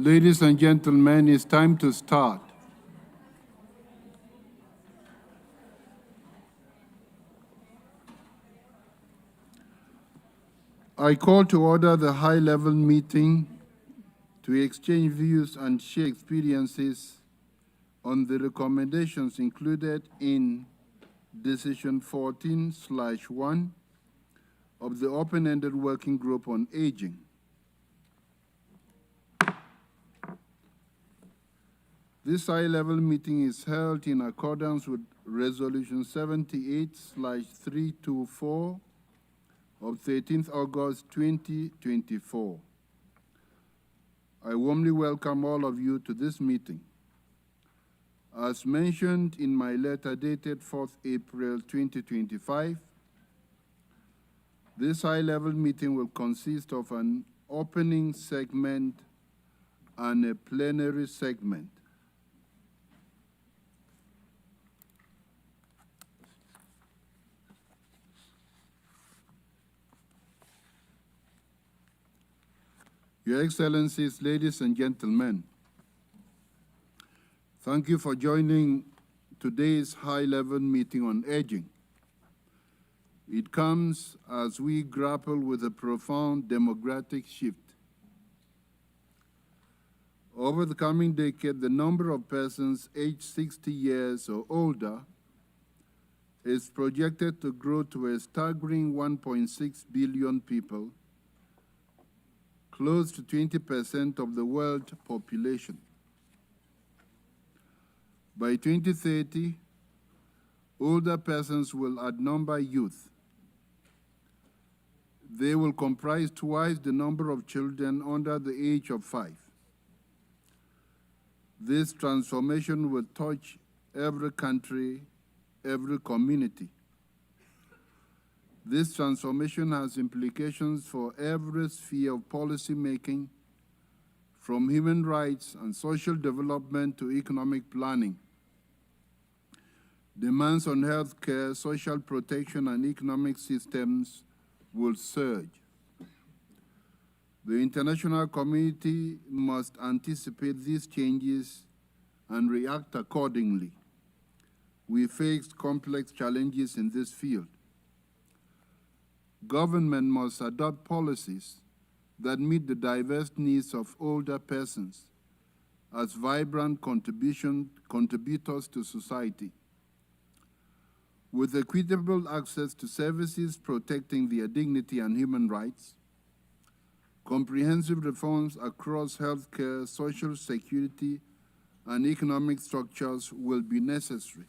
Ladies and gentlemen, it's time to start. I call to order the high-level meeting to exchange views and share experiences on the recommendations included in Decision 14/1 of the Open-Ended Working Group on Aging. This high-level meeting is held in accordance with Resolution 78/324 of 13th August 2024. I warmly welcome all of you to this meeting. As mentioned in my letter dated 4th April 2025, this high-level meeting will consist of an opening segment and a plenary segment. Your Excellencies, ladies and gentlemen, thank you for joining today's high-level meeting on aging. It comes as we grapple with a profound demographic shift. Over the coming decade, the number of persons aged 60 years or older is projected to grow to a staggering 1.6 billion people, close to 20% of the world population. By 2030, older persons will outnumber youth. They will comprise twice the number of children under the age of 5. This transformation will touch every country, every community. This transformation has implications for every sphere of policy making, from human rights and social development to economic planning. Demands on health care, social protection, and economic systems will surge. The international community must anticipate these changes and react accordingly. We face complex challenges in this field. Government must adopt policies that meet the diverse needs of older persons as vibrant contributors to society. With equitable access to services protecting their dignity and human rights, comprehensive reforms across healthcare, social security, and economic structures will be necessary.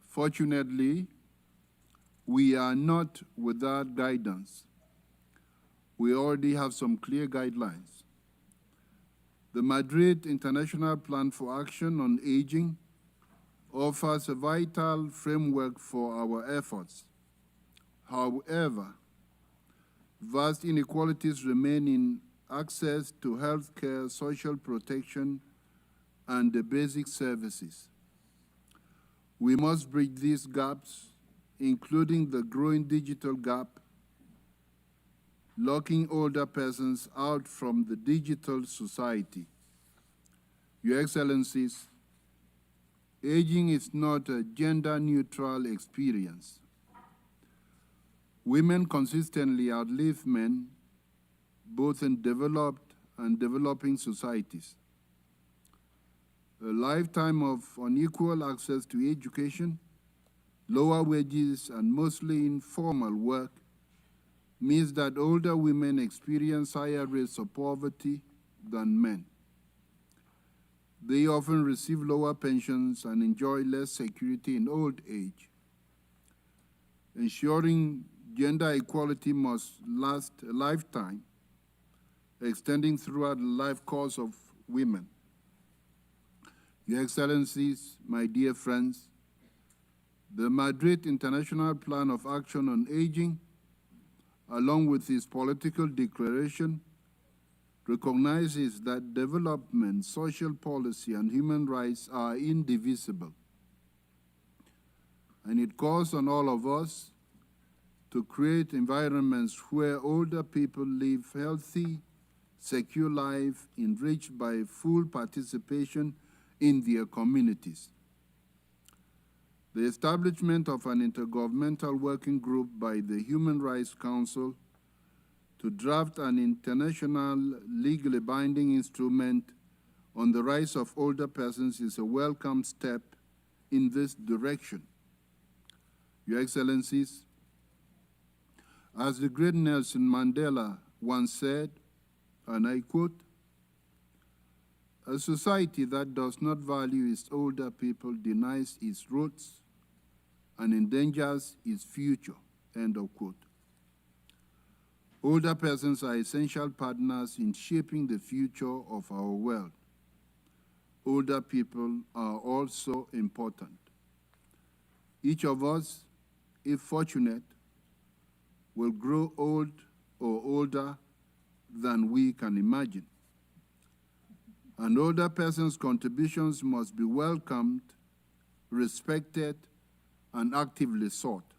Fortunately, we are not without guidance. We already have some clear guidelines. The Madrid International Plan for Action on Aging offers a vital framework for our efforts. However, vast inequalities remain in access to health care, social protection, and the basic services. We must bridge these gaps, including the growing digital gap, locking older persons out from the digital society. Your Excellencies, aging is not a gender-neutral experience. Women consistently outlive men, both in developed and developing societies. A lifetime of unequal access to education, lower wages, and mostly informal work means that older women experience higher rates of poverty than men. They often receive lower pensions and enjoy less security in old age. Ensuring gender equality must last a lifetime, extending throughout the life course of women. Your Excellencies, my dear friends, the Madrid International Plan of Action on Aging, along with its political declaration, recognizes that development, social policy, and human rights are indivisible. And it calls on all of us to create environments where older people live healthy, secure life enriched by full participation in their communities. The establishment of an intergovernmental working group by the Human Rights Council to draft an international legally binding instrument on the rights of older persons is a welcome step in this direction. Your Excellencies, as the great Nelson Mandela once said, and I quote, "A society that does not value its older people denies its roots and endangers its future," end of quote. Older persons are essential partners in shaping the future of our world. Older people are also important. Each of us, if fortunate, will grow old or older than we can imagine. And older persons' contributions must be welcomed, respected, and actively sought.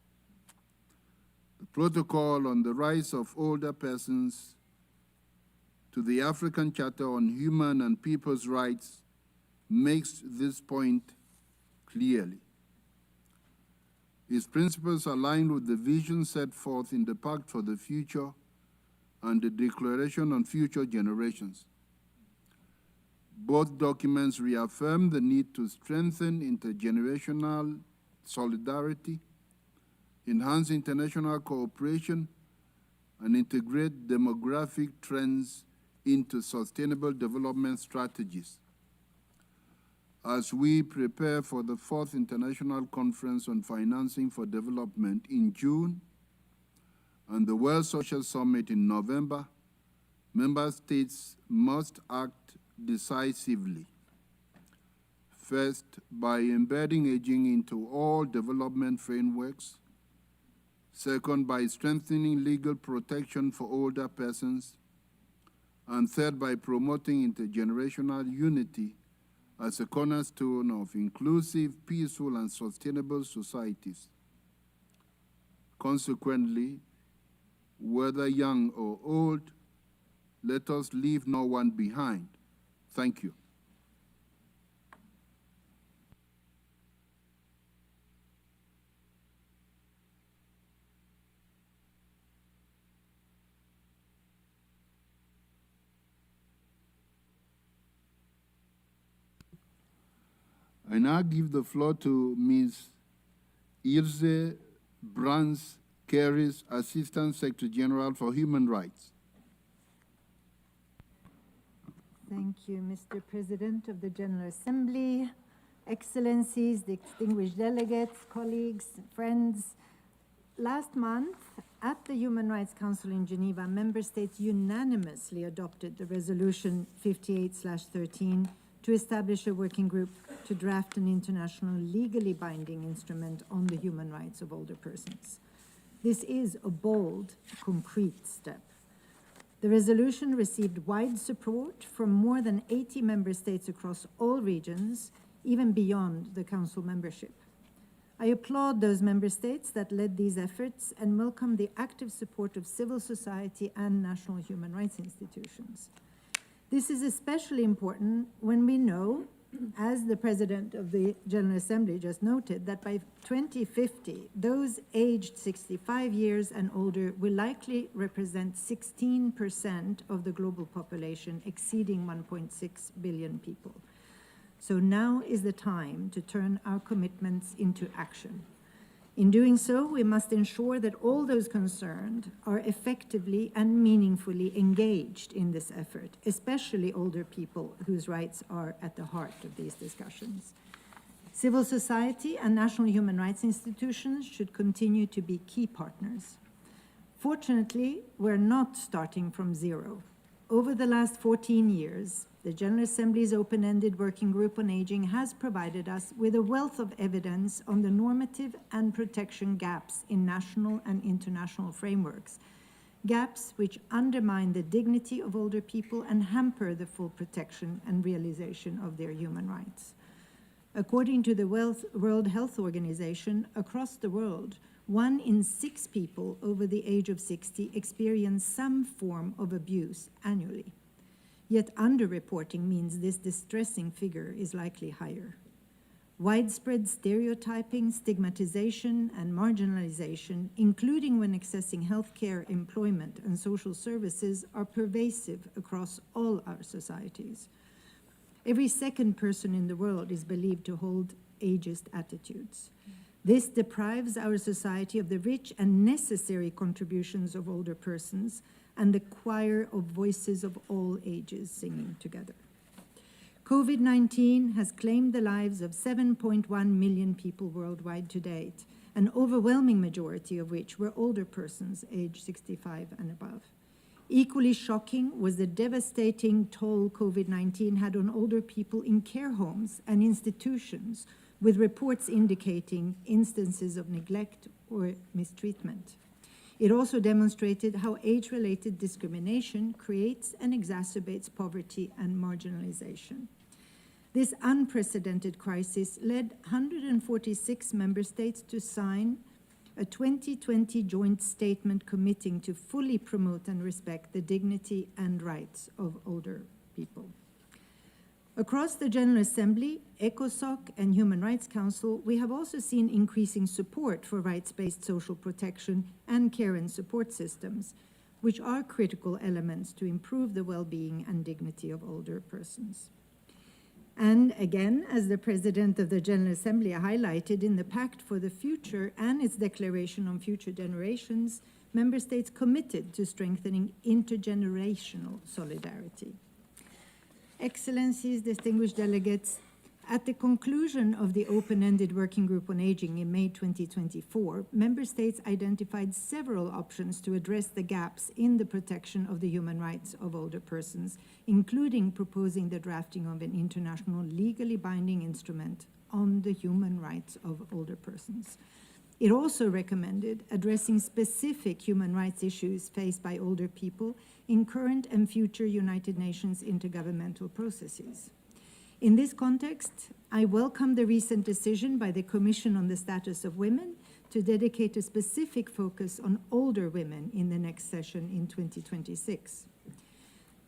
The Protocol on the Rights of Older Persons to the African Charter on Human and People's Rights makes this point clearly. Its principles align with the vision set forth in the Pact for the Future and the Declaration on Future Generations. Both documents reaffirm the need to strengthen intergenerational solidarity, enhance international cooperation, and integrate demographic trends into sustainable development strategies. As we prepare for the 4th International Conference on Financing for Development in June and the World Social Summit in November, member states must act decisively. First, by embedding aging into all development frameworks. Second, by strengthening legal protection for older persons. And third, by promoting intergenerational unity as a cornerstone of inclusive, peaceful, and sustainable societies. Consequently, whether young or old, let us leave no one behind. Thank you. I now give the floor to Ms. Ilse BransKE, Kehris, Assistant Secretary General for Human Rights. Thank you, Mr. President of the General Assembly, Excellencies, distinguished delegates, colleagues, friends. Last month, at the Human Rights Council in Geneva, member states unanimously adopted the resolution 58/13 to establish a working group to draft an international legally binding instrument on the human rights of older persons. This is a bold, concrete step. The resolution received wide support from more than 80 member states across all regions, even beyond the Council membership. I applaud those member states that led these efforts and welcome the active support of civil society and national human rights institutions. This is especially important when we know, as the President of the General Assembly just noted, that by 2050, those aged 65 years and older will likely represent 16% of the global population, exceeding 1.6 billion people. So now is the time to turn our commitments into action. In doing so, we must ensure that all those concerned are effectively and meaningfully engaged in this effort, especially older people whose rights are at the heart of these discussions. Civil society and national human rights institutions should continue to be key partners. Fortunately, we're not starting from zero. Over the last 14 years, the General Assembly's open-ended working group on aging has provided us with a wealth of evidence on the normative and protection gaps in national and international frameworks, gaps which undermine the dignity of older people and hamper the full protection and realization of their human rights. According to the World Health Organization, across the world, 1 in 6 people over the age of 60 experience some form of abuse annually. Yet underreporting means this distressing figure is likely higher. Widespread stereotyping, stigmatization, and marginalization, including when accessing healthcare, employment, and social services, are pervasive across all our societies. Every second person in the world is believed to hold ageist attitudes. This deprives our society of the rich and necessary contributions of older persons and the choir of voices of all ages singing together. COVID-19 has claimed the lives of 7.1 million people worldwide to date, an overwhelming majority of which were older persons aged 65 and above. Equally shocking was the devastating toll COVID-19 had on older people in care homes and institutions, with reports indicating instances of neglect or mistreatment. It also demonstrated how age-related discrimination creates and exacerbates poverty and marginalization. This unprecedented crisis led 146 member states to sign a 2020 joint statement committing to fully promote and respect the dignity and rights of older people. Across the General Assembly, ECOSOC, and Human Rights Council, we have also seen increasing support for rights-based social protection and care and support systems, which are critical elements to improve the well-being and dignity of older persons. And again, as the President of the General Assembly highlighted in the Pact for the Future and its Declaration on Future Generations, Member States committed to strengthening intergenerational solidarity. Excellencies, distinguished delegates, at the conclusion of the open-ended Working Group on Aging in May 2024, Member States identified several options to address the gaps in the protection of the human rights of older persons, including proposing the drafting of an international legally binding instrument on the human rights of older persons. It also recommended addressing specific human rights issues faced by older people in current and future United Nations intergovernmental processes. In this context, I welcome the recent decision by the Commission on the Status of Women to dedicate a specific focus on older women in the next session in 2026.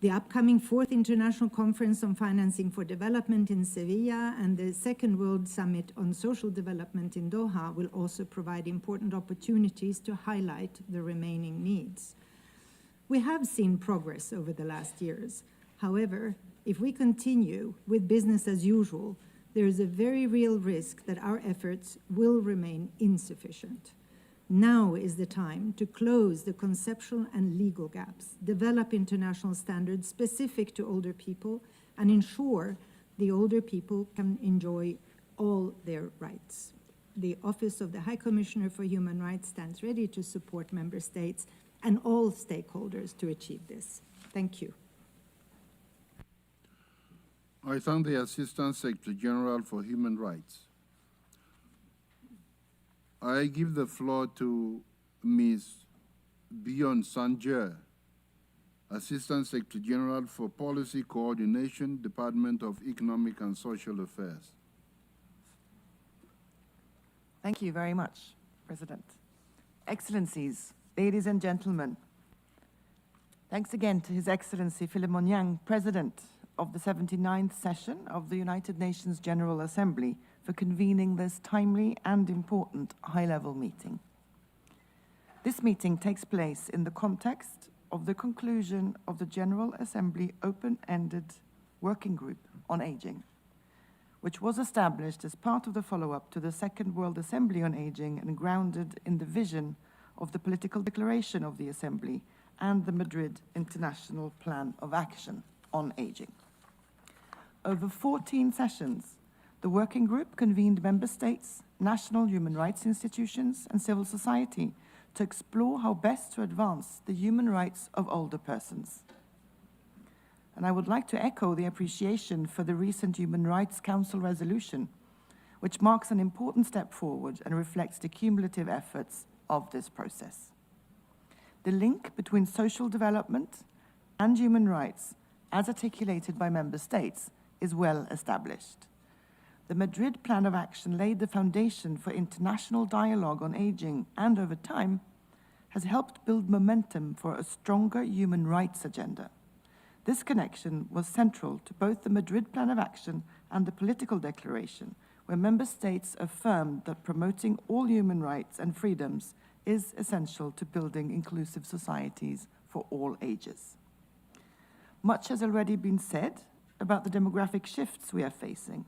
The upcoming 4th International Conference on Financing for Development in Sevilla and the 2nd World Summit on Social Development in Doha will also provide important opportunities to highlight the remaining needs. We have seen progress over the last years. However, if we continue with business as usual, there is a very real risk that our efforts will remain insufficient. Now is the time to close the conceptual and legal gaps, develop international standards specific to older people, and ensure the older people can enjoy all their rights. The Office of the High Commissioner for Human Rights stands ready to support member states and all stakeholders to achieve this. Thank you. I thank the Assistant Secretary General for Human Rights. I give the floor to Ms. Bion Sanjay, Assistant Secretary General for Policy Coordination, Department of Economic and Social Affairs. Thank you very much, President. Excellencies, ladies and gentlemen, thanks again to His Excellency Philemon, President of the 79th session of the United Nations General Assembly, for convening this timely and important high-level meeting. This meeting takes place in the context of the conclusion of the General Assembly open-ended Working Group on Aging, which was established as part of the follow-up to the Second World Assembly on Aging and grounded in the vision of the political declaration of the Assembly and the Madrid International Plan of Action on Aging. Over 14 sessions, the working group convened member states, national human rights institutions, and civil society to explore how best to advance the human rights of older persons. And I would like to echo the appreciation for the recent Human Rights Council resolution, which marks an important step forward and reflects the cumulative efforts of this process. The link between social development and human rights, as articulated by member states, is well established. The Madrid Plan of Action laid the foundation for international dialogue on aging and, over time, has helped build momentum for a stronger human rights agenda. This connection was central to both the Madrid Plan of Action and the political declaration, where member states affirmed that promoting all human rights and freedoms is essential to building inclusive societies for all ages. Much has already been said about the demographic shifts we are facing.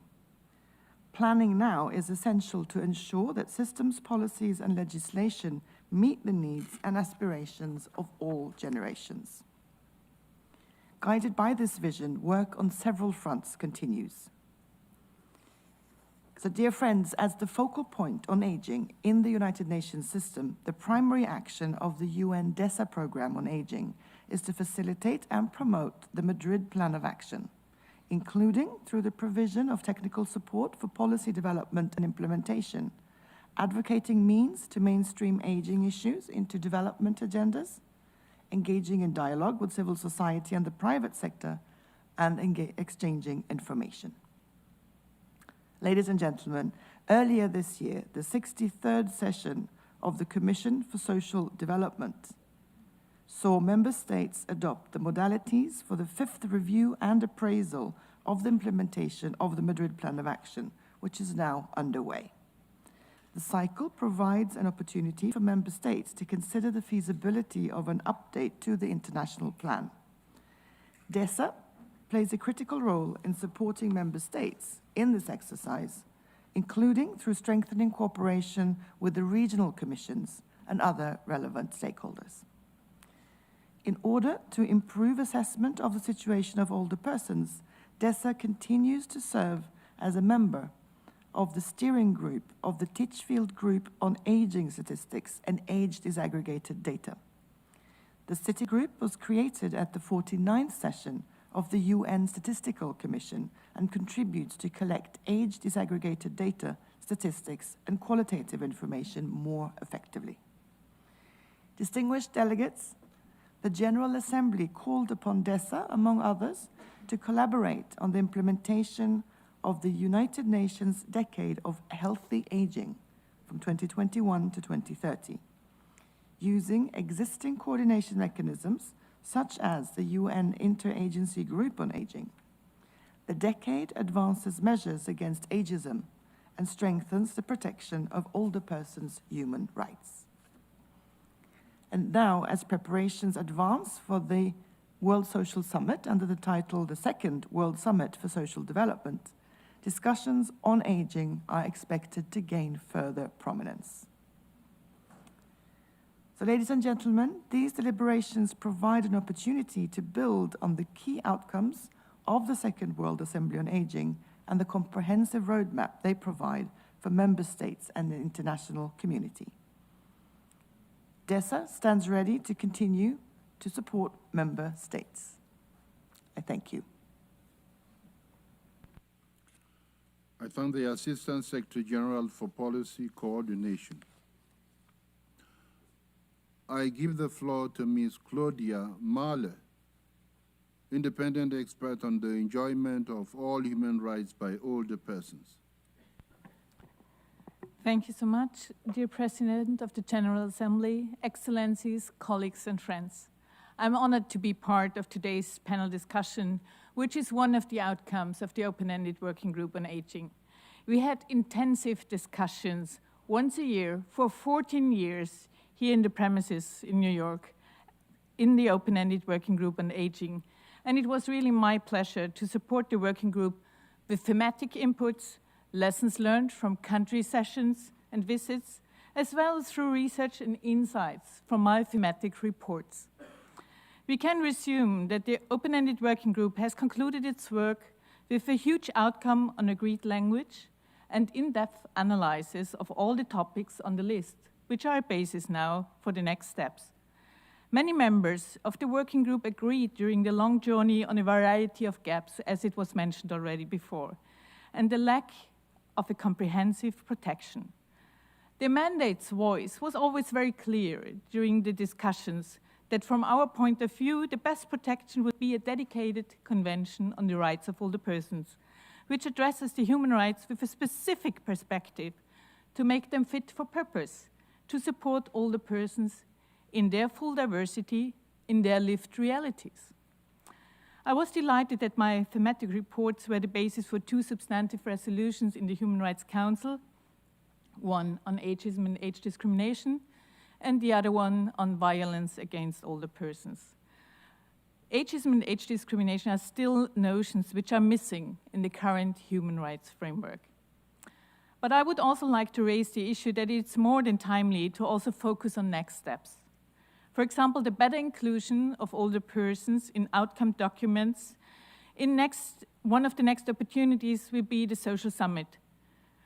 Planning now is essential to ensure that systems, policies, and legislation meet the needs and aspirations of all generations. Guided by this vision, work on several fronts continues. So, dear friends, as the focal point on aging in the United Nations system, the primary action of the UN DESA program on aging is to facilitate and promote the Madrid Plan of Action, including through the provision of technical support for policy development and implementation, advocating means to mainstream aging issues into development agendas, engaging in dialogue with civil society and the private sector, and exchanging information. Ladies and gentlemen, earlier this year, the 63rd session of the Commission for Social Development saw member states adopt the modalities for the 5th review and appraisal of the implementation of the Madrid Plan of Action, which is now underway. The cycle provides an opportunity for member states to consider the feasibility of an update to the international plan. DESA plays a critical role in supporting member states in this exercise, including through strengthening cooperation with the regional commissions and other relevant stakeholders. In order to improve assessment of the situation of older persons, DESA continues to serve as a member of the steering group of the Titchfield Group on Aging Statistics and Age Disaggregated Data. The City Group was created at the 49th session of the UN Statistical Commission and contributes to collect age disaggregated data, statistics, and qualitative information more effectively. Distinguished delegates, the General Assembly called upon DESA, among others, to collaborate on the implementation of the United Nations Decade of Healthy Aging from 2021 to 2030, using existing coordination mechanisms such as the UN Interagency Group on Aging. The decade advances measures against ageism and strengthens the protection of older persons' human rights. And now, as preparations advance for the World Social Summit under the title the Second World Summit for Social Development, discussions on aging are expected to gain further prominence. So, ladies and gentlemen, these deliberations provide an opportunity to build on the key outcomes of the Second World Assembly on Aging and the comprehensive roadmap they provide for member states and the international community. DESA stands ready to continue to support member states. I thank you. I thank the Assistant Secretary General for Policy Coordination. I give the floor to Ms. Claudia Mahler, independent expert on the enjoyment of all human rights by older persons. Thank you so much, dear President of the General Assembly, Excellencies, colleagues, and friends. I'm honored to be part of today's panel discussion, which is one of the outcomes of the open-ended working group on aging. We had intensive discussions once a year for 14 years here in the premises in New York, in the open-ended working group on aging. And it was really my pleasure to support the working group with thematic inputs, lessons learned from country sessions and visits, as well as through research and insights from my thematic reports. We can resume that the open-ended working group has concluded its work with a huge outcome on agreed language and in-depth analysis of all the topics on the list, which are a basis now for the next steps. Many members of the working group agreed during the long journey on a variety of gaps, as it was mentioned already before, and the lack of a comprehensive protection. The mandate's voice was always very clear during the discussions that from our point of view, the best protection would be a dedicated convention on the rights of older persons, which addresses the human rights with a specific perspective to make them fit for purpose, to support older persons in their full diversity, in their lived realities. I was delighted that my thematic reports were the basis for 2 substantive resolutions in the Human Rights Council, one on ageism and age discrimination, and the other one on violence against older persons. Ageism and age discrimination are still notions which are missing in the current human rights framework. But I would also like to raise the issue that it's more than timely to also focus on next steps. For example, the better inclusion of older persons in outcome documents. One of the next opportunities will be the social summit.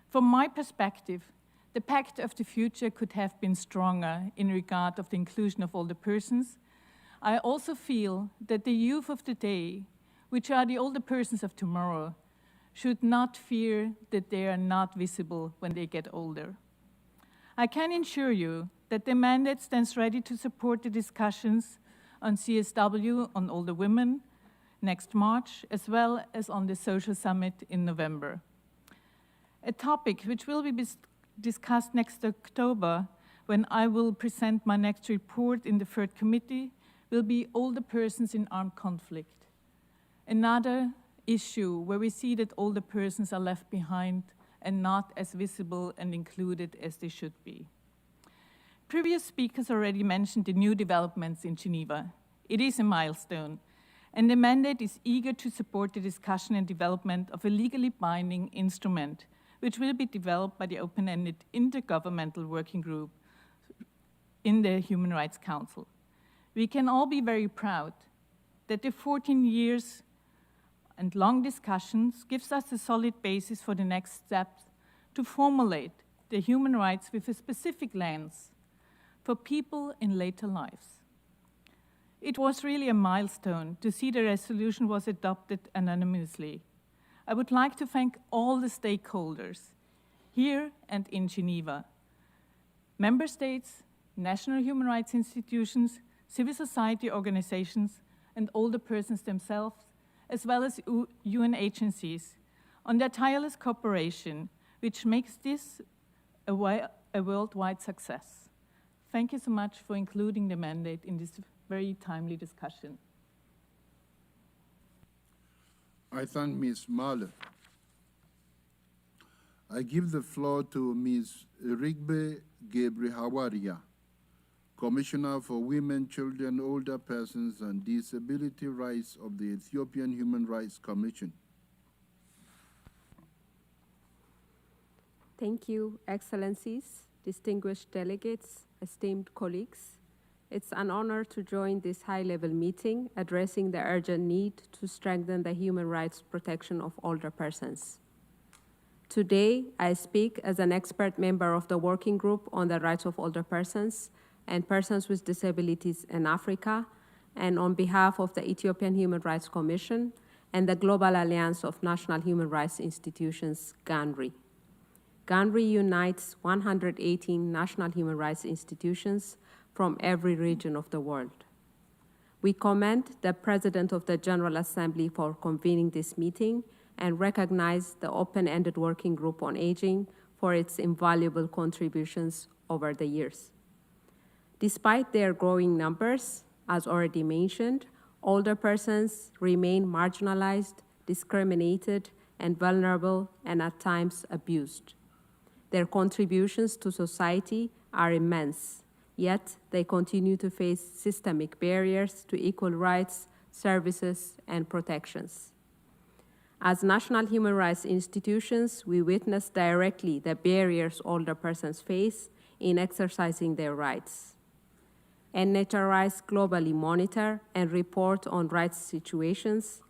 From my perspective, the Pact of the Future could have been stronger in regard of the inclusion of older persons. I also feel that the youth of today, which are the older persons of tomorrow, should not fear that they are not visible when they get older. I can assure you that the mandate stands ready to support the discussions on CSW on older women next March, as well as on the social summit in November. A topic which will be discussed next October, when I will present my next report in the 3rd committee, will be older persons in armed conflict. Another issue where we see that older persons are left behind and not as visible and included as they should be. Previous speakers already mentioned the new developments in Geneva. It is a milestone, and the mandate is eager to support the discussion and development of a legally binding instrument, which will be developed by the open-ended intergovernmental working group in the Human Rights Council. We can all be very proud that the 14 years and long discussions gives us a solid basis for the next steps to formulate the human rights with a specific lens for people in later lives. It was really a milestone to see the resolution was adopted unanimously. I would like to thank all the stakeholders here and in Geneva, member states, national human rights institutions, civil society organizations, and older persons themselves, as well as UN agencies, on their tireless cooperation, which makes this a worldwide success. Thank you so much for including the mandate in this very timely discussion. I thank Ms. Mahler. I give the floor to Ms. Rigbe Gebrehawaria, Commissioner for Women, Children, Older Persons, and Disability Rights of the Ethiopian Human Rights Commission. Thank you, Excellencies, distinguished delegates, esteemed colleagues. It's an honor to join this high-level meeting addressing the urgent need to strengthen the human rights protection of older persons. Today, I speak as an expert member of the Working Group on the Rights of Older Persons and Persons with Disabilities in Africa, and on behalf of the Ethiopian Human Rights Commission and the Global Alliance of National Human Rights Institutions, GANRI. GANRI unites 118 national human rights institutions from every region of the world. We commend the President of the General Assembly for convening this meeting and recognize the open-ended Working Group on Aging for its invaluable contributions over the years. Despite their growing numbers, as already mentioned, older persons remain marginalized, discriminated, and vulnerable, and at times abused. Their contributions to society are immense, yet they continue to face systemic barriers to equal rights, services, and protections. As national human rights institutions, we witness directly the barriers older persons face in exercising their rights. NHRIs globally monitor and report on rights situations,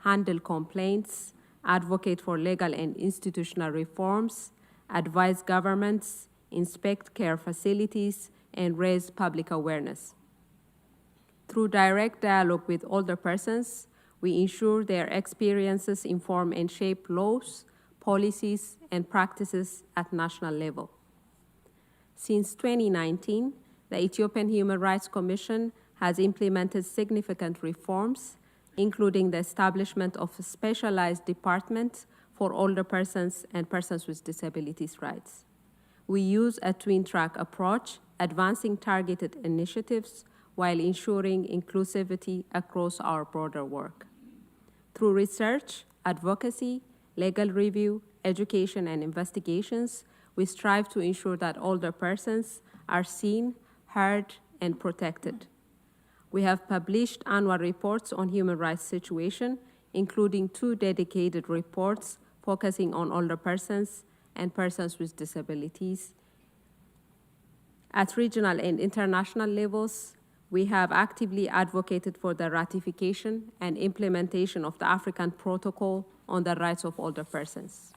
handle complaints, advocate for legal and institutional reforms, advise governments, inspect care facilities, and raise public awareness. Through direct dialogue with older persons, we ensure their experiences inform and shape laws, policies, and practices at national level. Since 2019, the Ethiopian Human Rights Commission has implemented significant reforms, including the establishment of a specialized department for older persons and persons with disabilities rights. We use a twin-track approach, advancing targeted initiatives while ensuring inclusivity across our broader work. Through research, advocacy, legal review, education, and investigations, we strive to ensure that older persons are seen, heard, and protected. We have published annual reports on human rights situation, including 2 dedicated reports focusing on older persons and persons with disabilities. At regional and international levels, we have actively advocated for the ratification and implementation of the African Protocol on the Rights of Older Persons.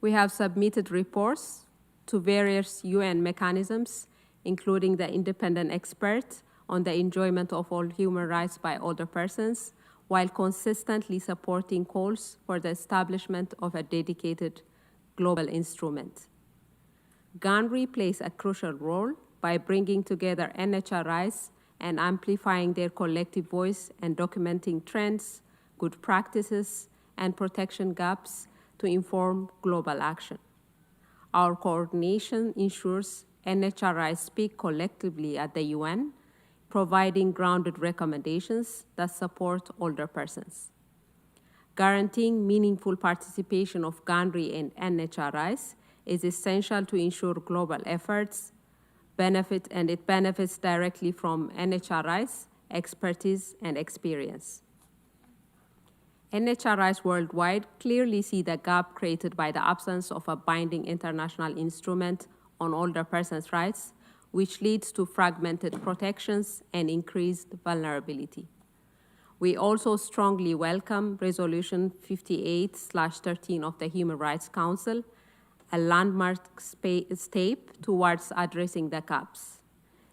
We have submitted reports to various UN mechanisms, including the independent expert on the enjoyment of all human rights by older persons, while consistently supporting calls for the establishment of a dedicated global instrument. GANRI plays a crucial role by bringing together NHRIs and amplifying their collective voice and documenting trends, good practices, and protection gaps to inform global action. Our coordination ensures NHRIs speak collectively at the UN, providing grounded recommendations that support older persons. Guaranteeing meaningful participation of GANRI and NHRIs is essential to ensure global efforts benefits directly from NHRIs' expertise and experience. NHRIs worldwide clearly see the gap created by the absence of a binding international instrument on older persons' rights, which leads to fragmented protections and increased vulnerability. We also strongly welcome Resolution 58/13 of the Human Rights Council, a landmark step towards addressing the gaps.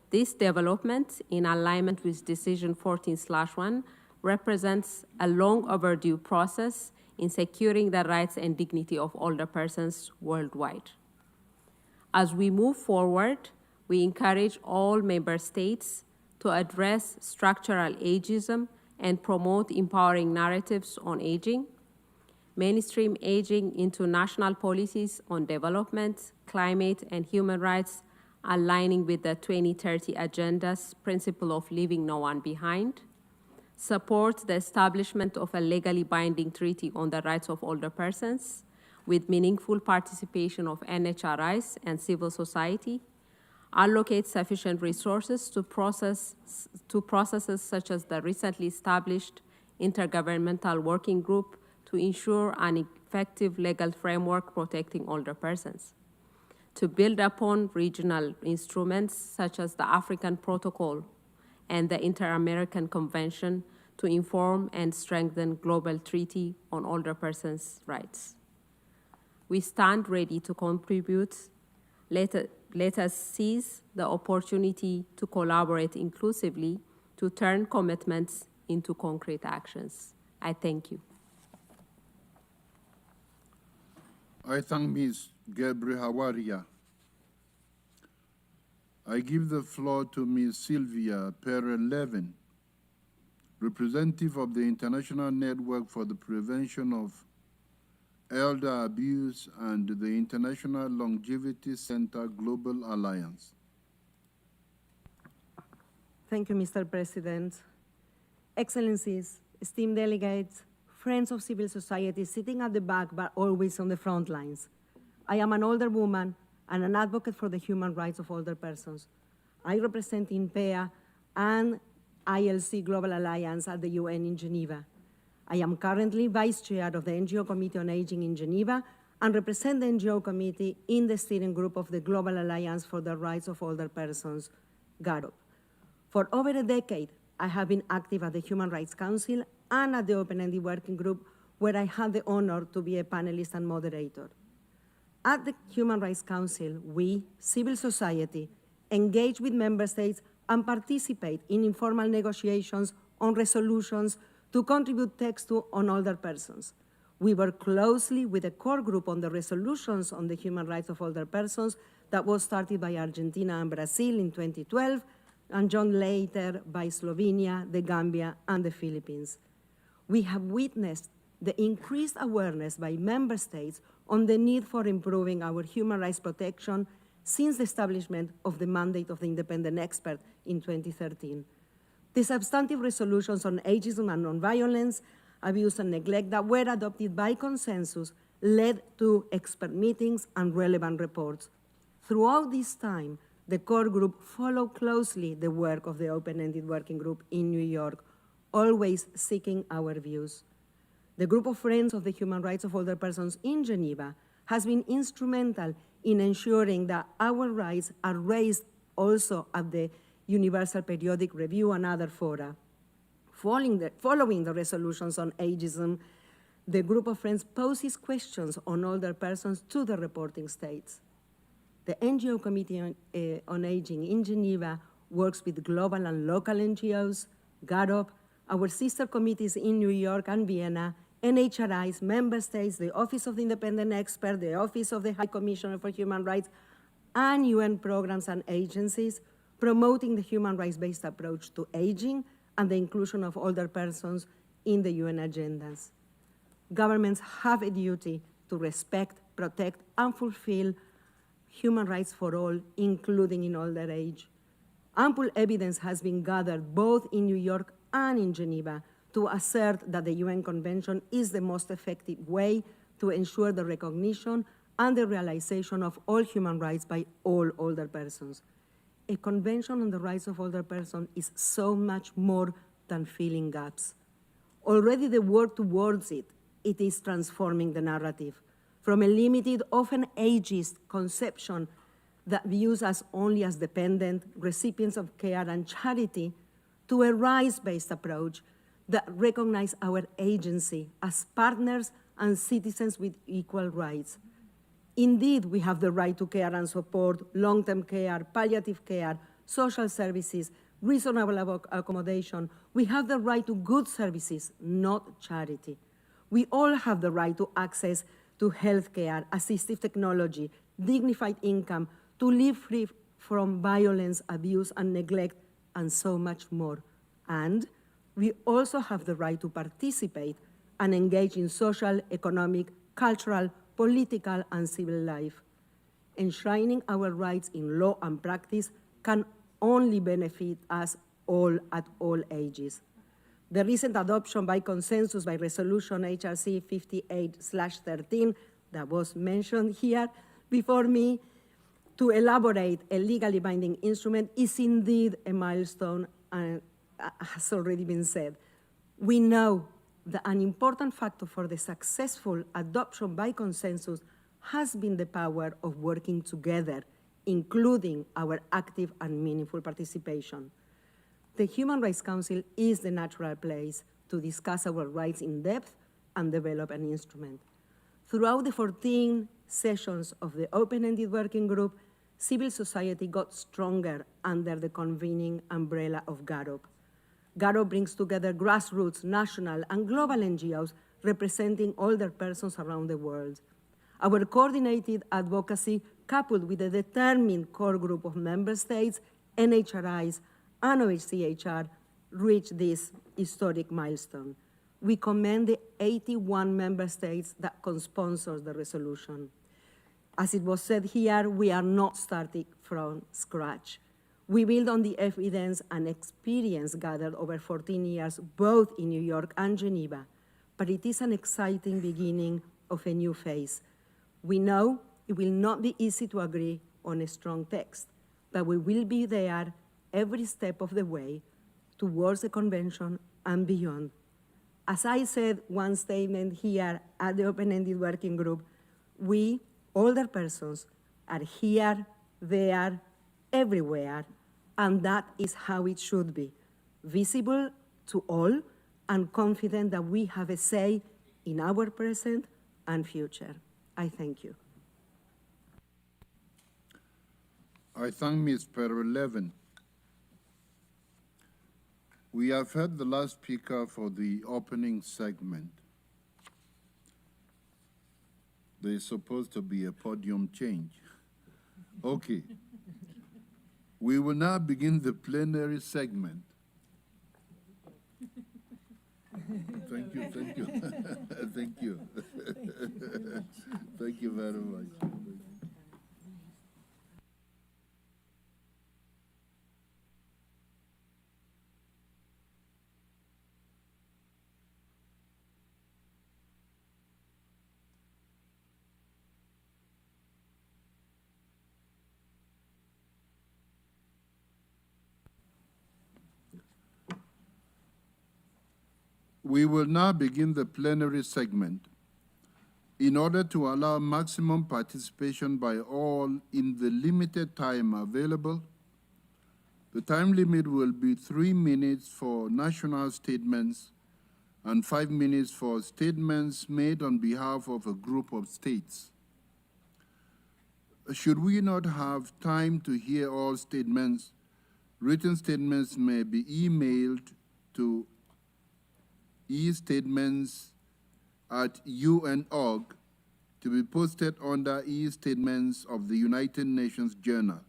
This development, in alignment with Decision 14/1, represents a long overdue process in securing the rights and dignity of older persons worldwide. As we move forward, we encourage all member states to address structural ageism and promote empowering narratives on aging, mainstream aging into national policies on development, climate, and human rights, aligning with the 2030 Agenda's principle of leaving no one behind, support the establishment of a legally binding treaty on the rights of older persons with meaningful participation of NHRIs and civil society, allocate sufficient resources to processes such as the recently established Intergovernmental Working Group to ensure an effective legal framework protecting older persons, to build upon regional instruments such as the African Protocol and the Inter-American Convention to inform and strengthen global treaty on older persons' rights. We stand ready to contribute. Let us seize the opportunity to collaborate inclusively to turn commitments into concrete actions. I thank you. I thank Ms. Gebrehawaria. I give the floor to Ms. Sylvia Perlev, representative of the International Network for the Prevention of Elder Abuse and the International Longevity Center Global Alliance. Thank you, Mr. President. Excellencies, esteemed delegates, friends of civil society sitting at the back but always on the front lines. I am an older woman and an advocate for the human rights of older persons. I represent INPEA and ILC Global Alliance at the UN in Geneva. I am currently vice chair of the NGO Committee on Aging in Geneva and represent the NGO committee in the steering group of the Global Alliance for the Rights of Older Persons, GAROP. For over a decade, I have been active at the Human Rights Council and at the Open-Ended Working Group, where I had the honor to be a panelist and moderator. At the Human Rights Council, we, civil society, engage with member states and participate in informal negotiations on resolutions to contribute text on older persons. We work closely with a core group on the resolutions on the human rights of older persons that was started by Argentina and Brazil in 2012, and joined later by Slovenia, the Gambia, and the Philippines. We have witnessed the increased awareness by member states on the need for improving our human rights protection since the establishment of the mandate of the independent expert in 2013. The substantive resolutions on ageism and nonviolence, abuse and neglect that were adopted by consensus led to expert meetings and relevant reports. Throughout this time, the core group followed closely the work of the open-ended working group in New York, always seeking our views. The group of friends of the human rights of older persons in Geneva has been instrumental in ensuring that our rights are raised also at the Universal Periodic Review and other fora. Following the resolutions on ageism, the group of friends poses questions on older persons to the reporting states. The NGO Committee on Aging in Geneva works with global and local NGOs, GAROP, our sister committees in New York and Vienna, NHRIs, member states, the Office of the Independent Expert, the Office of the High Commissioner for Human Rights, and UN programs and agencies, promoting the human rights-based approach to aging and the inclusion of older persons in the UN agendas. Governments have a duty to respect, protect, and fulfill human rights for all, including in older age. Ample evidence has been gathered both in New York and in Geneva to assert that the UN Convention is the most effective way to ensure the recognition and the realization of all human rights by all older persons. A convention on the rights of older persons is so much more than filling gaps. Already the work towards it is transforming the narrative from a limited, often ageist conception that views us only as dependent recipients of care and charity to a rights-based approach that recognizes our agency as partners and citizens with equal rights. Indeed, we have the right to care and support, long-term care, palliative care, social services, reasonable accommodation. We have the right to good services, not charity. We all have the right to access to healthcare, assistive technology, dignified income, to live free from violence, abuse, and neglect, and so much more. And we also have the right to participate and engage in social, economic, cultural, political, and civil life. Enshrining our rights in law and practice can only benefit us all at all ages. The recent adoption by consensus by resolution HRC 58/13 that was mentioned here before me to elaborate a legally binding instrument is indeed a milestone and has already been said. We know that an important factor for the successful adoption by consensus has been the power of working together, including our active and meaningful participation. The Human Rights Council is the natural place to discuss our rights in depth and develop an instrument. Throughout the 14 sessions of the open-ended working group, civil society got stronger under the convening umbrella of GAROP. GAROP brings together grassroots, national, and global NGOs representing older persons around the world. Our coordinated advocacy, coupled with a determined core group of member states, NHRIs, and OHCHR, reached this historic milestone. We commend the 81 member states that co-sponsor the resolution. As it was said here, we are not starting from scratch. We build on the evidence and experience gathered over 14 years, both in New York and Geneva, but it is an exciting beginning of a new phase. We know it will not be easy to agree on a strong text, but we will be there every step of the way towards the convention and beyond. As I said one statement here at the open-ended working group, we, older persons, are here, there, everywhere, and that is how it should be, visible to all and confident that we have a say in our present and future. I thank you. I thank Ms. Perlev. We have heard the last speaker for the opening segment. There is supposed to be a podium change. Okay. We will now begin the plenary segment. Thank you, thank you. Thank you. Thank you very much. We will now begin the plenary segment. In order to allow maximum participation by all in the limited time available, the time limit will be 3 minutes for national statements and 5 minutes for statements made on behalf of a group of states. Should we not have time to hear all statements, written statements may be emailed to e-statements@un.org to be posted under e-statements of the United Nations Journal.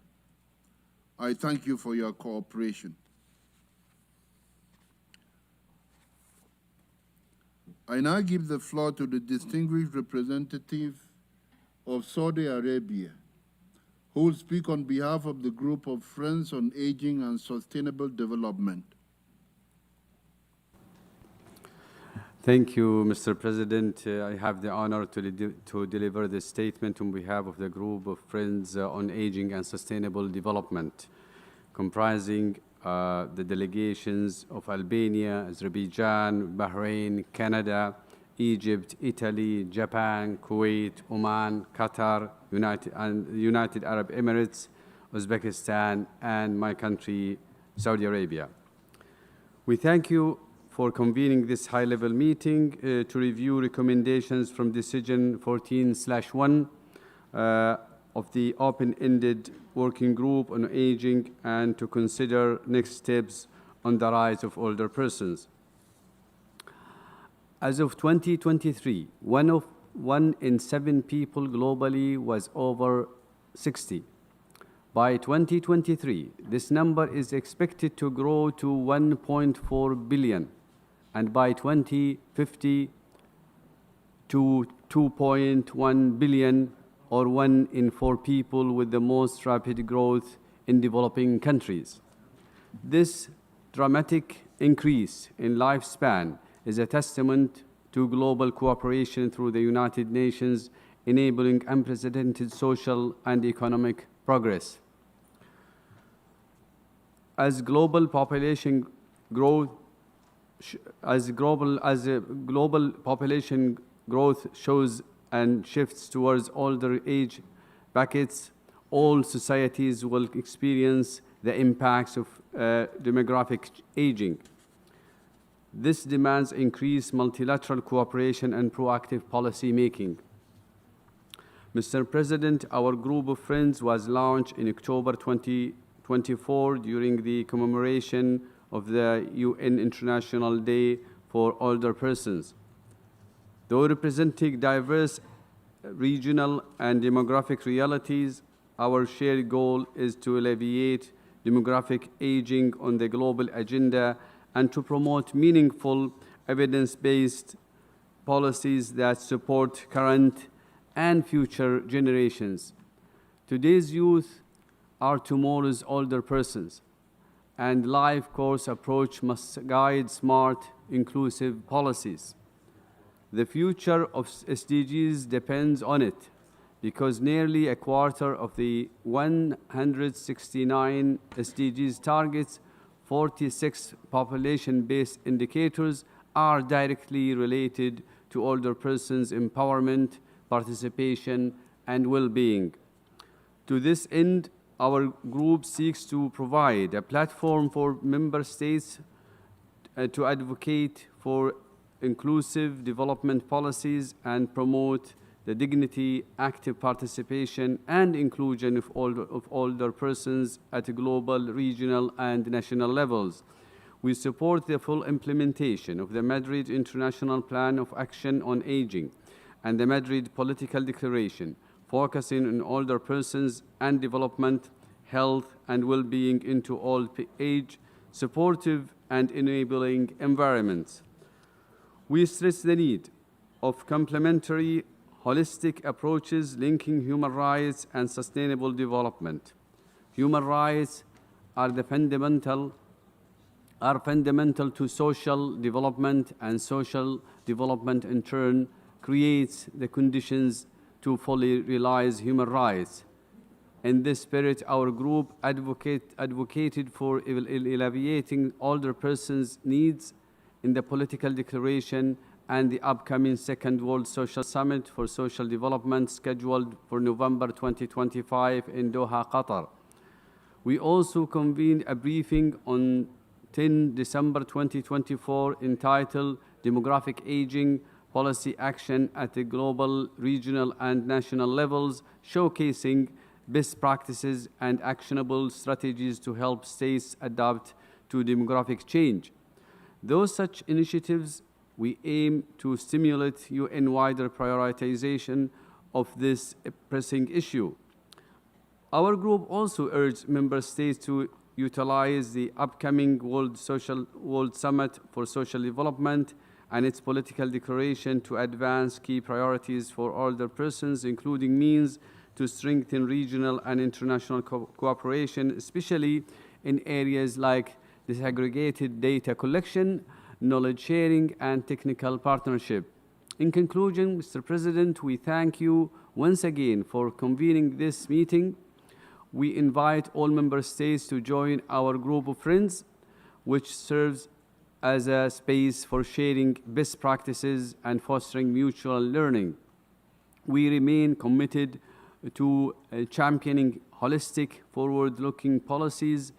I thank you for your cooperation. I now give the floor to the distinguished representative of Saudi Arabia, who will speak on behalf of the group of Friends on Aging and Sustainable Development. Thank you, Mr. President. I have the honor to deliver this statement on behalf of the group of Friends on Aging and Sustainable Development, comprising the delegations of Albania, Azerbaijan, Bahrain, Canada, Egypt, Italy, Japan, Kuwait, Oman, Qatar, United Arab Emirates, Uzbekistan, and my country, Saudi Arabia. We thank you for convening this high-level meeting to review recommendations from Decision 14/1 of the open-ended working group on aging and to consider next steps on the rights of older persons. As of 2023, one in 7 people globally was over 60. By 2023, this number is expected to grow to 1.4 billion, and by 2050 to 2.1 billion, or 1 in 4 people, with the most rapid growth in developing countries. This dramatic increase in lifespan is a testament to global cooperation through the United Nations, enabling unprecedented social and economic progress. As global population growth shows and shifts towards older age brackets, all societies will experience the impacts of demographic aging. This demands increased multilateral cooperation and proactive policy making. Mr. President, our group of friends was launched in October 2024 during the commemoration of the UN International Day for Older Persons. Though representing diverse regional and demographic realities, our shared goal is to alleviate demographic aging on the global agenda and to promote meaningful, evidence-based policies that support current and future generations. Today's youth are tomorrow's older persons, and life course approach must guide smart, inclusive policies. The future of SDGs depends on it, because nearly a quarter of the 169 SDGs targets, 46 population-based indicators, are directly related to older persons' empowerment, participation, and well-being. To this end, our group seeks to provide a platform for member states to advocate for inclusive development policies and promote the dignity, active participation, and inclusion of older persons at global, regional, and national levels. We support the full implementation of the Madrid International Plan of Action on Aging and the Madrid Political Declaration, focusing on older persons and development, health, and well-being into old age, supportive and enabling environments. We stress the need of complementary, holistic approaches linking human rights and sustainable development. Human rights are fundamental to social development, and social development in turn creates the conditions to fully realize human rights. In this spirit, our group advocated for alleviating older persons' needs in the political declaration and the upcoming Second World Social Summit for Social Development scheduled for November 2025 in Doha, Qatar. We also convened a briefing on 10 December 2024 entitled Demographic Aging Policy Action at the Global, Regional, and National levels, showcasing best practices and actionable strategies to help states adapt to demographic change. Through such initiatives, we aim to stimulate UN-wider prioritization of this pressing issue. Our group also urged member states to utilize the upcoming World Summit for Social Development and its political declaration to advance key priorities for older persons, including means to strengthen regional and international cooperation, especially in areas like disaggregated data collection, knowledge sharing, and technical partnership. In conclusion, Mr. President, we thank you once again for convening this meeting. We invite all member states to join our group of friends, which serves as a space for sharing best practices and fostering mutual learning. We remain committed to championing holistic, forward-looking policies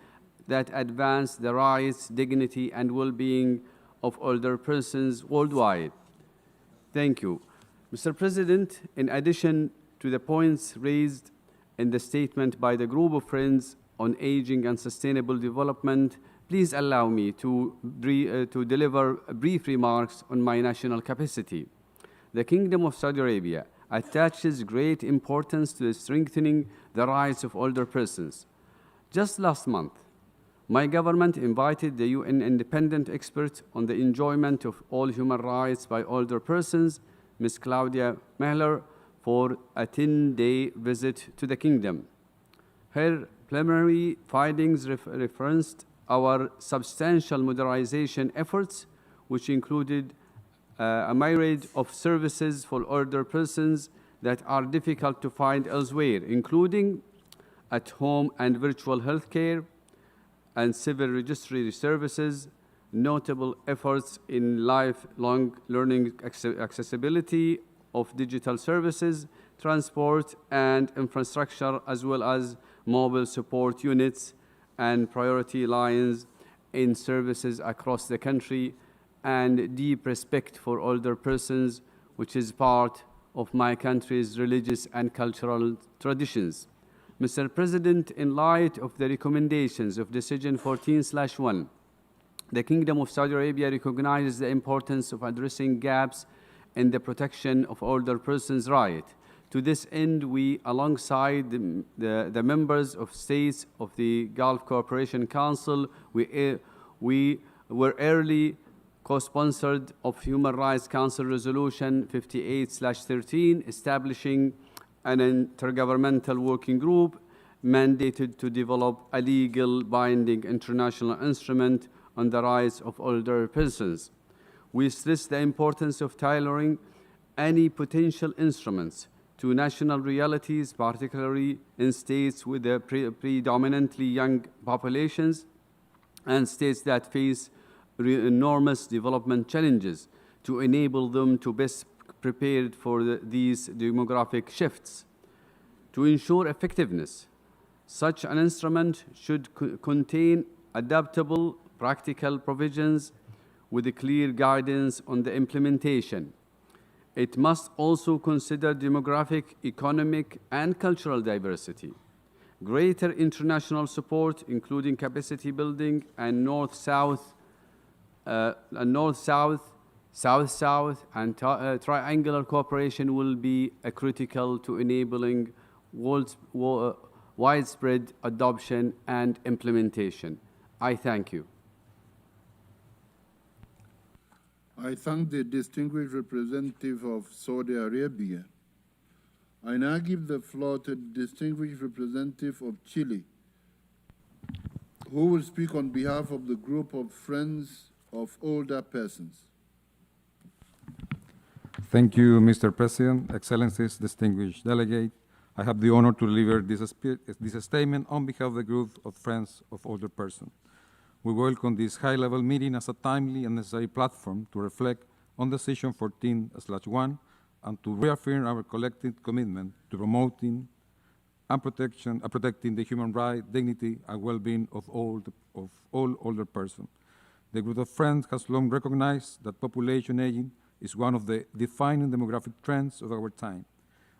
that advance the rights, dignity, and well-being of older persons worldwide. Thank you. Mr. President, in addition to the points raised in the statement by the group of friends on aging and sustainable development, please allow me to deliver brief remarks on my national capacity. The Kingdom of Saudi Arabia attaches great importance to strengthening the rights of older persons. Just last month, my government invited the UN independent expert on the enjoyment of all human rights by older persons, Ms. Claudia Mahler, for a 10-day visit to the kingdom. Her preliminary findings referenced our substantial modernization efforts, which included a myriad of services for older persons that are difficult to find elsewhere, including at-home and virtual healthcare and civil registry services, notable efforts in lifelong learning accessibility of digital services, transport and infrastructure, as well as mobile support units and priority lines in services across the country, and deep respect for older persons, which is part of my country's religious and cultural traditions. Mr. President, in light of the recommendations of Decision 14/1, the Kingdom of Saudi Arabia recognizes the importance of addressing gaps in the protection of older persons' rights. To this end, we, alongside the members of states of the Gulf Cooperation Council, we were early co-sponsored of Human Rights Council Resolution 58/13, establishing an intergovernmental working group mandated to develop a legal binding international instrument on the rights of older persons. We stress the importance of tailoring any potential instruments to national realities, particularly in states with predominantly young populations and states that face enormous development challenges, to enable them to best prepared for these demographic shifts. To ensure effectiveness, such an instrument should contain adaptable, practical provisions with a clear guidance on the implementation. It must also consider demographic, economic, and cultural diversity, greater international support, including capacity building, and North-South, South-South, and triangular cooperation will be critical to enabling widespread adoption and implementation. I thank you. I thank the distinguished representative of Saudi Arabia. I now give the floor to the distinguished representative of Chile, who will speak on behalf of the group of Friends of Older Persons. Thank you, Mr. President, Excellencies, distinguished delegate. I have the honor to deliver this statement on behalf of the group of Friends of Older Persons. We welcome this high-level meeting as a timely and necessary platform to reflect on Decision 14/1 and to reaffirm our collective commitment to promoting and protecting the human right, dignity, and well-being of all older persons. The group of friends has long recognized that population aging is one of the defining demographic trends of our time.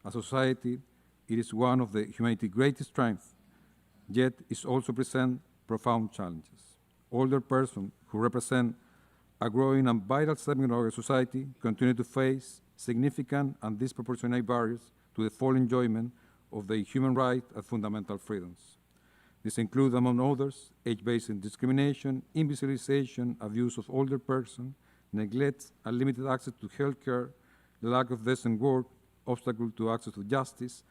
As a society, it is one of the humanity's greatest strengths, yet it also presents profound challenges. Older persons who represent a growing and vital segment of our society continue to face significant and disproportionate barriers to the full enjoyment of their human rights and fundamental freedoms. This includes, among others, age-based discrimination, invisibilization, abuse of older persons, neglect and limited access to health care, lack of decent work, obstacle to access to justice,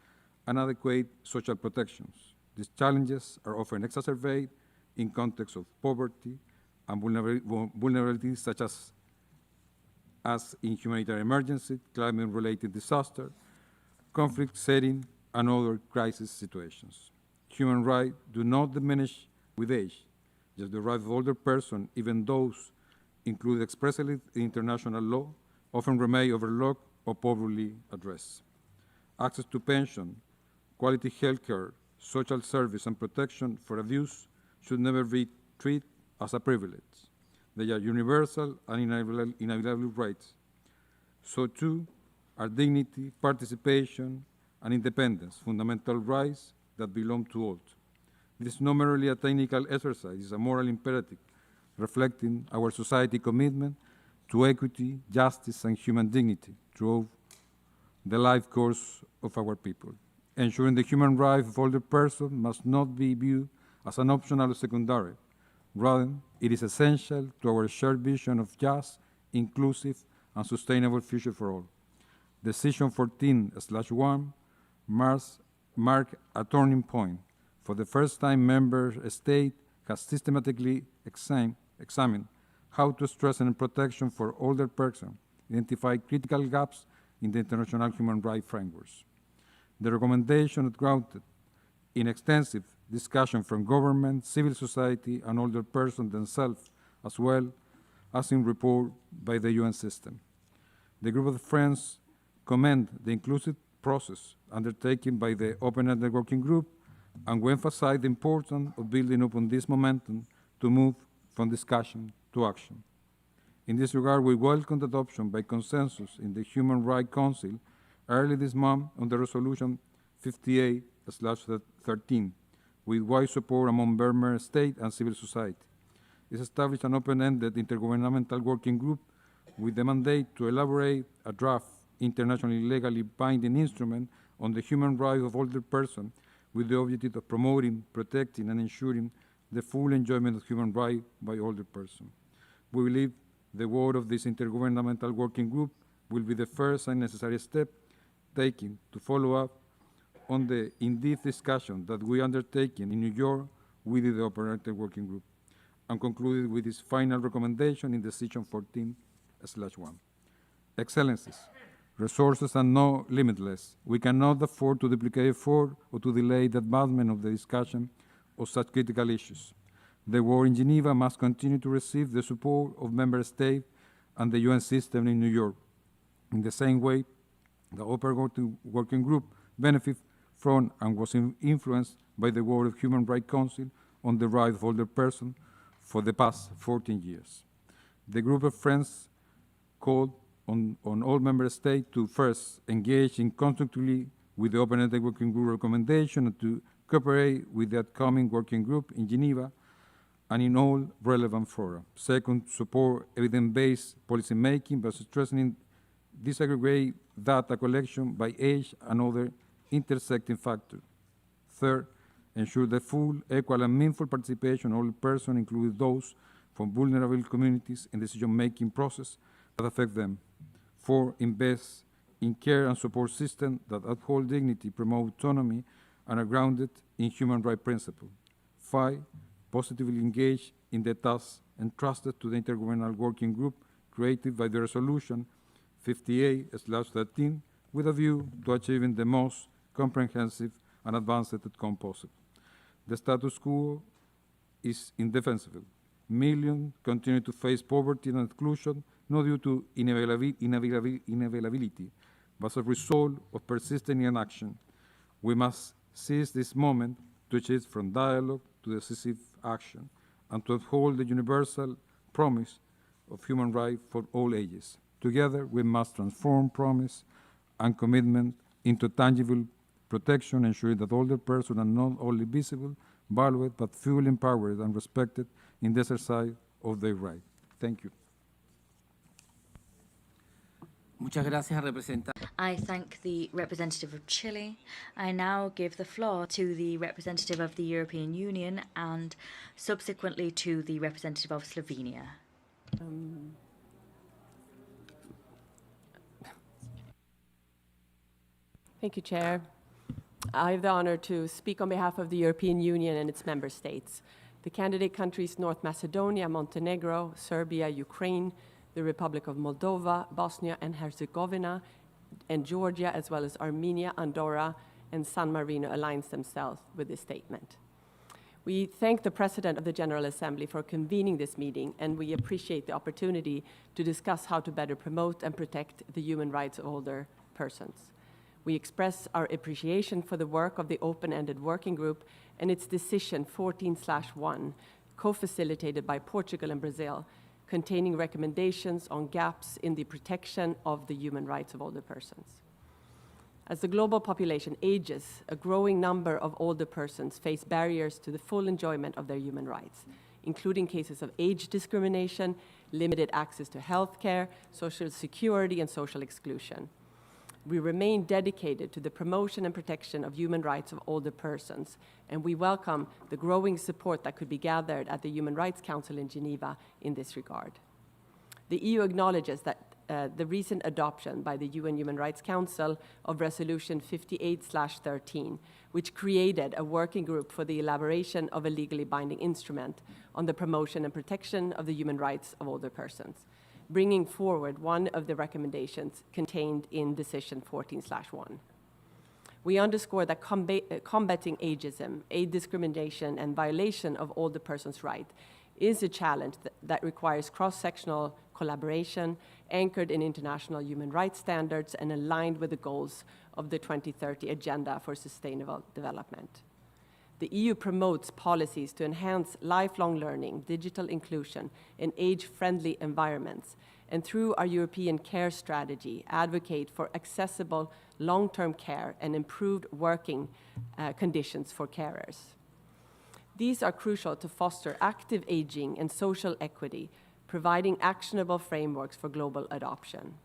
and adequate social protections. These challenges are often exacerbated in contexts of poverty and vulnerabilities such as in humanitarian emergency, climate-related disaster, conflict setting, and other crisis situations. Human rights do not diminish with age. Just the rights of older persons, even those included expressly in international law, often remain overlooked or poorly addressed. Access to pension, quality health care, social service, and protection for abuse should never be treated as a privilege. They are universal and inalienable rights. So too are dignity, participation, and independence, fundamental rights that belong to all. This is not merely a technical exercise, it is a moral imperative, reflecting our society's commitment to equity, justice, and human dignity throughout the life course of our people. Ensuring the human rights of older persons must not be viewed as an optional or secondary. Rather, it is essential to our shared vision of just, inclusive, and sustainable future for all. Decision 14/1 marks a turning point. For the first time, member state has systematically examined how to strengthen protection for older persons, identify critical gaps in the international human rights frameworks. The recommendation is grounded in extensive discussion from government, civil society, and older persons themselves, as well as in report by the UN system. The group of friends commend the inclusive process undertaken by the open-ended working group and we emphasize the importance of building upon this momentum to move from discussion to action. In this regard, we welcome the adoption by consensus in the Human Rights Council early this month on the resolution 58/13, with wide support among member states and civil society. It established an open-ended intergovernmental working group with the mandate to elaborate a draft internationally legally binding instrument on the human rights of older persons with the objective of promoting, protecting, and ensuring the full enjoyment of human rights by older persons. We believe the work of this intergovernmental working group will be the first and necessary step taken to follow up on the in-depth discussion that we undertaken in New York with the open-ended working group and concluded with its final recommendation in Decision 14/1. Excellencies, resources are not limitless. We cannot afford to duplicate effort or to delay the advancement of the discussion of such critical issues. The work in Geneva must continue to receive the support of member states and the UN system in New York. In the same way, the open working group benefits from and was influenced by the work of Human Rights Council on the rights of older persons for the past 14 years. The group of friends called on all member states to first engage in constructively with the open-ended working group recommendation and to cooperate with the upcoming working group in Geneva and in all relevant fora. Second, support evidence-based policy making by strengthening disaggregate data collection by age and other intersecting factors. Third, ensure the full, equal, and meaningful participation of all persons, including those from vulnerable communities in the decision-making process that affect them. Four, invest in care and support systems that uphold dignity, promote autonomy, and are grounded in human rights principles. Five, positively engage in the tasks entrusted to the Intergovernmental Working Group created by the Resolution 58/13 with a view to achieving the most comprehensive and advanced outcome possible. The status quo is indefensible. Millions continue to face poverty and exclusion, not due to inavailability, but as a result of persistent inaction. We must seize this moment to shift from dialogue to decisive action and to uphold the universal promise of human rights for all ages. Together, we must transform promise and commitment into tangible protection, ensuring that older persons are not only visible, valued, but fully empowered and respected in the exercise of their right. Thank you. Muchas gracias, representante. I thank the representative of Chile. I now give the floor to the representative of the European Union and subsequently to the representative of Slovenia. Thank you, Chair. I have the honor to speak on behalf of the European Union and its member states. The candidate countries North Macedonia, Montenegro, Serbia, Ukraine, the Republic of Moldova, Bosnia and Herzegovina, and Georgia, as well as Armenia, Andorra, and San Marino aligns themselves with this statement. We thank the President of the General Assembly for convening this meeting, and we appreciate the opportunity to discuss how to better promote and protect the human rights of older persons. We express our appreciation for the work of the open-ended working group and its decision 14/1, co-facilitated by Portugal and Brazil, containing recommendations on gaps in the protection of the human rights of older persons. As the global population ages, a growing number of older persons face barriers to the full enjoyment of their human rights, including cases of age discrimination, limited access to health care, social security, and social exclusion. We remain dedicated to the promotion and protection of human rights of older persons, and we welcome the growing support that could be gathered at the Human Rights Council in Geneva in this regard. The EU acknowledges that the recent adoption by the UN Human Rights Council of Resolution 58/13, which created a working group for the elaboration of a legally binding instrument on the promotion and protection of the human rights of older persons, bringing forward one of the recommendations contained in Decision 14/1. We underscore that combating ageism, age discrimination, and violation of older persons' rights is a challenge that requires cross-sectional collaboration anchored in international human rights standards and aligned with the goals of the 2030 Agenda for Sustainable Development. The EU promotes policies to enhance lifelong learning, digital inclusion, and age-friendly environments, and through our European care strategy, advocate for accessible long-term care and improved working conditions for carers. These are crucial to foster active aging and social equity, providing actionable frameworks for global adoption.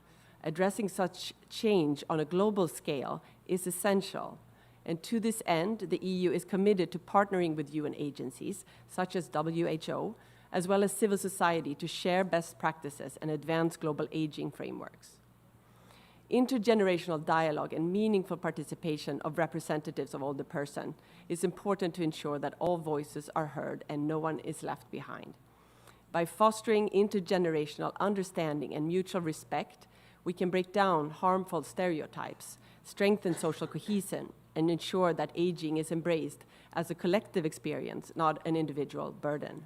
Addressing such change on a global scale is essential. And to this end, the EU is committed to partnering with UN agencies, such as WHO, as well as civil society, to share best practices and advance global aging frameworks. Intergenerational dialogue and meaningful participation of representatives of older persons is important to ensure that all voices are heard and no one is left behind. By fostering intergenerational understanding and mutual respect, we can break down harmful stereotypes, strengthen social cohesion, and ensure that aging is embraced as a collective experience, not an individual burden.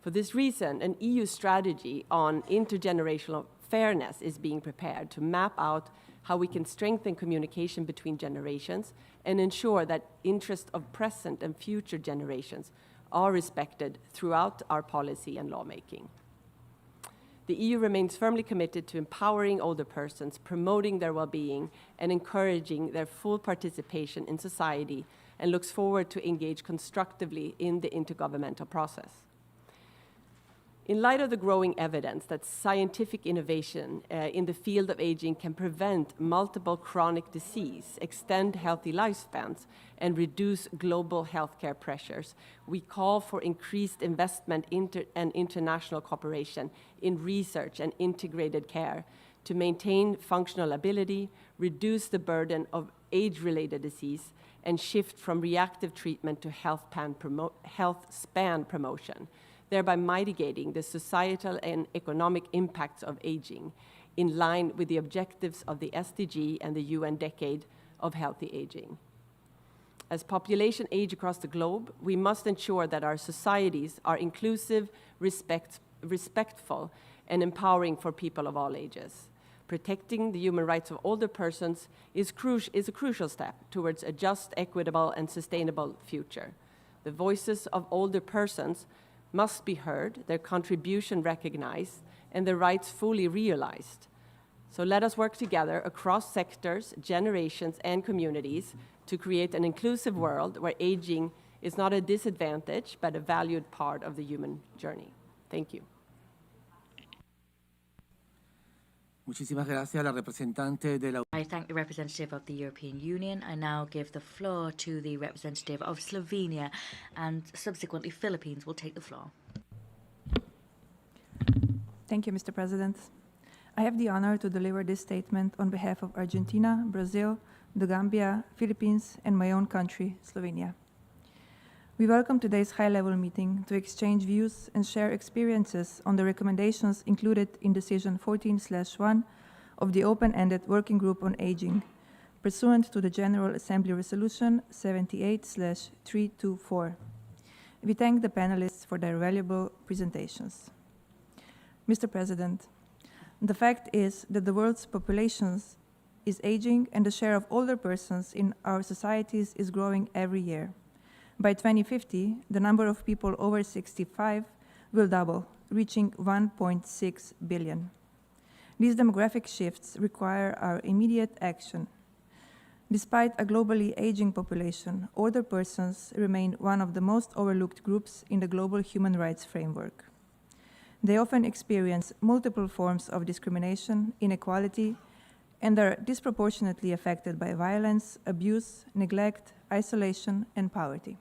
For this reason, an EU strategy on intergenerational fairness is being prepared to map out how we can strengthen communication between generations and ensure that interests of present and future generations are respected throughout our policy and lawmaking. The EU remains firmly committed to empowering older persons, promoting their well-being, and encouraging their full participation in society, and looks forward to engage constructively in the intergovernmental process. In light of the growing evidence that scientific innovation in the field of aging can prevent multiple chronic disease, extend healthy lifespans, and reduce global healthcare pressures, we call for increased investment and international cooperation in research and integrated care to maintain functional ability, reduce the burden of age-related disease, and shift from reactive treatment to health span promotion, thereby mitigating the societal and economic impacts of aging in line with the objectives of the SDG and the UN Decade of Healthy Aging. As population age across the globe, we must ensure that our societies are inclusive, respectful, and empowering for people of all ages. Protecting the human rights of older persons is a crucial step towards a just, equitable, and sustainable future. The voices of older persons must be heard, their contribution recognized, and their rights fully realized. So let us work together across sectors, generations, and communities to create an inclusive world where aging is not a disadvantage, but a valued part of the human journey. Thank you. Muchísimas gracias a la representante de la... I thank the representative of the European Union. I now give the floor to the representative of Slovenia, and subsequently Philippines will take the floor. Thank you, Mr. President. I have the honor to deliver this statement on behalf of Argentina, Brazil, the Gambia, Philippines, and my own country, Slovenia. We welcome today's high-level meeting to exchange views and share experiences on the recommendations included in Decision 14/1 of the Open-Ended Working Group on Aging, pursuant to the General Assembly Resolution 78/324. We thank the panelists for their valuable presentations. Mr. President, the fact is that the world's population is aging and the share of older persons in our societies is growing every year. By 2050, the number of people over 65 will double, reaching 1.6 billion. These demographic shifts require our immediate action. Despite a globally aging population, older persons remain one of the most overlooked groups in the global human rights framework. They often experience multiple forms of discrimination, inequality, and are disproportionately affected by violence, abuse, neglect, isolation, and poverty.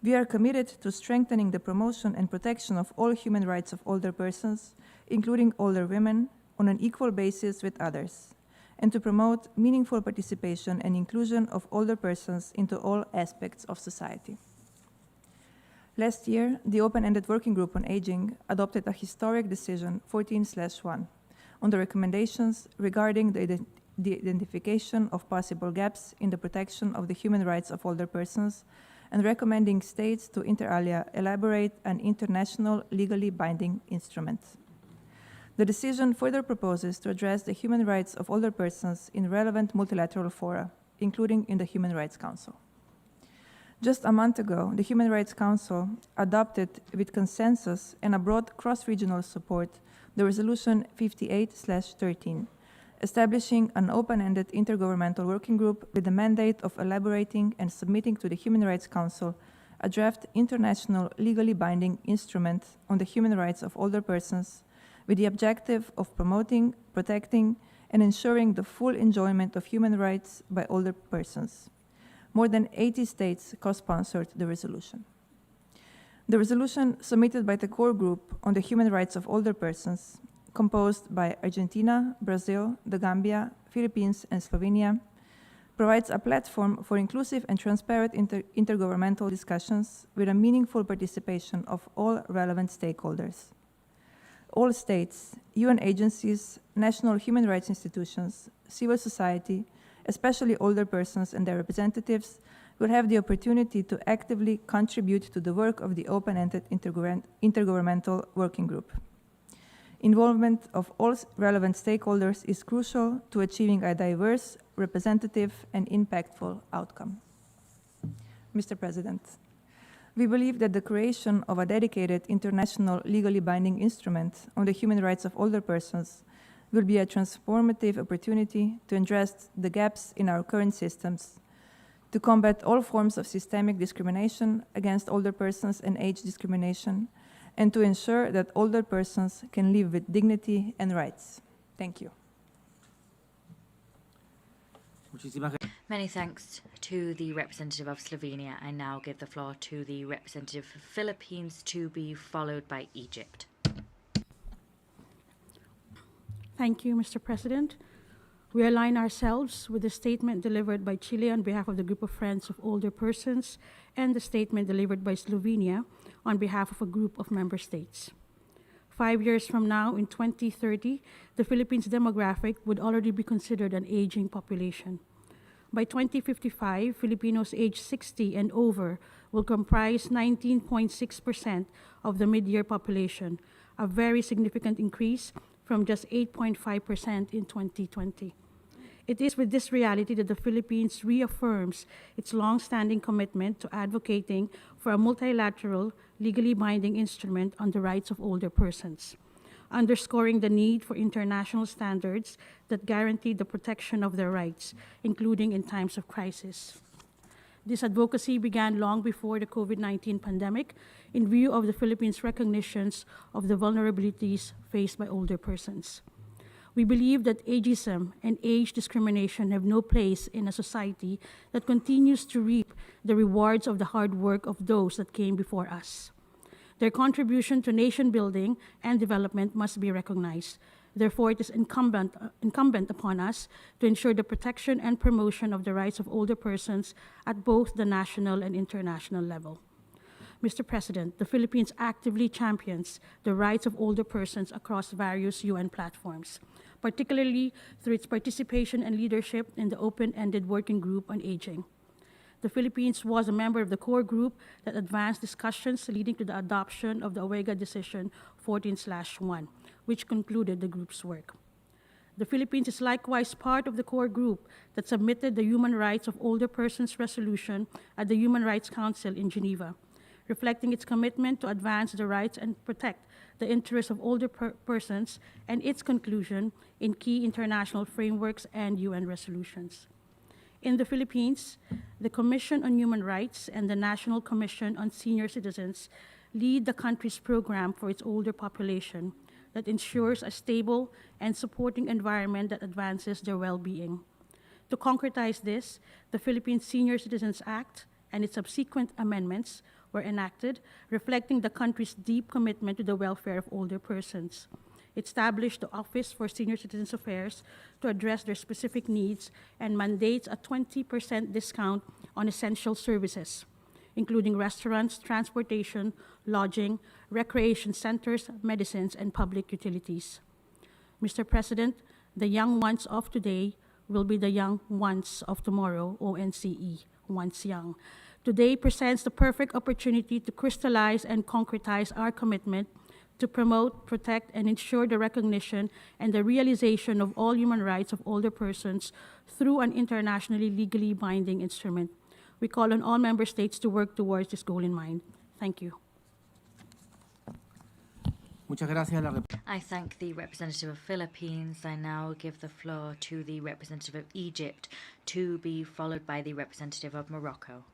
We are committed to strengthening the promotion and protection of all human rights of older persons, including older women, on an equal basis with others, and to promote meaningful participation and inclusion of older persons into all aspects of society. Last year, the Open-Ended Working Group on Aging adopted a historic decision 14/1 on the recommendations regarding the identification of possible gaps in the protection of the human rights of older persons and recommending states to inter alia elaborate an international legally binding instrument. The decision further proposes to address the human rights of older persons in relevant multilateral fora, including in the Human Rights Council. Just a month ago, the Human Rights Council adopted with consensus and a broad cross-regional support the Resolution 58/13, establishing an open-ended intergovernmental working group with the mandate of elaborating and submitting to the Human Rights Council a draft international legally binding instrument on the human rights of older persons with the objective of promoting, protecting, and ensuring the full enjoyment of human rights by older persons. More than 80 states co-sponsored the resolution. The resolution submitted by the core group on the human rights of older persons, composed by Argentina, Brazil, the Gambia, Philippines, and Slovenia, provides a platform for inclusive and transparent intergovernmental discussions with a meaningful participation of all relevant stakeholders. All states, UN agencies, national human rights institutions, civil society, especially older persons and their representatives, will have the opportunity to actively contribute to the work of the open-ended intergovernmental working group. Involvement of all relevant stakeholders is crucial to achieving a diverse, representative, and impactful outcome. Mr. President, we believe that the creation of a dedicated international legally binding instrument on the human rights of older persons will be a transformative opportunity to address the gaps in our current systems, to combat all forms of systemic discrimination against older persons and age discrimination, and to ensure that older persons can live with dignity and rights. Thank you. Many thanks to the representative of Slovenia. I now give the floor to the representative of Philippines, to be followed by Egypt. Thank you, Mr. President. We align ourselves with the statement delivered by Chile on behalf of the Group of Friends of Older Persons and the statement delivered by Slovenia on behalf of a group of member states. 5 years from now, in 2030, the Philippines demographic would already be considered an aging population. By 2055, Filipinos aged 60 and over will comprise 19.6% of the mid-year population, a very significant increase from just 8.5% in 2020. It is with this reality that the Philippines reaffirms its long-standing commitment to advocating for a multilateral, legally binding instrument on the rights of older persons, underscoring the need for international standards that guarantee the protection of their rights, including in times of crisis. This advocacy began long before the COVID-19 pandemic in view of the Philippines' recognitions of the vulnerabilities faced by older persons. We believe that ageism and age discrimination have no place in a society that continues to reap the rewards of the hard work of those that came before us. Their contribution to nation building and development must be recognized. Therefore, it is incumbent upon us to ensure the protection and promotion of the rights of older persons at both the national and international level. Mr. President, the Philippines actively champions the rights of older persons across various UN platforms, particularly through its participation and leadership in the open-ended working group on aging. The Philippines was a member of the core group that advanced discussions leading to the adoption of the OEGA Decision 14/1, which concluded the group's work. The Philippines is likewise part of the core group that submitted the Human Rights of Older Persons resolution at the Human Rights Council in Geneva, reflecting its commitment to advance the rights and protect the interests of older persons and its conclusion in key international frameworks and UN resolutions. In the Philippines, the Commission on Human Rights and the National Commission on Senior Citizens lead the country's program for its older population that ensures a stable and supporting environment that advances their well-being. To concretize this, the Philippines Senior Citizens Act and its subsequent amendments were enacted, reflecting the country's deep commitment to the welfare of older persons. It established the Office for Senior Citizens Affairs to address their specific needs and mandates a 20% discount on essential services, including restaurants, transportation, lodging, recreation centers, medicines, and public utilities. Mr. President, the young ones of today will be the young ones of tomorrow, ONCE, once young. Today presents the perfect opportunity to crystallize and concretize our commitment to promote, protect, and ensure the recognition and the realization of all human rights of older persons through an internationally legally binding instrument. We call on all member states to work towards this goal in mind. Thank you. Muchas gracias. I thank the representative of Philippines. I now give the floor to the representative of Egypt, to be followed by the representative of Morocco.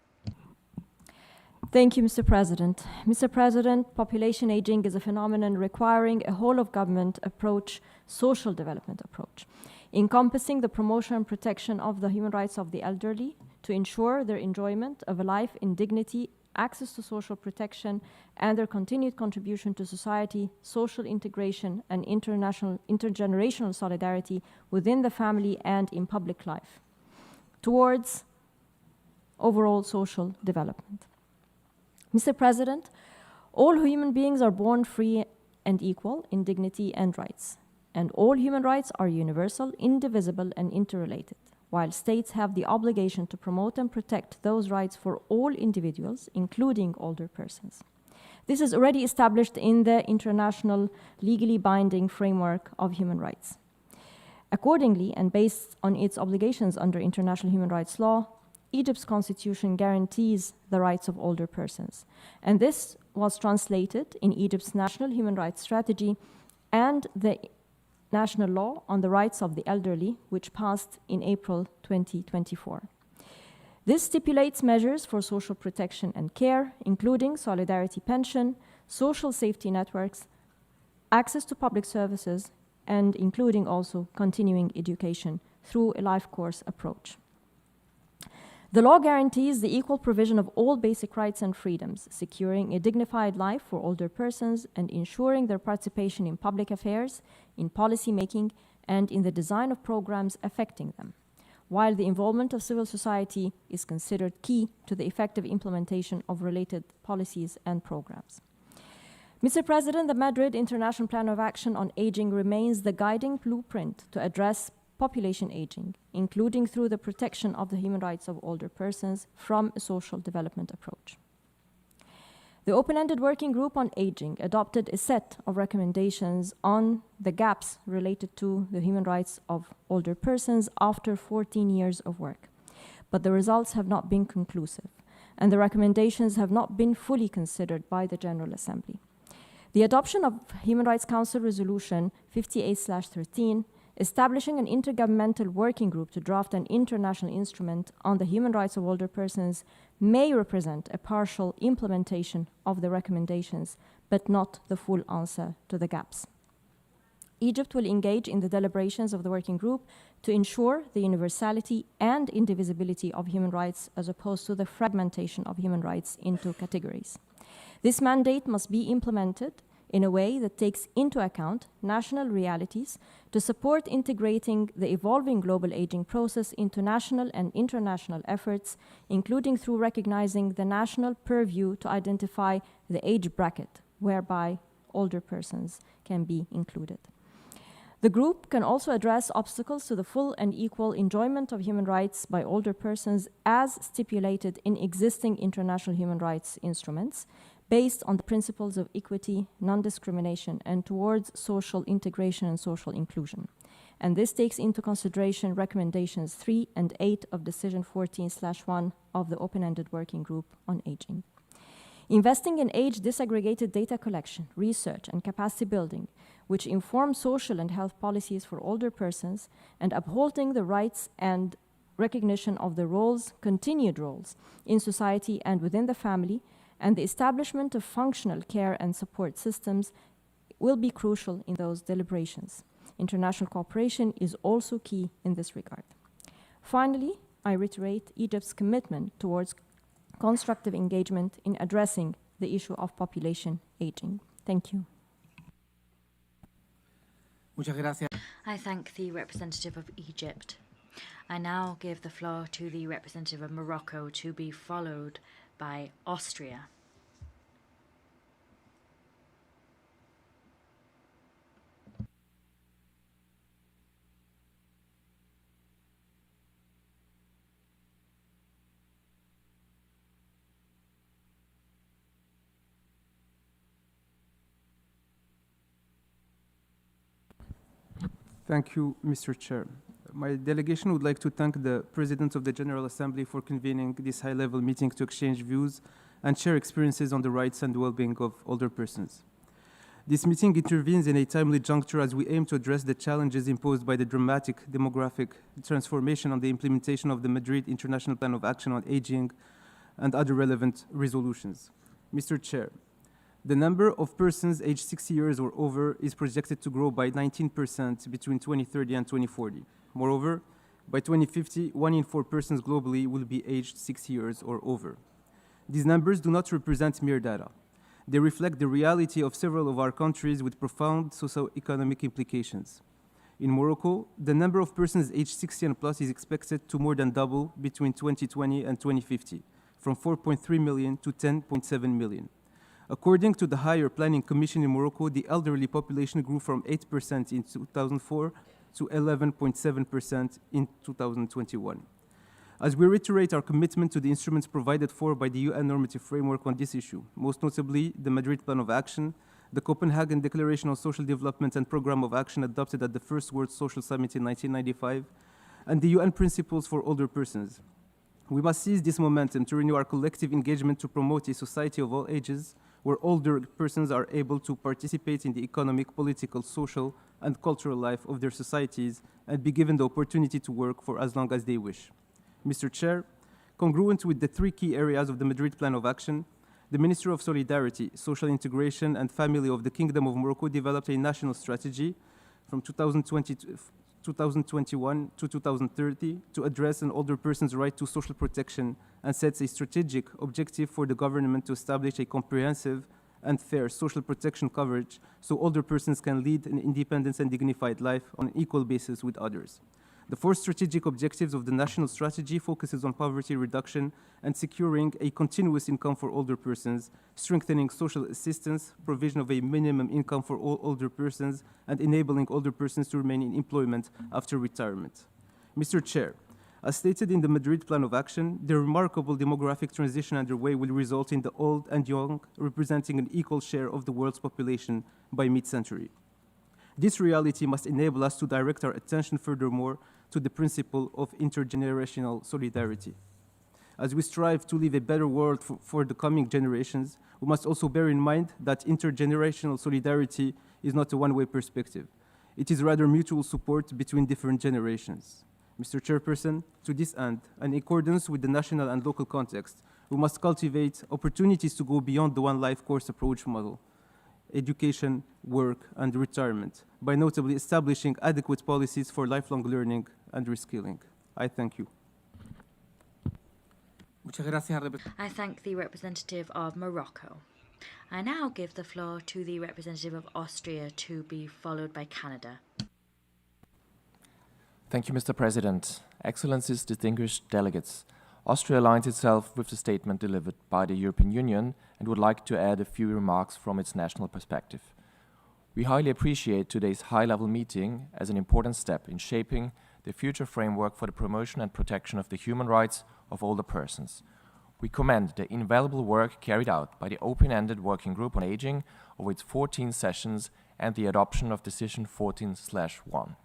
Thank you, Mr. President. Mr. President, population aging is a phenomenon requiring a whole-of-government approach, social development approach, encompassing the promotion and protection of the human rights of the elderly to ensure their enjoyment of a life in dignity, access to social protection, and their continued contribution to society, social integration, and intergenerational solidarity within the family and in public life, towards overall social development. Mr. President, all human beings are born free and equal in dignity and rights, and all human rights are universal, indivisible, and interrelated, while states have the obligation to promote and protect those rights for all individuals, including older persons. This is already established in the international legally binding framework of human rights. Accordingly, and based on its obligations under international human rights law, Egypt's constitution guarantees the rights of older persons, and this was translated in Egypt's national human rights strategy and the national law on the rights of the elderly, which passed in April 2024. This stipulates measures for social protection and care, including solidarity pension, social safety networks, access to public services, and including also continuing education through a life course approach. The law guarantees the equal provision of all basic rights and freedoms, securing a dignified life for older persons and ensuring their participation in public affairs, in policy making, and in the design of programs affecting them, while the involvement of civil society is considered key to the effective implementation of related policies and programs. Mr. President, the Madrid International Plan of Action on Aging remains the guiding blueprint to address population aging, including through the protection of the human rights of older persons from a social development approach. The open-ended working group on aging adopted a set of recommendations on the gaps related to the human rights of older persons after 14 years of work. But the results have not been conclusive, and the recommendations have not been fully considered by the General Assembly. The adoption of Human Rights Council Resolution 58/13, establishing an intergovernmental working group to draft an international instrument on the human rights of older persons, may represent a partial implementation of the recommendations, but not the full answer to the gaps. Egypt will engage in the deliberations of the working group to ensure the universality and indivisibility of human rights as opposed to the fragmentation of human rights into categories. This mandate must be implemented in a way that takes into account national realities to support integrating the evolving global aging process into national and international efforts, including through recognizing the national purview to identify the age bracket whereby older persons can be included. The group can also address obstacles to the full and equal enjoyment of human rights by older persons as stipulated in existing international human rights instruments, based on the principles of equity, non-discrimination, and towards social integration and social inclusion. And this takes into consideration recommendations 3 and 8 of Decision 14/1 of the Open-Ended Working Group on Aging. Investing in age disaggregated data collection, research, and capacity building, which inform social and health policies for older persons, and upholding the rights and recognition of the roles, continued roles, in society and within the family, and the establishment of functional care and support systems will be crucial in those deliberations. International cooperation is also key in this regard. Finally, I reiterate Egypt's commitment towards constructive engagement in addressing the issue of population aging. Thank you. Muchas gracias. I thank the representative of Egypt. I now give the floor to the representative of Morocco, to be followed by Austria. Thank you, Mr. Chair. My delegation would like to thank the President of the General Assembly for convening this high-level meeting to exchange views and share experiences on the rights and well-being of older persons. This meeting intervenes in a timely juncture as we aim to address the challenges imposed by the dramatic demographic transformation on the implementation of the Madrid International Plan of Action on Aging and other relevant resolutions. Mr. Chair, the number of persons aged 60 years or over is projected to grow by 19% between 2030 and 2040. Moreover, by 2050, 1 in 4 persons globally will be aged 60 years or over. These numbers do not represent mere data. They reflect the reality of several of our countries with profound socio-economic implications. In Morocco, the number of persons aged 60 and plus is expected to more than double between 2020 and 2050, from 4.3 million to 10.7 million. According to the Higher Planning Commission in Morocco, the elderly population grew from 8% in 2004 to 11.7% in 2021. As we reiterate our commitment to the instruments provided for by the UN normative framework on this issue, most notably the Madrid Plan of Action, the Copenhagen Declaration on Social Development and Programme of Action adopted at the First World Social Summit in 1995, and the UN Principles for Older Persons. We must seize this momentum to renew our collective engagement to promote a society of all ages, where older persons are able to participate in the economic, political, social, and cultural life of their societies and be given the opportunity to work for as long as they wish. Mr. Chair, congruent with the 3 key areas of the Madrid Plan of Action, the Ministry of Solidarity, Social Integration, and Family of the Kingdom of Morocco developed a national strategy from 2021 to 2030 to address an older person's right to social protection and sets a strategic objective for the government to establish a comprehensive and fair social protection coverage so older persons can lead an independent and dignified life on an equal basis with others. The 4 strategic objectives of the national strategy focuses on poverty reduction and securing a continuous income for older persons, strengthening social assistance, provision of a minimum income for all older persons, and enabling older persons to remain in employment after retirement. Mr. Chair, as stated in the Madrid Plan of Action, the remarkable demographic transition underway will result in the old and young representing an equal share of the world's population by mid-century. This reality must enable us to direct our attention furthermore to the principle of intergenerational solidarity. As we strive to leave a better world for the coming generations, we must also bear in mind that intergenerational solidarity is not a one-way perspective. It is rather mutual support between different generations. Mr. Chairperson, to this end, and in accordance with the national and local context, we must cultivate opportunities to go beyond the one life course approach model, education, work, and retirement, by notably establishing adequate policies for lifelong learning and reskilling. I thank you. I thank the representative of Morocco. I now give the floor to the representative of Austria, to be followed by Canada. Thank you, Mr. President. Excellencies, distinguished delegates. Austria aligns itself with the statement delivered by the European Union and would like to add a few remarks from its national perspective. We highly appreciate today's high-level meeting as an important step in shaping the future framework for the promotion and protection of the human rights of older persons. We commend the invaluable work carried out by the open-ended Working Group on Aging over its 14 sessions and the adoption of Decision 14/1.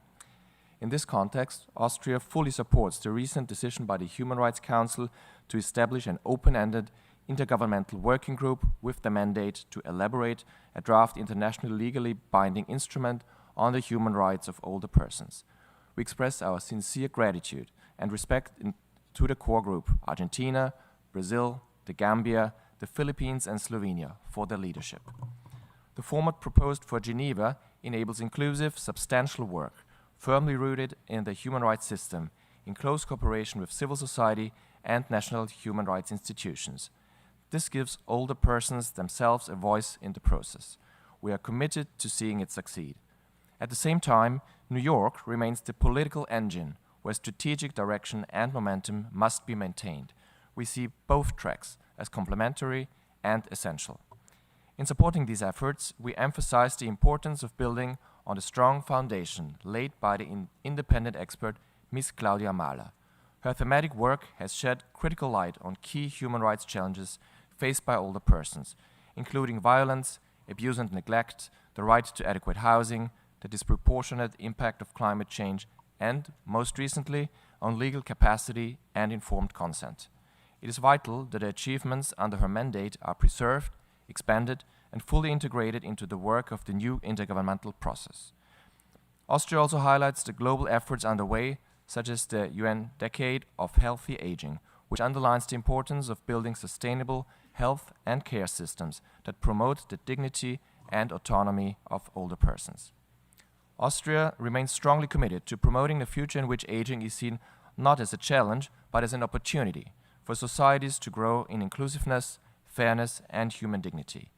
In this context, Austria fully supports the recent decision by the Human Rights Council to establish an open-ended intergovernmental working group with the mandate to elaborate a draft international legally binding instrument on the human rights of older persons. We express our sincere gratitude and respect to the core group, Argentina, Brazil, the Gambia, the Philippines, and Slovenia, for their leadership. The format proposed for Geneva enables inclusive, substantial work, firmly rooted in the human rights system, in close cooperation with civil society and national human rights institutions. This gives older persons themselves a voice in the process. We are committed to seeing it succeed. At the same time, New York remains the political engine where strategic direction and momentum must be maintained. We see both tracks as complementary and essential. In supporting these efforts, we emphasize the importance of building on the strong foundation laid by the independent expert Ms. Claudia Mahler. Her thematic work has shed critical light on key human rights challenges faced by older persons, including violence, abuse and neglect, the right to adequate housing, the disproportionate impact of climate change, and, most recently, on legal capacity and informed consent. It is vital that the achievements under her mandate are preserved, expanded, and fully integrated into the work of the new intergovernmental process. Austria also highlights the global efforts underway, such as the UN Decade of Healthy Aging, which underlines the importance of building sustainable health and care systems that promote the dignity and autonomy of older persons. Austria remains strongly committed to promoting a future in which aging is seen not as a challenge, but as an opportunity for societies to grow in inclusiveness, fairness, and human dignity.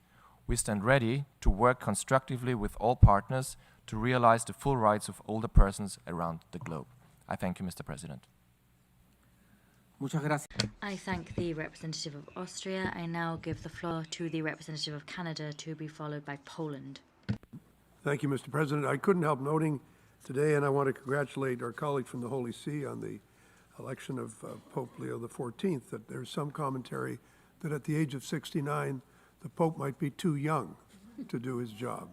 We stand ready to work constructively with all partners to realize the full rights of older persons around the globe. I thank you, Mr. President. I thank the representative of Austria. I now give the floor to the representative of Canada, to be followed by Poland. Thank you, Mr. President. I couldn't help noting today, and I want to congratulate our colleague from the Holy See on the election of Pope Leo XIV, that there's some commentary that at the age of 69, the Pope might be too young to do his job.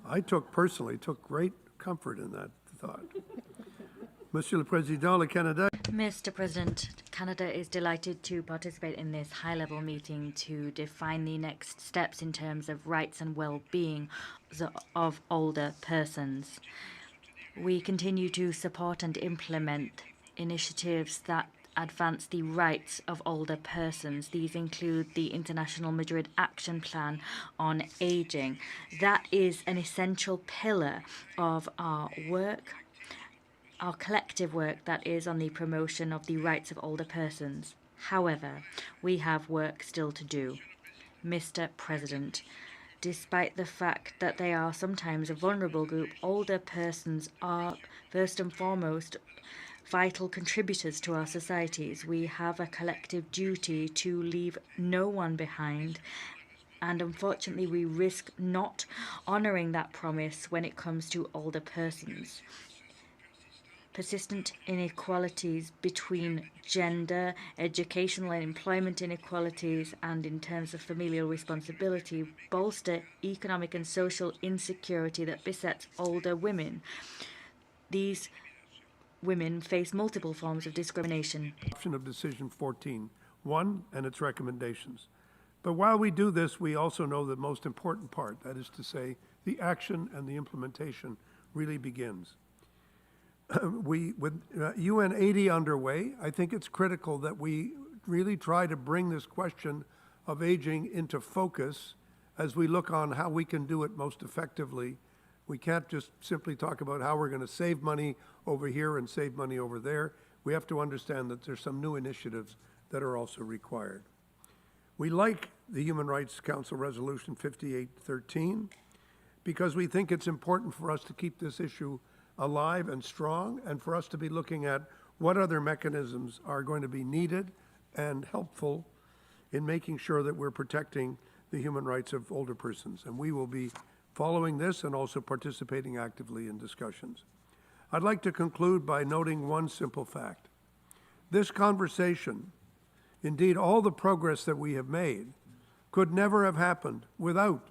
I personally took great comfort in that thought. Monsieur le Président, le Canada. Mr. President, Canada is delighted to participate in this high-level meeting to define the next steps in terms of rights and well-being of older persons. We continue to support and implement initiatives that advance the rights of older persons. These include the International Madrid Action Plan on Aging. That is an essential pillar of our work, our collective work that is on the promotion of the rights of older persons. However, we have work still to do. Mr. President, Despite the fact that they are sometimes a vulnerable group, older persons are first and foremost vital contributors to our societies. We have a collective duty to leave no one behind, and unfortunately we risk not honouring that promise when it comes to older persons. Persistent inequalities between gender, educational and employment inequalities, and in terms of familial responsibility bolster economic and social insecurity that besets older women. These women face multiple forms of discrimination. Adoption of Decision 14.1 and its recommendations. But while we do this, we also know the most important part, that is to say, the action and the implementation really begins. With UN 80 underway, I think it's critical that we really try to bring this question of aging into focus as we look on how we can do it most effectively. We can't just simply talk about how we're going to save money over here and save money over there. We have to understand that there's some new initiatives that are also required. We like the Human Rights Council Resolution 5813 because we think it's important for us to keep this issue alive and strong, and for us to be looking at what other mechanisms are going to be needed and helpful in making sure that we're protecting the human rights of older persons. And we will be following this and also participating actively in discussions. I'd like to conclude by noting one simple fact. This conversation, indeed all the progress that we have made, could never have happened without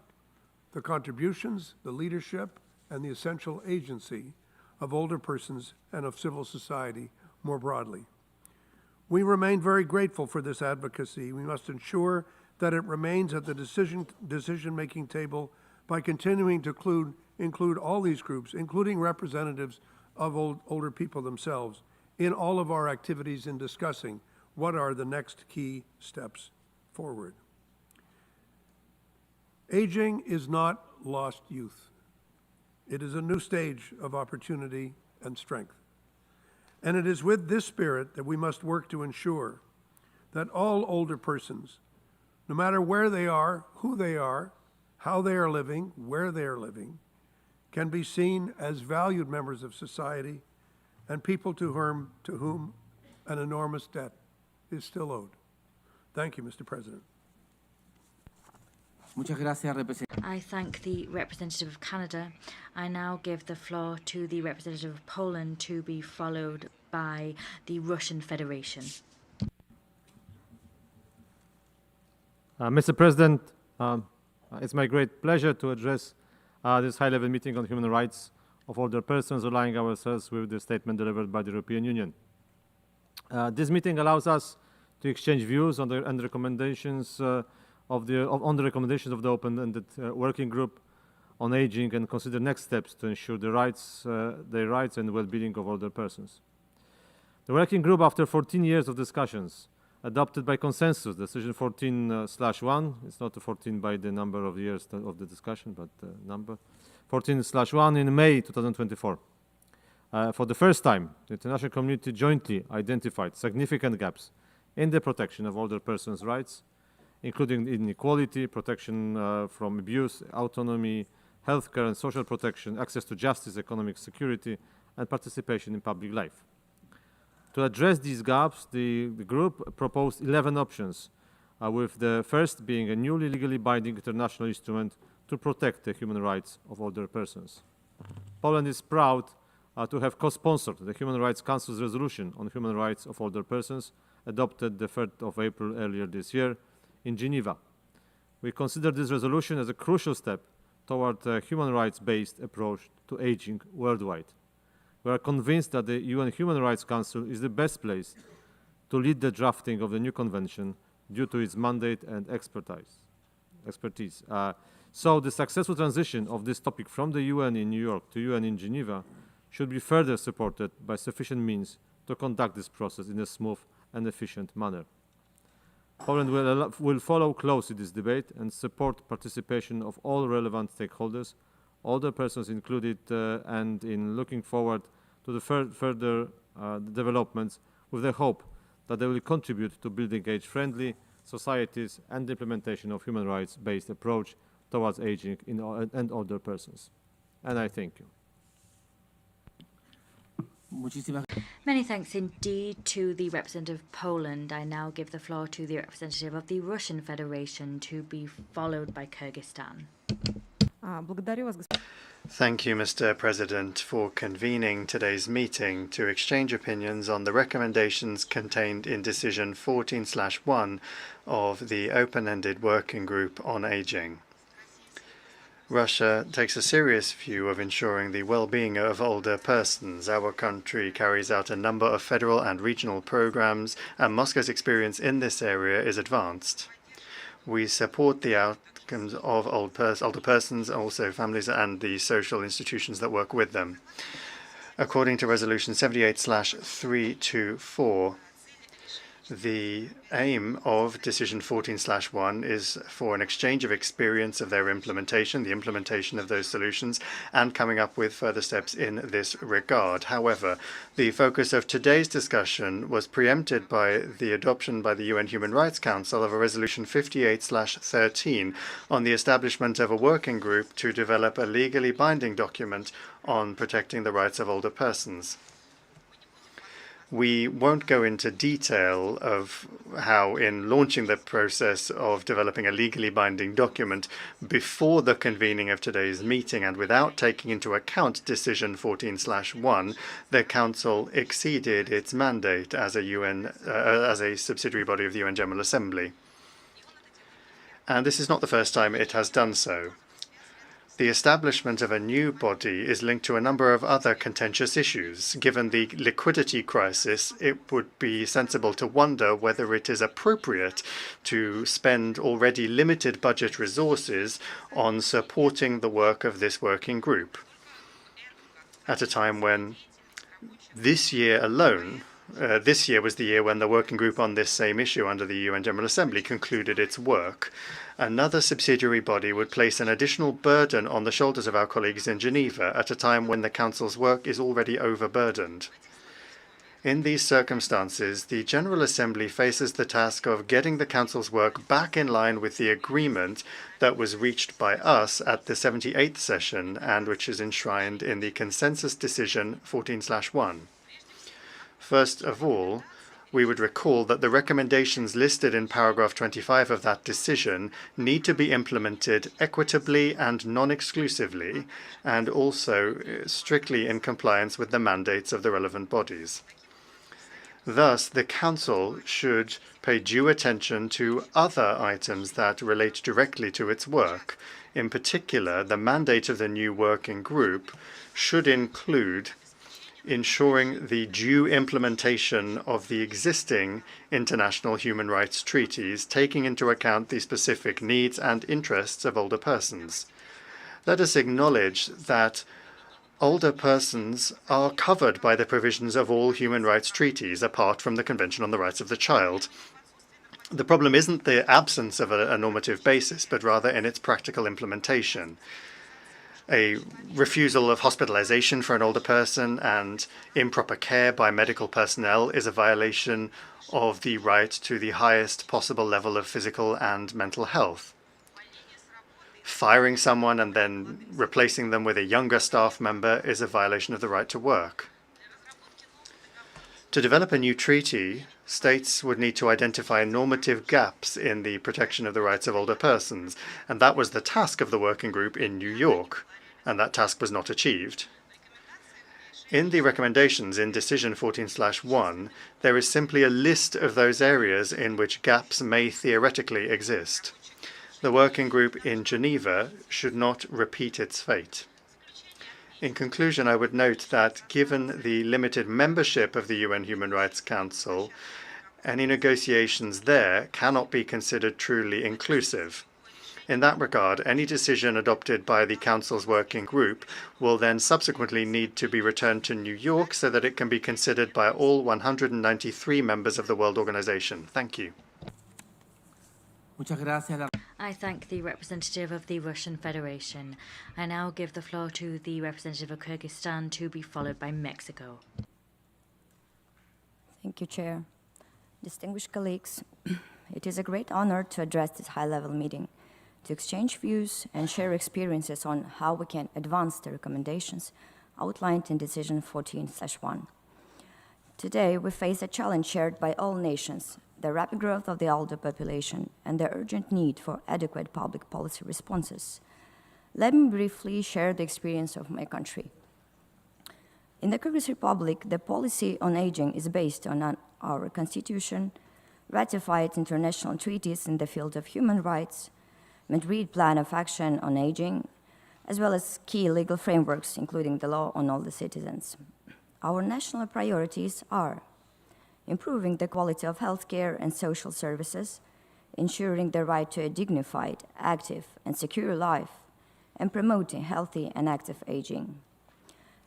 the contributions, the leadership, and the essential agency of older persons and of civil society more broadly. We remain very grateful for this advocacy. We must ensure that it remains at the decision-making table by continuing to include all these groups, including representatives of older people themselves, in all of our activities in discussing what are the next key steps forward. Aging is not lost youth. It is a new stage of opportunity and strength. And it is with this spirit that we must work to ensure that all older persons, no matter where they are, who they are, how they are living, where they are living, can be seen as valued members of society and people to whom an enormous debt is still owed. Thank you, Mr. President. Muchas gracias, I thank the representative of Canada. I now give the floor to the representative of Poland, to be followed by the Russian Federation. Mr. President, it's my great pleasure to address this high-level meeting on human rights of older persons, aligning ourselves with the statement delivered by the European Union. This meeting allows us to exchange views on the recommendations on the recommendations of the open-ended working group on aging, and consider next steps to ensure their rights and well-being of older persons. The working group, after 14 years of discussions, adopted by consensus Decision 14/1. It's not 14 by the number of years of the discussion, but the number 14/1 in May 2024. For the first time, the international community jointly identified significant gaps in the protection of older persons' rights, including inequality, protection from abuse, autonomy, healthcare and social protection, access to justice, economic security, and participation in public life. To address these gaps, the group proposed 11 options, with the first being a newly legally binding international instrument to protect the human rights of older persons. Poland is proud to have co-sponsored the Human Rights Council's resolution on human rights of older persons, adopted the 3rd of April earlier this year in Geneva. We consider this resolution as a crucial step toward a human rights-based approach to aging worldwide. We are convinced that the UN Human Rights Council is the best place to lead the drafting of the new convention due to its mandate and expertise. So the successful transition of this topic from the UN in New York to UN in Geneva should be further supported by sufficient means to conduct this process in a smooth and efficient manner. Poland will follow closely this debate and support participation of all relevant stakeholders, older persons included, and in looking forward to the further developments with the hope that they will contribute to building age-friendly societies and the implementation of human rights-based approach towards aging and older persons. And I thank you. Many thanks indeed to the representative of Poland. I now give the floor to the representative of the Russian Federation, to be followed by Kyrgyzstan. Thank you, Mr. President, for convening today's meeting to exchange opinions on the recommendations contained in Decision 14/1 of the Open-Ended Working Group on Aging. Russia takes a serious view of ensuring the well-being of older persons. Our country carries out a number of federal and regional programs, and Moscow's experience in this area is advanced. We support the outcomes of older persons, also families, and the social institutions that work with them. According to Resolution 78/324, the aim of Decision 14/1 is for an exchange of experience of their implementation, the implementation of those solutions, and coming up with further steps in this regard. However, the focus of today's discussion was preempted by the adoption by the UN Human Rights Council of a Resolution 58/13 on the establishment of a working group to develop a legally binding document on protecting the rights of older persons. We won't go into detail of how, in launching the process of developing a legally binding document before the convening of today's meeting and without taking into account Decision 14/1, the Council exceeded its mandate as a subsidiary body of the UN General Assembly. And this is not the first time it has done so. The establishment of a new body is linked to a number of other contentious issues. Given the liquidity crisis, it would be sensible to wonder whether it is appropriate to spend already limited budget resources on supporting the work of this working group, at a time when this year alone, this year was the year when the working group on this same issue under the UN General Assembly concluded its work. Another subsidiary body would place an additional burden on the shoulders of our colleagues in Geneva at a time when the Council's work is already overburdened. In these circumstances, the General Assembly faces the task of getting the Council's work back in line with the agreement that was reached by us at the 78th session and which is enshrined in the Consensus Decision 14/1. First of all, we would recall that the recommendations listed in paragraph 25 of that decision need to be implemented equitably and non-exclusively, and also strictly in compliance with the mandates of the relevant bodies. Thus, the Council should pay due attention to other items that relate directly to its work. In particular, the mandate of the new working group should include ensuring the due implementation of the existing international human rights treaties, taking into account the specific needs and interests of older persons. Let us acknowledge that older persons are covered by the provisions of all human rights treaties, apart from the Convention on the Rights of the Child. The problem isn't the absence of a normative basis, but rather in its practical implementation. A refusal of hospitalization for an older person and improper care by medical personnel is a violation of the right to the highest possible level of physical and mental health. Firing someone and then replacing them with a younger staff member is a violation of the right to work. To develop a new treaty, states would need to identify normative gaps in the protection of the rights of older persons, and that was the task of the working group in New York, and that task was not achieved. In the recommendations in Decision 14/1, there is simply a list of those areas in which gaps may theoretically exist. The working group in Geneva should not repeat its fate. In conclusion, I would note that given the limited membership of the UN Human Rights Council, any negotiations there cannot be considered truly inclusive. In that regard, any decision adopted by the Council's working group will then subsequently need to be returned to New York so that it can be considered by all 193 members of the World Organization. Thank you. I thank the representative of the Russian Federation. I now give the floor to the representative of Kyrgyzstan, to be followed by Mexico. Thank you, Chair. Distinguished colleagues, it is a great honor to address this high-level meeting to exchange views and share experiences on how we can advance the recommendations outlined in Decision 14/1. Today, we face a challenge shared by all nations, the rapid growth of the older population and the urgent need for adequate public policy responses. Let me briefly share the experience of my country. In the Kyrgyz Republic, the policy on aging is based on our constitution, ratified international treaties in the field of human rights, Madrid Plan of Action on Aging, as well as key legal frameworks, including the law on all the citizens. Our national priorities are improving the quality of healthcare and social services, ensuring the right to a dignified, active, and secure life, and promoting healthy and active aging.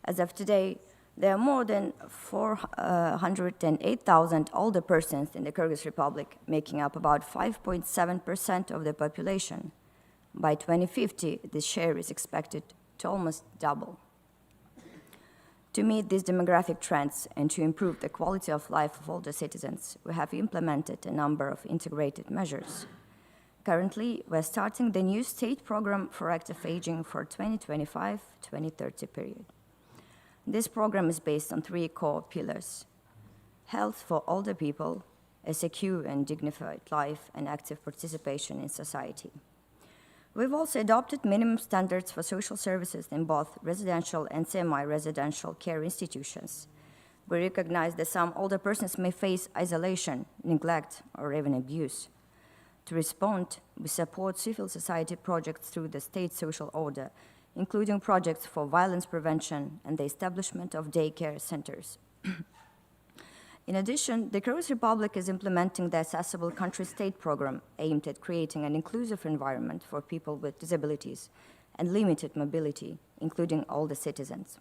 As of today, there are more than 408,000 older persons in the Kyrgyz Republic, making up about 5.7% of the population. By 2050, this share is expected to almost double. To meet these demographic trends and to improve the quality of life of older citizens, we have implemented a number of integrated measures. Currently, we're starting the new state program for active aging for 2025-2030 period. This program is based on 3 core pillars: health for older people, a secure and dignified life, and active participation in society. We've also adopted minimum standards for social services in both residential and semi-residential care institutions. We recognize that some older persons may face isolation, neglect, or even abuse. To respond, we support civil society projects through the state social order, including projects for violence prevention and the establishment of daycare centers. In addition, the Kyrgyz Republic is implementing the Accessible Country State program aimed at creating an inclusive environment for people with disabilities and limited mobility, including older citizens.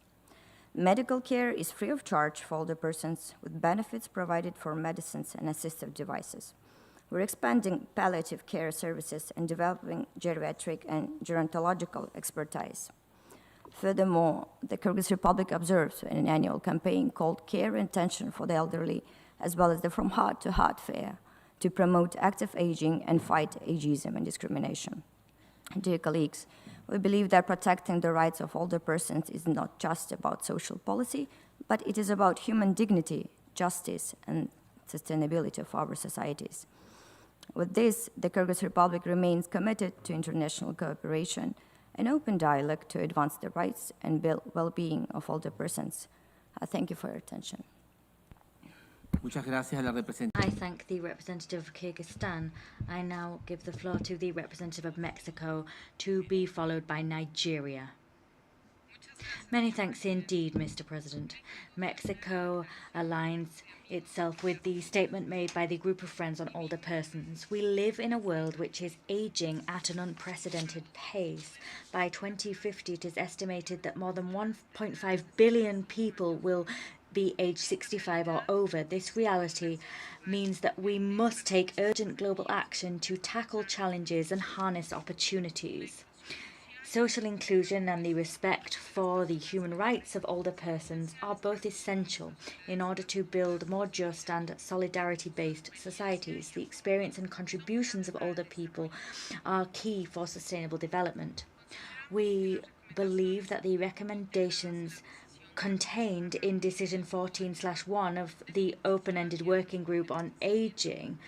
Medical care is free of charge for older persons, with benefits provided for medicines and assistive devices. We're expanding palliative care services and developing geriatric and gerontological expertise. Furthermore, the Kyrgyz Republic observes an annual campaign called Care and Attention for the Elderly, as well as the From Heart to Heart Fair, to promote active aging and fight ageism and discrimination. Dear colleagues, we believe that protecting the rights of older persons is not just about social policy, but it is about human dignity, justice, and sustainability of our societies. With this, the Kyrgyz Republic remains committed to international cooperation and open dialogue to advance the rights and well-being of older persons. I thank you for your attention. Muchas gracias a la I thank the representative of Kyrgyzstan. I now give the floor to the representative of Mexico, to be followed by Nigeria. Many thanks indeed, Mr. President. Mexico aligns itself with the statement made by the Group of Friends on Older Persons. We live in a world which is aging at an unprecedented pace. By 2050, it is estimated that more than 1.5 billion people will be age 65 or over. This reality means that we must take urgent global action to tackle challenges and harness opportunities. Social inclusion and the respect for the human rights of older persons are both essential in order to build more just and solidarity-based societies. The experience and contributions of older people are key for sustainable development. We believe that the recommendations contained in Decision 14/1 of the Open-Ended Working Group on Aging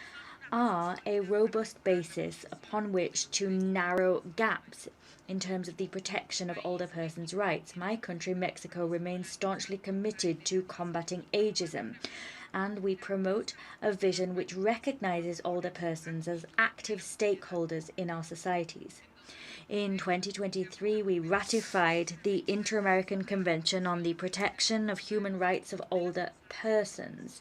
are a robust basis upon which to narrow gaps in terms of the protection of older persons' rights. My country, Mexico, remains staunchly committed to combating ageism, and we promote a vision which recognizes older persons as active stakeholders in our societies. In 2023, we ratified the Inter-American Convention on the Protection of Human Rights of Older Persons.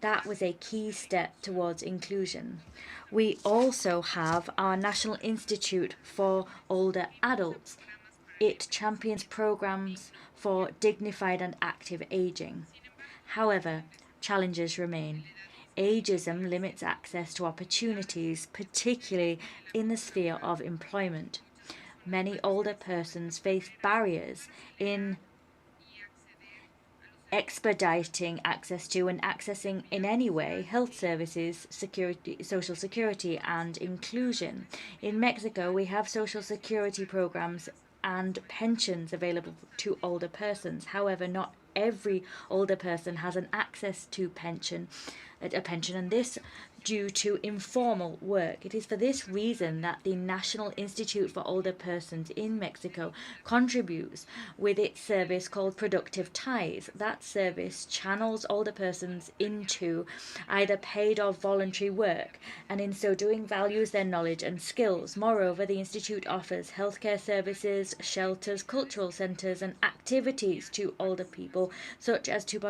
That was a key step towards inclusion. We also have our National Institute for Older Adults. It champions programs for dignified and active aging. However, challenges remain. Ageism limits access to opportunities, particularly in the sphere of employment. Many older persons face barriers in expediting access to and accessing in any way health services, security, social security, and inclusion. In Mexico, we have social security programs and pensions available to older persons. However, not every older person has an access to a pension, and this due to informal work. It is for this reason that the National Institute for Older Persons in Mexico contributes with its service called Productive Ties. That service channels older persons into either paid or voluntary work, and in so doing values their knowledge and skills. Moreover, the Institute offers healthcare services, shelters, cultural centres, and activities to older people, such as to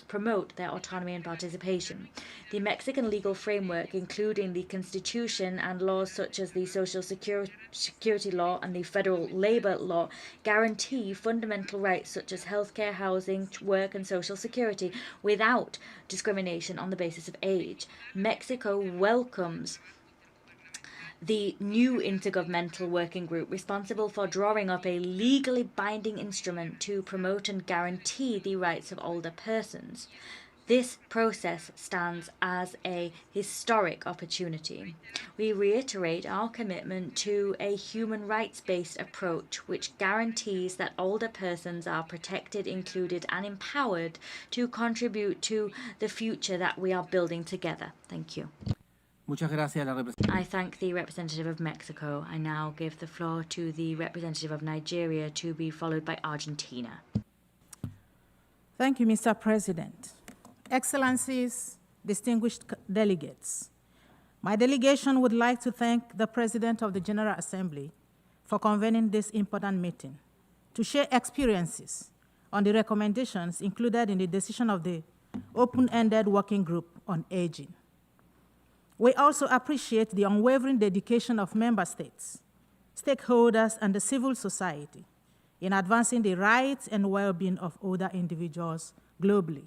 promote their autonomy and participation. The Mexican legal framework, including the Constitution and laws such as the Social Security Law and the Federal Labor Law, guarantee fundamental rights such as healthcare, housing, work, and social security without discrimination on the basis of age. Mexico welcomes the new intergovernmental working group responsible for drawing up a legally binding instrument to promote and guarantee the rights of older persons. This process stands as a historic opportunity. We reiterate our commitment to a human rights-based approach which guarantees that older persons are protected, included, and empowered to contribute to the future that we are building together. Thank you. Muchas gracias, I thank the representative of Mexico. I now give the floor to the representative of Nigeria, to be followed by Argentina. Thank you, Mr. President. Excellencies, distinguished delegates, my delegation would like to thank the President of the General Assembly for convening this important meeting to share experiences on the recommendations included in the decision of the open-ended working group on aging. We also appreciate the unwavering dedication of member states, stakeholders, and the civil society in advancing the rights and well-being of older individuals globally.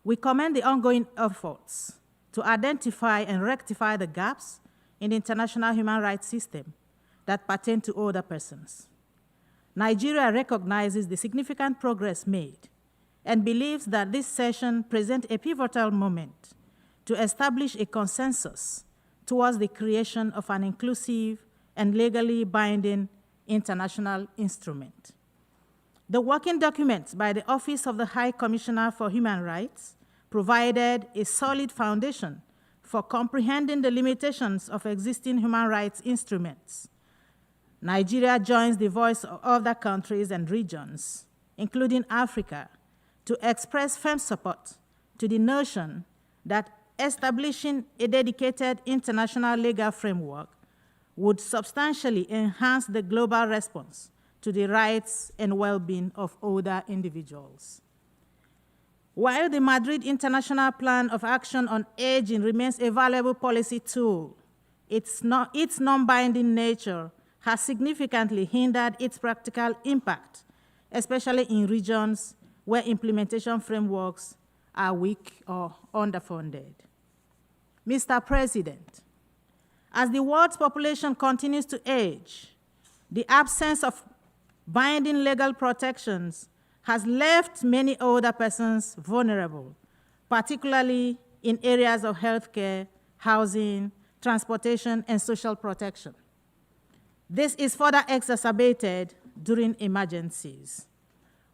We commend the ongoing efforts to identify and rectify the gaps in the international human rights system that pertain to older persons. Nigeria recognizes the significant progress made and believes that this session presents a pivotal moment to establish a consensus towards the creation of an inclusive and legally binding international instrument. The working document by the Office of the High Commissioner for Human Rights provided a solid foundation for comprehending the limitations of existing human rights instruments. Nigeria joins the voice of other countries and regions, including Africa, to express firm support to the notion that establishing a dedicated international legal framework would substantially enhance the global response to the rights and well-being of older individuals. While the Madrid International Plan of Action on Aging remains a valuable policy tool, its non-binding nature has significantly hindered its practical impact, especially in regions where implementation frameworks are weak or underfunded. Mr. President, as the world's population continues to age, the absence of binding legal protections has left many older persons vulnerable, particularly in areas of healthcare, housing, transportation, and social protection. This is further exacerbated during emergencies.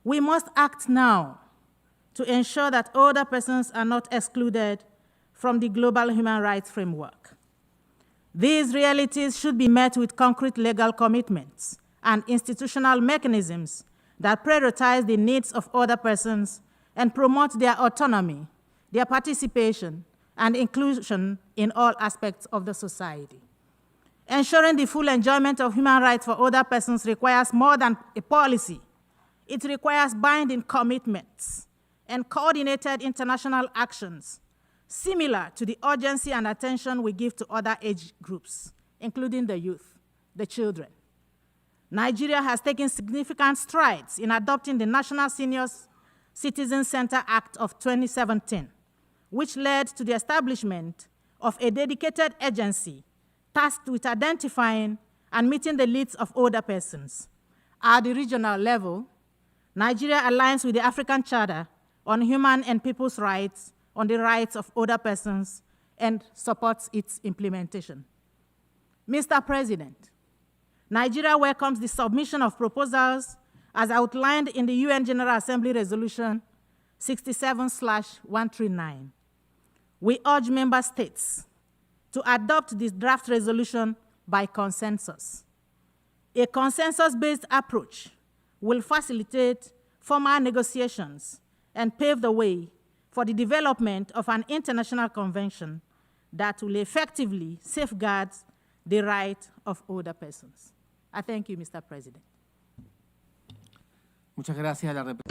We must act now to ensure that older persons are not excluded from the global human rights framework. These realities should be met with concrete legal commitments and institutional mechanisms that prioritize the needs of older persons and promote their autonomy, their participation, and inclusion in all aspects of the society. Ensuring the full enjoyment of human rights for older persons requires more than a policy. It requires binding commitments and coordinated international actions, similar to the urgency and attention we give to other age groups, including the youth, the children. Nigeria has taken significant strides in adopting the National Senior Citizen Center Act of 2017, which led to the establishment of a dedicated agency tasked with identifying and meeting the needs of older persons. At the regional level, Nigeria aligns with the African Charter on Human and People's Rights on the rights of older persons and supports its implementation. Mr. President, Nigeria welcomes the submission of proposals as outlined in the UN General Assembly Resolution 67/139. We urge member states to adopt this draft resolution by consensus. A consensus-based approach will facilitate formal negotiations and pave the way for the development of an international convention that will effectively safeguard the right of older persons. I thank you, Mr. President.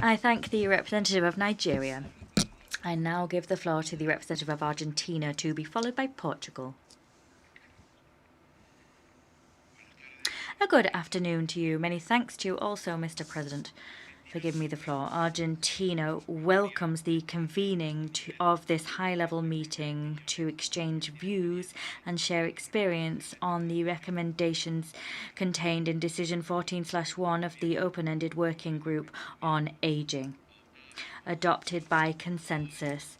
I thank the representative of Nigeria. I now give the floor to the representative of Argentina, to be followed by Portugal. A good afternoon to you. Many thanks to you also, Mr. President, for giving me the floor. Argentina welcomes the convening of this high-level meeting to exchange views and share experience on the recommendations contained in Decision 14/1 of the Open-Ended Working Group on Aging, adopted by consensus.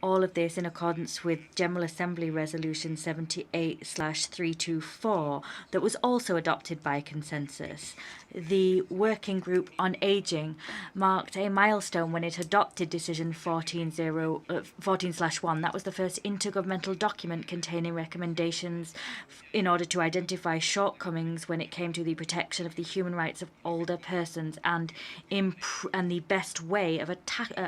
All of this in accordance with General Assembly Resolution 78/324 that was also adopted by consensus. The Working Group on Aging marked a milestone when it adopted Decision 14/1. That was the first intergovernmental document containing recommendations in order to identify shortcomings when it came to the protection of the human rights of older persons and the best way of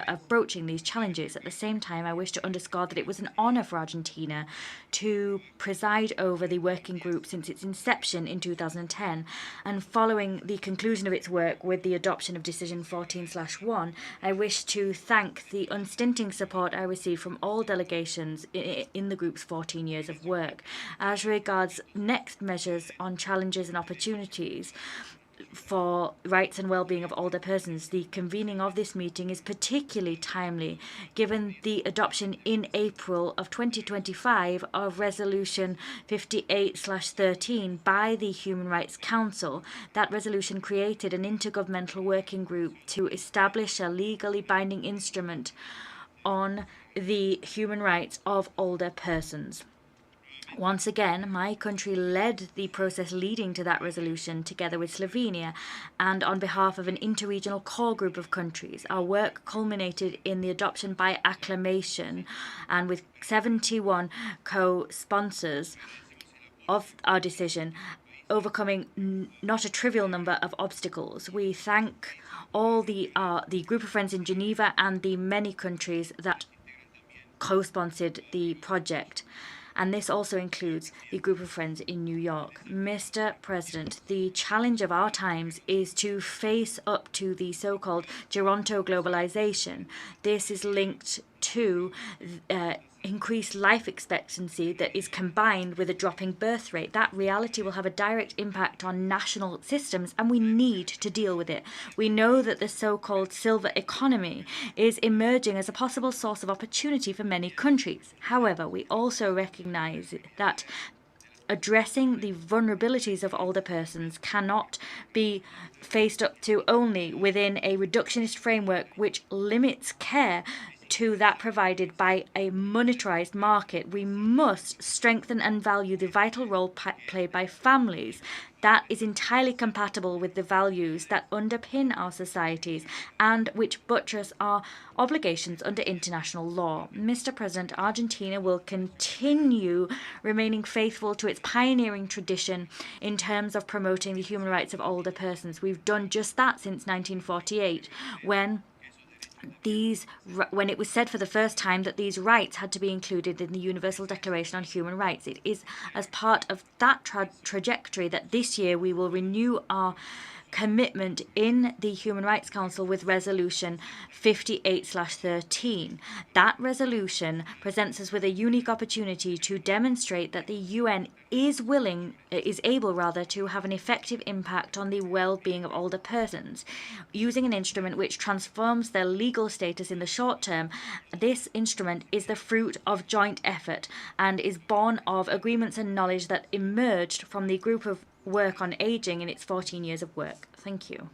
approaching these challenges. At the same time, I wish to underscore that it was an honor for Argentina to preside over the working group since its inception in 2010, and following the conclusion of its work with the adoption of Decision 14/1, I wish to thank the unstinting support I received from all delegations in the group's 14 years of work. As regards next measures on challenges and opportunities for rights and well-being of older persons, the convening of this meeting is particularly timely given the adoption in April of 2025 of Resolution 58/13 by the Human Rights Council. That resolution created an intergovernmental working group to establish a legally binding instrument on the human rights of older persons. Once again, my country led the process leading to that resolution together with Slovenia and on behalf of an interregional core group of countries. Our work culminated in the adoption by acclamation and with 71 co-sponsors of our decision, overcoming not a trivial number of obstacles. We thank all the group of friends in Geneva and the many countries that co-sponsored the project. And this also includes the group of friends in New York. Mr. President, the challenge of our times is to face up to the so-called Geronto globalization. This is linked to increased life expectancy that is combined with a dropping birth rate. That reality will have a direct impact on national systems, and we need to deal with it. We know that the so-called silver economy is emerging as a possible source of opportunity for many countries. However, we also recognize that addressing the vulnerabilities of older persons cannot be faced up to only within a reductionist framework which limits care to that provided by a monetarized market. We must strengthen and value the vital role played by families. That is entirely compatible with the values that underpin our societies and which buttress our obligations under international law. Mr. President, Argentina will continue remaining faithful to its pioneering tradition in terms of promoting the human rights of older persons. We've done just that since 1948, when it was said for the first time that these rights had to be included in the Universal Declaration on Human Rights. It is as part of that trajectory that this year we will renew our commitment in the Human Rights Council with Resolution 58/13. That resolution presents us with a unique opportunity to demonstrate that the UN is able to have an effective impact on the well-being of older persons, using an instrument which transforms their legal status in the short term. This instrument is the fruit of joint effort and is born of agreements and knowledge that emerged from the group of work on aging in its 14 years of work. Thank you.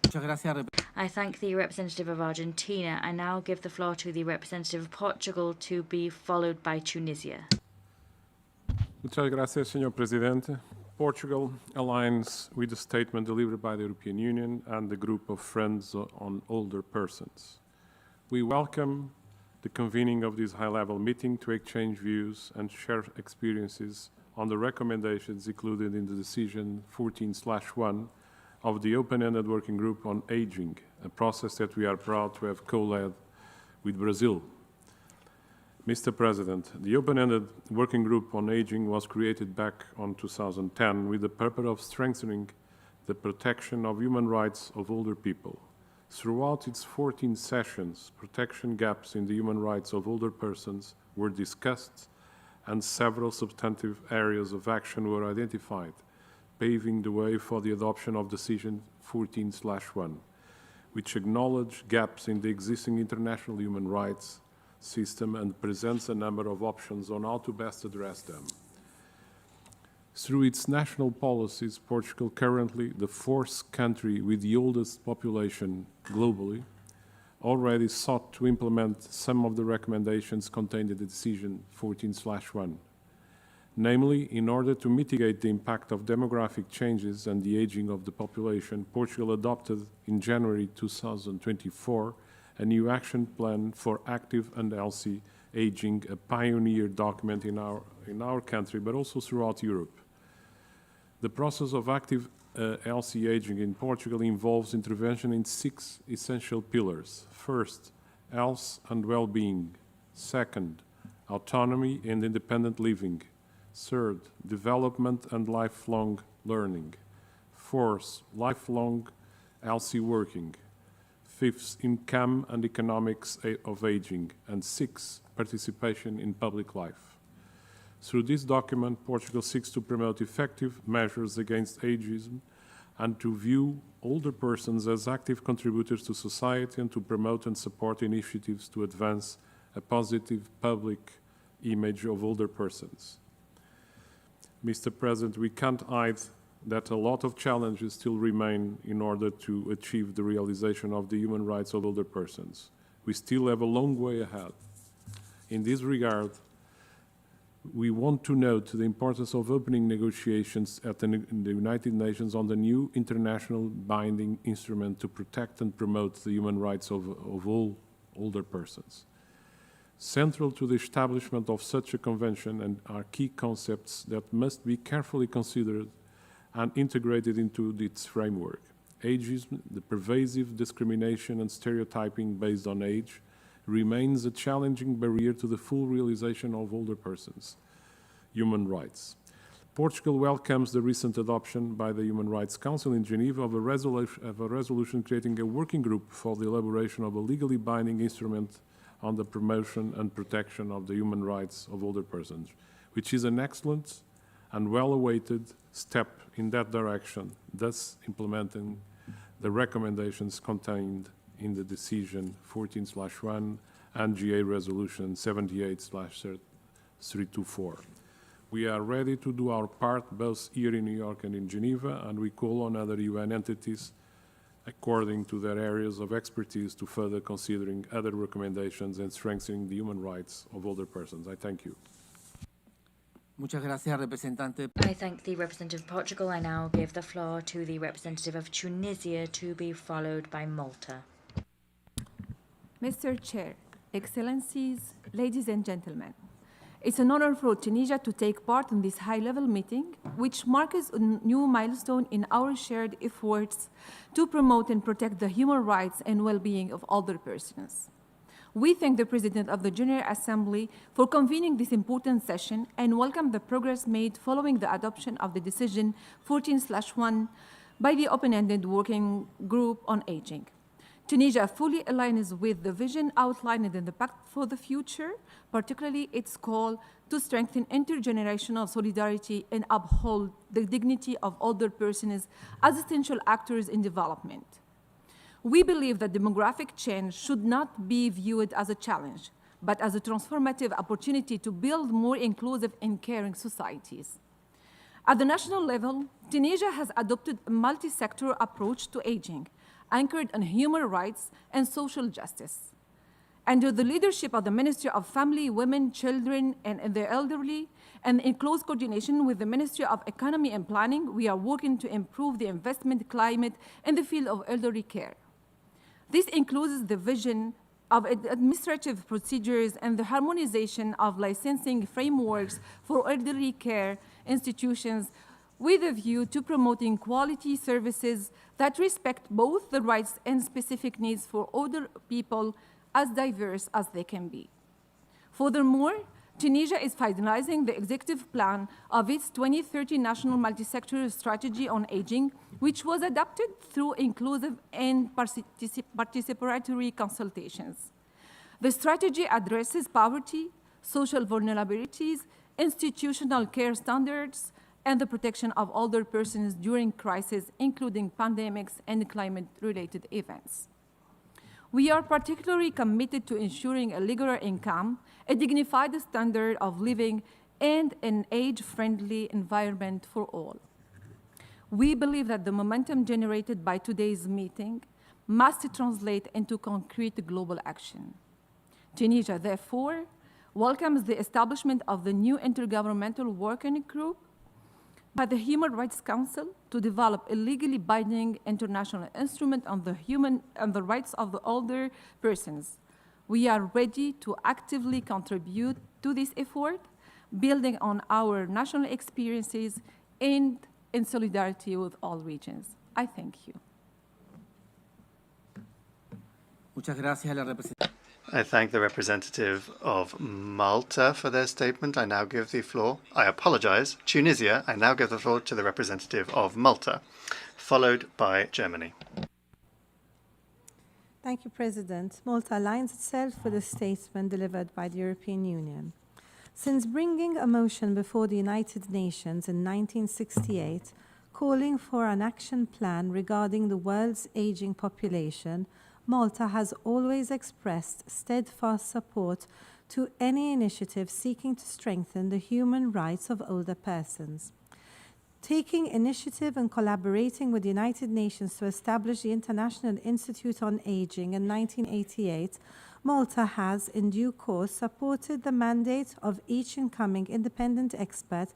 I thank the representative of Argentina. I now give the floor to the representative of Portugal, to be followed by Tunisia. Muchas gracias, señor presidente. Portugal aligns with the statement delivered by the European Union and the group of Friends on Older Persons. We welcome the convening of this high-level meeting to exchange views and share experiences on the recommendations included in the decision 14/1 of the open-ended working group on aging, a process that we are proud to have co-led with Brazil. Mr. President, the open-ended working group on aging was created back on 2010 with the purpose of strengthening the protection of human rights of older people. Throughout its 14 sessions, protection gaps in the human rights of older persons were discussed and several substantive areas of action were identified, paving the way for the adoption of Decision 14/1, which acknowledged gaps in the existing international human rights system and presents a number of options on how to best address them. Through its national policies, Portugal, currently the fourth country with the oldest population globally, already sought to implement some of the recommendations contained in the Decision 14/1. Namely, in order to mitigate the impact of demographic changes and the aging of the population, Portugal adopted in January 2024 a new action plan for active and healthy aging, a pioneer document in our country, but also throughout Europe. The process of active healthy aging in Portugal involves intervention in 6 essential pillars. First, health and well-being. Second, autonomy and independent living. Third, development and lifelong learning. Fourth, lifelong healthy working. Fifth, income and economics of aging. And sixth, participation in public life. Through this document, Portugal seeks to promote effective measures against ageism and to view older persons as active contributors to society and to promote and support initiatives to advance a positive public image of older persons. Mr. President, we can't hide that a lot of challenges still remain in order to achieve the realization of the human rights of older persons. We still have a long way ahead. In this regard, we want to note the importance of opening negotiations in the United Nations on the new international binding instrument to protect and promote the human rights of all older persons. Central to the establishment of such a convention and are key concepts that must be carefully considered and integrated into its framework. Ageism, the pervasive discrimination and stereotyping based on age, remains a challenging barrier to the full realization of older persons' human rights. Portugal welcomes the recent adoption by the Human Rights Council in Geneva of a resolution creating a working group for the elaboration of a legally binding instrument on the promotion and protection of the human rights of older persons, which is an excellent and well-awaited step in that direction, thus implementing the recommendations contained in the Decision 14/1 and GA Resolution 78/324. We are ready to do our part both here in New York and in Geneva, and we call on other UN entities according to their areas of expertise to further considering other recommendations and strengthening the human rights of older persons. I thank you. Muchas gracias, representante. I thank the representative of Portugal. I now give the floor to the representative of Tunisia, to be followed by Malta. Mr. Chair, Excellencies, ladies and gentlemen, it's an honor for Tunisia to take part in this high-level meeting, which marks a new milestone in our shared efforts to promote and protect the human rights and well-being of older persons. We thank the President of the General Assembly for convening this important session and welcome the progress made following the adoption of the Decision 14/1 by the Open-Ended Working Group on Aging. Tunisia fully aligns with the vision outlined in the Pact for the Future, particularly its call to strengthen intergenerational solidarity and uphold the dignity of older persons as essential actors in development. We believe that demographic change should not be viewed as a challenge, but as a transformative opportunity to build more inclusive and caring societies. At the national level, Tunisia has adopted a multi-sector approach to aging, anchored on human rights and social justice. Under the leadership of the Ministry of Family, Women, Children, and the Elderly, and in close coordination with the Ministry of Economy and Planning, we are working to improve the investment climate in the field of elderly care. This includes the vision of administrative procedures and the harmonization of licensing frameworks for elderly care institutions with a view to promoting quality services that respect both the rights and specific needs for older people as diverse as they can be. Furthermore, Tunisia is finalizing the executive plan of its 2030 National Multi-Sectoral Strategy on Aging, which was adopted through inclusive and participatory consultations. The strategy addresses poverty, social vulnerabilities, institutional care standards, and the protection of older persons during crises, including pandemics and climate-related events. We are particularly committed to ensuring a regular income, a dignified standard of living, and an age-friendly environment for all. We believe that the momentum generated by today's meeting must translate into concrete global action. Tunisia, therefore, welcomes the establishment of the new intergovernmental working group by the Human Rights Council to develop a legally binding international instrument on the rights of the older persons. We are ready to actively contribute to this effort, building on our national experiences and in solidarity with all regions. I thank you. Muchas gracias a la representante. I thank the representative of Malta for their statement. I now give the floor. I apologize. Tunisia. I now give the floor to the representative of Malta, followed by Germany. Thank you, President. Malta aligns itself with the statement delivered by the European Union. Since bringing a motion before the United Nations in 1968, calling for an action plan regarding the world's aging population, Malta has always expressed steadfast support to any initiative seeking to strengthen the human rights of older persons. Taking initiative and collaborating with the United Nations to establish the International Institute on Aging in 1988, Malta has, in due course, supported the mandate of each incoming independent expert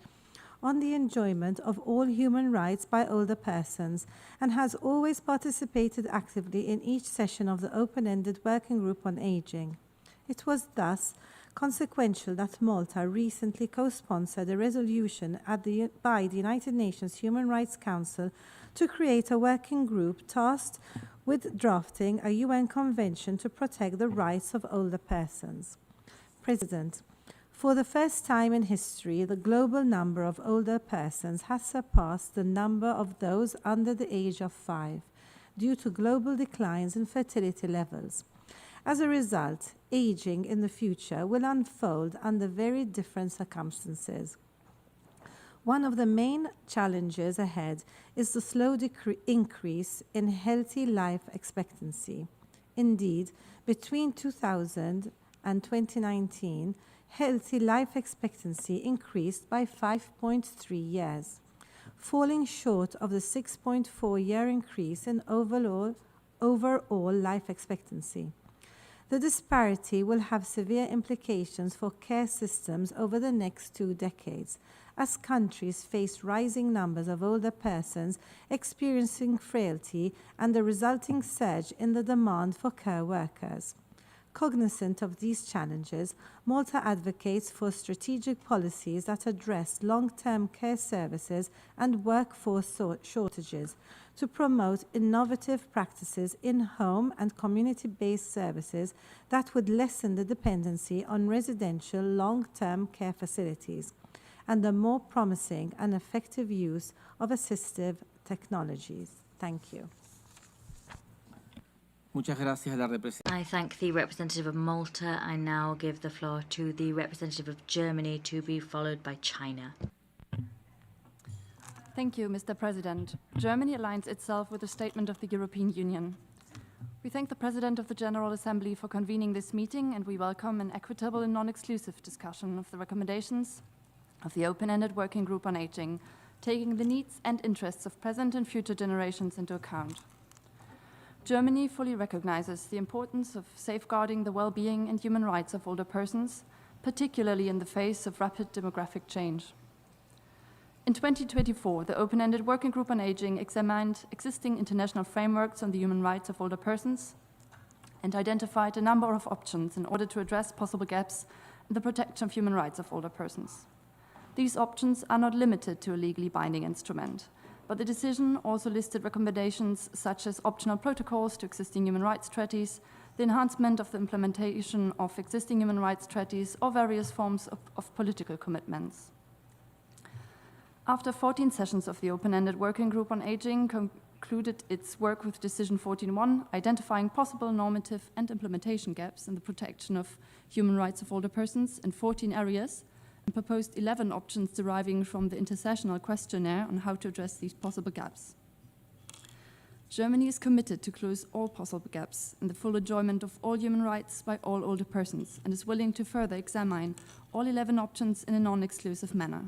on the enjoyment of all human rights by older persons, and has always participated actively in each session of the open-ended Working Group on Aging. It was thus consequential that Malta recently co-sponsored a resolution by the United Nations Human Rights Council to create a working group tasked with drafting a UN convention to protect the rights of older persons. President, for the first time in history, the global number of older persons has surpassed the number of those under the age of 5 due to global declines in fertility levels. As a result, aging in the future will unfold under very different circumstances. One of the main challenges ahead is the slow increase in healthy life expectancy. Indeed, between 2000 and 2019, healthy life expectancy increased by 5.3 years, falling short of the 6.4-year increase in overall life expectancy. The disparity will have severe implications for care systems over the next 2 decades, as countries face rising numbers of older persons experiencing frailty and the resulting surge in the demand for care workers. Cognizant of these challenges, Malta advocates for strategic policies that address long-term care services and workforce shortages to promote innovative practices in home and community-based services that would lessen the dependency on residential long-term care facilities and the more promising and effective use of assistive technologies. Thank you. Muchas gracias a la representante. I thank the representative of Malta. I now give the floor to the representative of Germany, to be followed by China. Thank you, Mr. President. Germany aligns itself with the statement of the European Union. We thank the President of the General Assembly for convening this meeting, and we welcome an equitable and non-exclusive discussion of the recommendations of the open-ended Working Group on Aging, taking the needs and interests of present and future generations into account. Germany fully recognizes the importance of safeguarding the well-being and human rights of older persons, particularly in the face of rapid demographic change. In 2024, the Open-Ended Working Group on Aging examined existing international frameworks on the human rights of older persons and identified a number of options in order to address possible gaps in the protection of human rights of older persons. These options are not limited to a legally binding instrument, but the decision also listed recommendations such as optional protocols to existing human rights treaties, the enhancement of the implementation of existing human rights treaties, or various forms of political commitments. After 14 sessions of the Open-Ended Working Group on Aging concluded its work with Decision 14.1, identifying possible normative and implementation gaps in the protection of human rights of older persons in 14 areas, and proposed 11 options deriving from the intersessional questionnaire on how to address these possible gaps. Germany is committed to close all possible gaps in the full enjoyment of all human rights by all older persons and is willing to further examine all 11 options in a non-exclusive manner.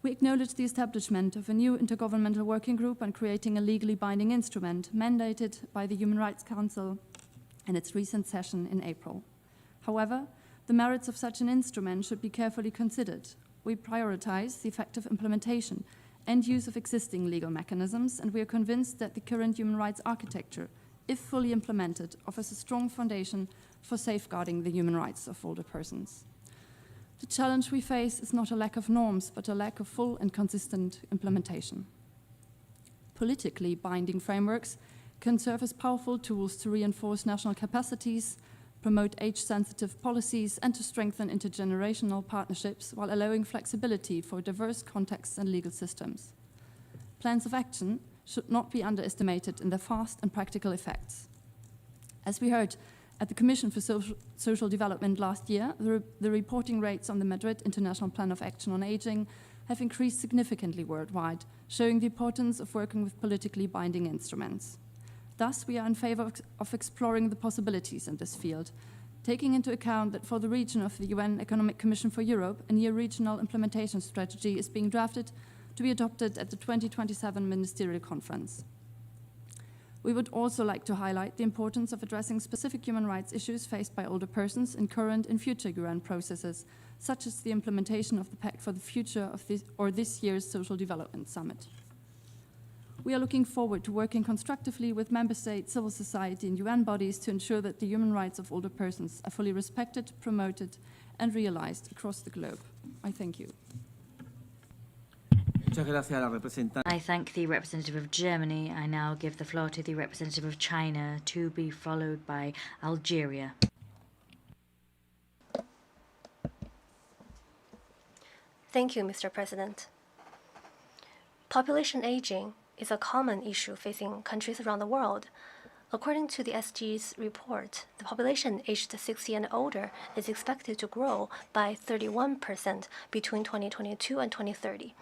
We acknowledge the establishment of a new intergovernmental working group on creating a legally binding instrument mandated by the Human Rights Council in its recent session in April. However, the merits of such an instrument should be carefully considered. We prioritize the effective implementation and use of existing legal mechanisms, and we are convinced that the current human rights architecture, if fully implemented, offers a strong foundation for safeguarding the human rights of older persons. The challenge we face is not a lack of norms, but a lack of full and consistent implementation. Politically binding frameworks can serve as powerful tools to reinforce national capacities, promote age-sensitive policies, and to strengthen intergenerational partnerships while allowing flexibility for diverse contexts and legal systems. Plans of action should not be underestimated in their fast and practical effects. As we heard at the Commission for Social Development last year, the reporting rates on the Madrid International Plan of Action on Aging have increased significantly worldwide, showing the importance of working with politically binding instruments. Thus, we are in favor of exploring the possibilities in this field, taking into account that for the region of the UN Economic Commission for Europe, a new regional implementation strategy is being drafted to be adopted at the 2027 Ministerial Conference. We would also like to highlight the importance of addressing specific human rights issues faced by older persons in current and future UN processes, such as the implementation of the Pact for the Future of this year's Social Development Summit. We are looking forward to working constructively with member states, civil society, and UN bodies to ensure that the human rights of older persons are fully respected, promoted, and realized across the globe. I thank you. I thank the representative of Germany. I now give the floor to the representative of China, to be followed by Algeria. Thank you, Mr. President. Population aging is a common issue facing countries around the world. According to the SG's report, the population aged 60 and older is expected to grow by 31% between 2022 and 2030.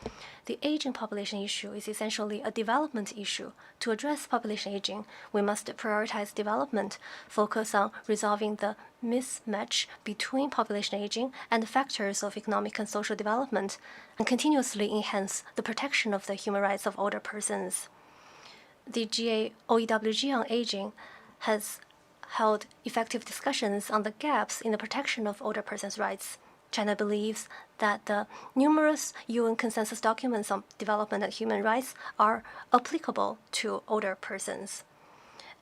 The aging population issue is essentially a development issue. To address population aging, we must prioritize development, focus on resolving the mismatch between population aging and the factors of economic and social development, and continuously enhance the protection of the human rights of older persons. The OEWG on aging has held effective discussions on the gaps in the protection of older persons' rights. China believes that the numerous UN consensus documents on development and human rights are applicable to older persons,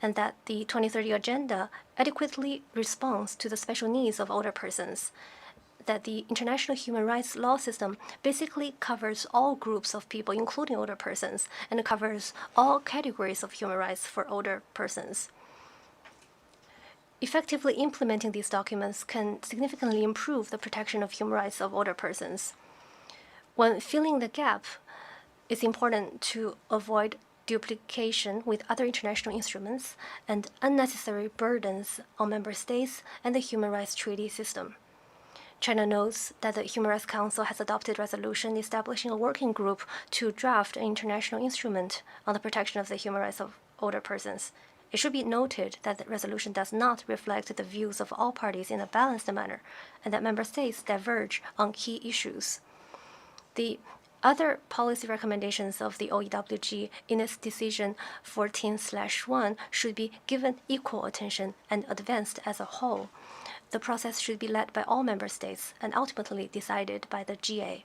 and that the 2030 Agenda adequately responds to the special needs of older persons, that the international human rights law system basically covers all groups of people, including older persons, and covers all categories of human rights for older persons. Effectively implementing these documents can significantly improve the protection of human rights of older persons. When filling the gap, it's important to avoid duplication with other international instruments and unnecessary burdens on member states and the human rights treaty system. China notes that the Human Rights Council has adopted a resolution establishing a working group to draft an international instrument on the protection of the human rights of older persons. It should be noted that the resolution does not reflect the views of all parties in a balanced manner, and that member states diverge on key issues. The Other policy recommendations of the OEWG in its decision 14/1 should be given equal attention and advanced as a whole. The process should be led by all member states and ultimately decided by the GA.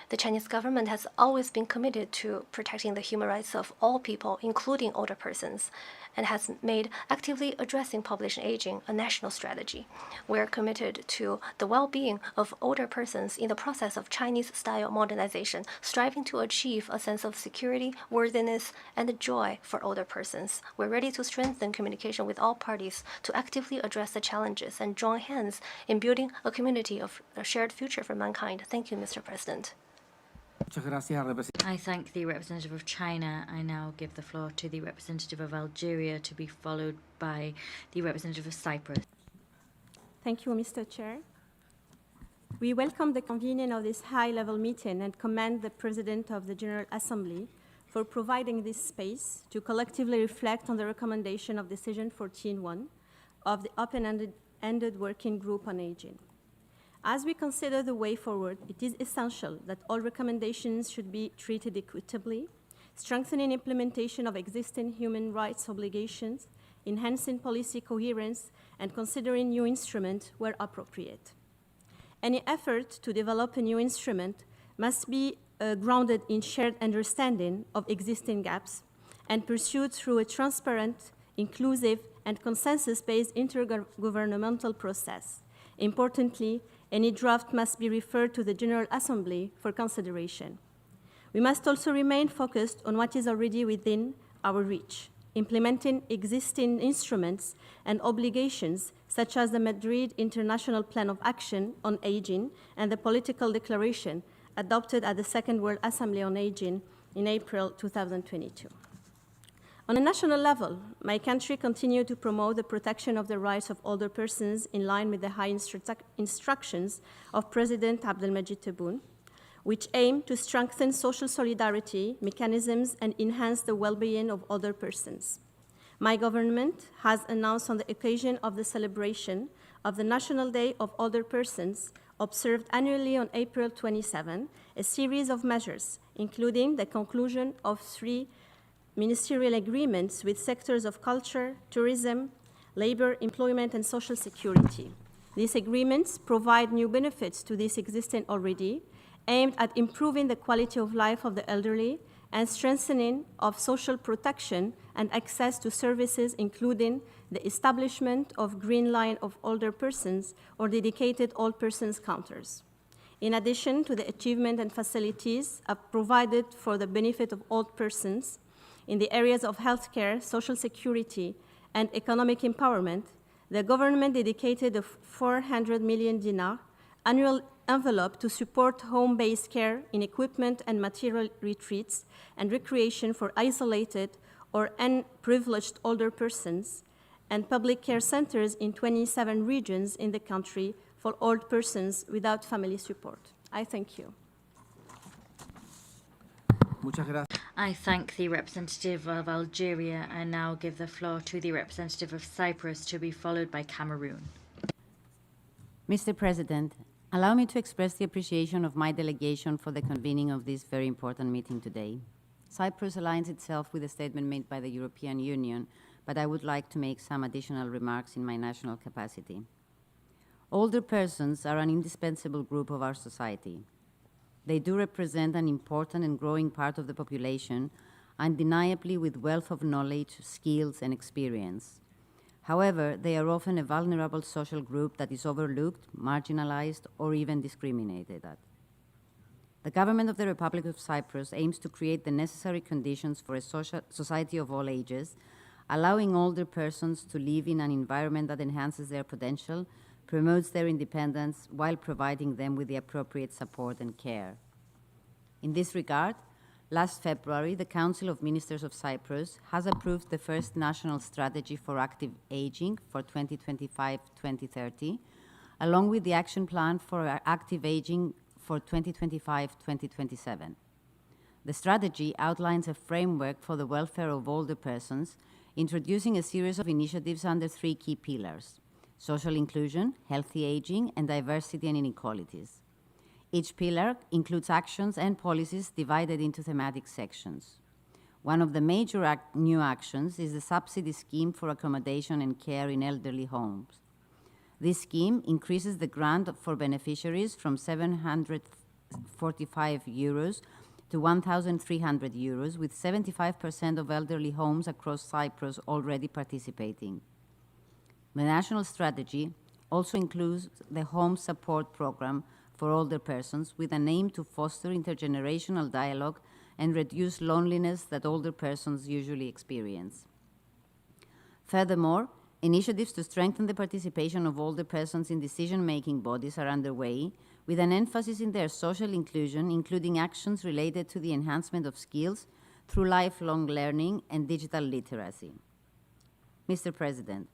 The Chinese government has always been committed to protecting the human rights of all people, including older persons, and has made actively addressing population aging a national strategy. We are committed to the well-being of older persons in the process of Chinese-style modernization, striving to achieve a sense of security, worthiness, and joy for older persons. We're ready to strengthen communication with all parties to actively address the challenges and join hands in building a community of a shared future for mankind. Thank you, Mr. President. I thank the representative of China. I now give the floor to the representative of Algeria, to be followed by the representative of Cyprus. Thank you, Mr. Chair. We welcome the convening of this high-level meeting and commend the President of the General Assembly for providing this space to collectively reflect on the recommendation of Decision 14.1 of the open-ended working group on aging. As we consider the way forward, it is essential that all recommendations should be treated equitably, strengthening implementation of existing human rights obligations, enhancing policy coherence, and considering new instruments where appropriate. Any effort to develop a new instrument must be grounded in shared understanding of existing gaps and pursued through a transparent, inclusive, and consensus-based intergovernmental process. Importantly, any draft must be referred to the General Assembly for consideration. We must also remain focused on what is already within our reach, implementing existing instruments and obligations such as the Madrid International Plan of Action on Aging and the Political Declaration adopted at the Second World Assembly on Aging in April 2022. On a national level, my country continued to promote the protection of the rights of older persons in line with the high instructions of President Abdelmajid Tebboune, which aim to strengthen social solidarity mechanisms and enhance the well-being of older persons. My government has announced on the occasion of the celebration of the National Day of Older Persons, observed annually on April 27, a series of measures, including the conclusion of 3 ministerial agreements with sectors of culture, tourism, labor, employment, and social security. These agreements provide new benefits to these existing already, aimed at improving the quality of life of the elderly and strengthening of social protection and access to services, including the establishment of Green Line of Older Persons or dedicated old persons counters. In addition to the achievement and facilities provided for the benefit of old persons, in the areas of healthcare, social security, and economic empowerment, the government dedicated a 400 million dinar annual envelope to support home-based care in equipment and material retreats and recreation for isolated or unprivileged older persons, and public care centers in 27 regions in the country for old persons without family support. I thank you. I thank the representative of Algeria and now give the floor to the representative of Cyprus, to be followed by Cameroon. Mr. President, allow me to express the appreciation of my delegation for the convening of this very important meeting today. Cyprus aligns itself with the statement made by the European Union, but I would like to make some additional remarks in my national capacity. Older persons are an indispensable group of our society. They do represent an important and growing part of the population, undeniably with wealth of knowledge, skills, and experience. However, they are often a vulnerable social group that is overlooked, marginalized, or even discriminated at. The government of the Republic of Cyprus aims to create the necessary conditions for a society of all ages, allowing older persons to live in an environment that enhances their potential, promotes their independence, while providing them with the appropriate support and care. In this regard, last February, the Council of Ministers of Cyprus has approved the first national strategy for active aging for 2025-2030, along with the action plan for active aging for 2025-2027. The strategy outlines a framework for the welfare of older persons, introducing a series of initiatives under 3 key pillars: social inclusion, healthy aging, and diversity and inequalities. Each pillar includes actions and policies divided into thematic sections. One of the major new actions is the subsidy scheme for accommodation and care in elderly homes. This scheme increases the grant for beneficiaries from €745 to €1,300, with 75% of elderly homes across Cyprus already participating. The national strategy also includes the Home Support Program for older persons, with an aim to foster intergenerational dialogue and reduce loneliness that older persons usually experience. Furthermore, initiatives to strengthen the participation of older persons in decision-making bodies are underway, with an emphasis in their social inclusion, including actions related to the enhancement of skills through lifelong learning and digital literacy. Mr. President,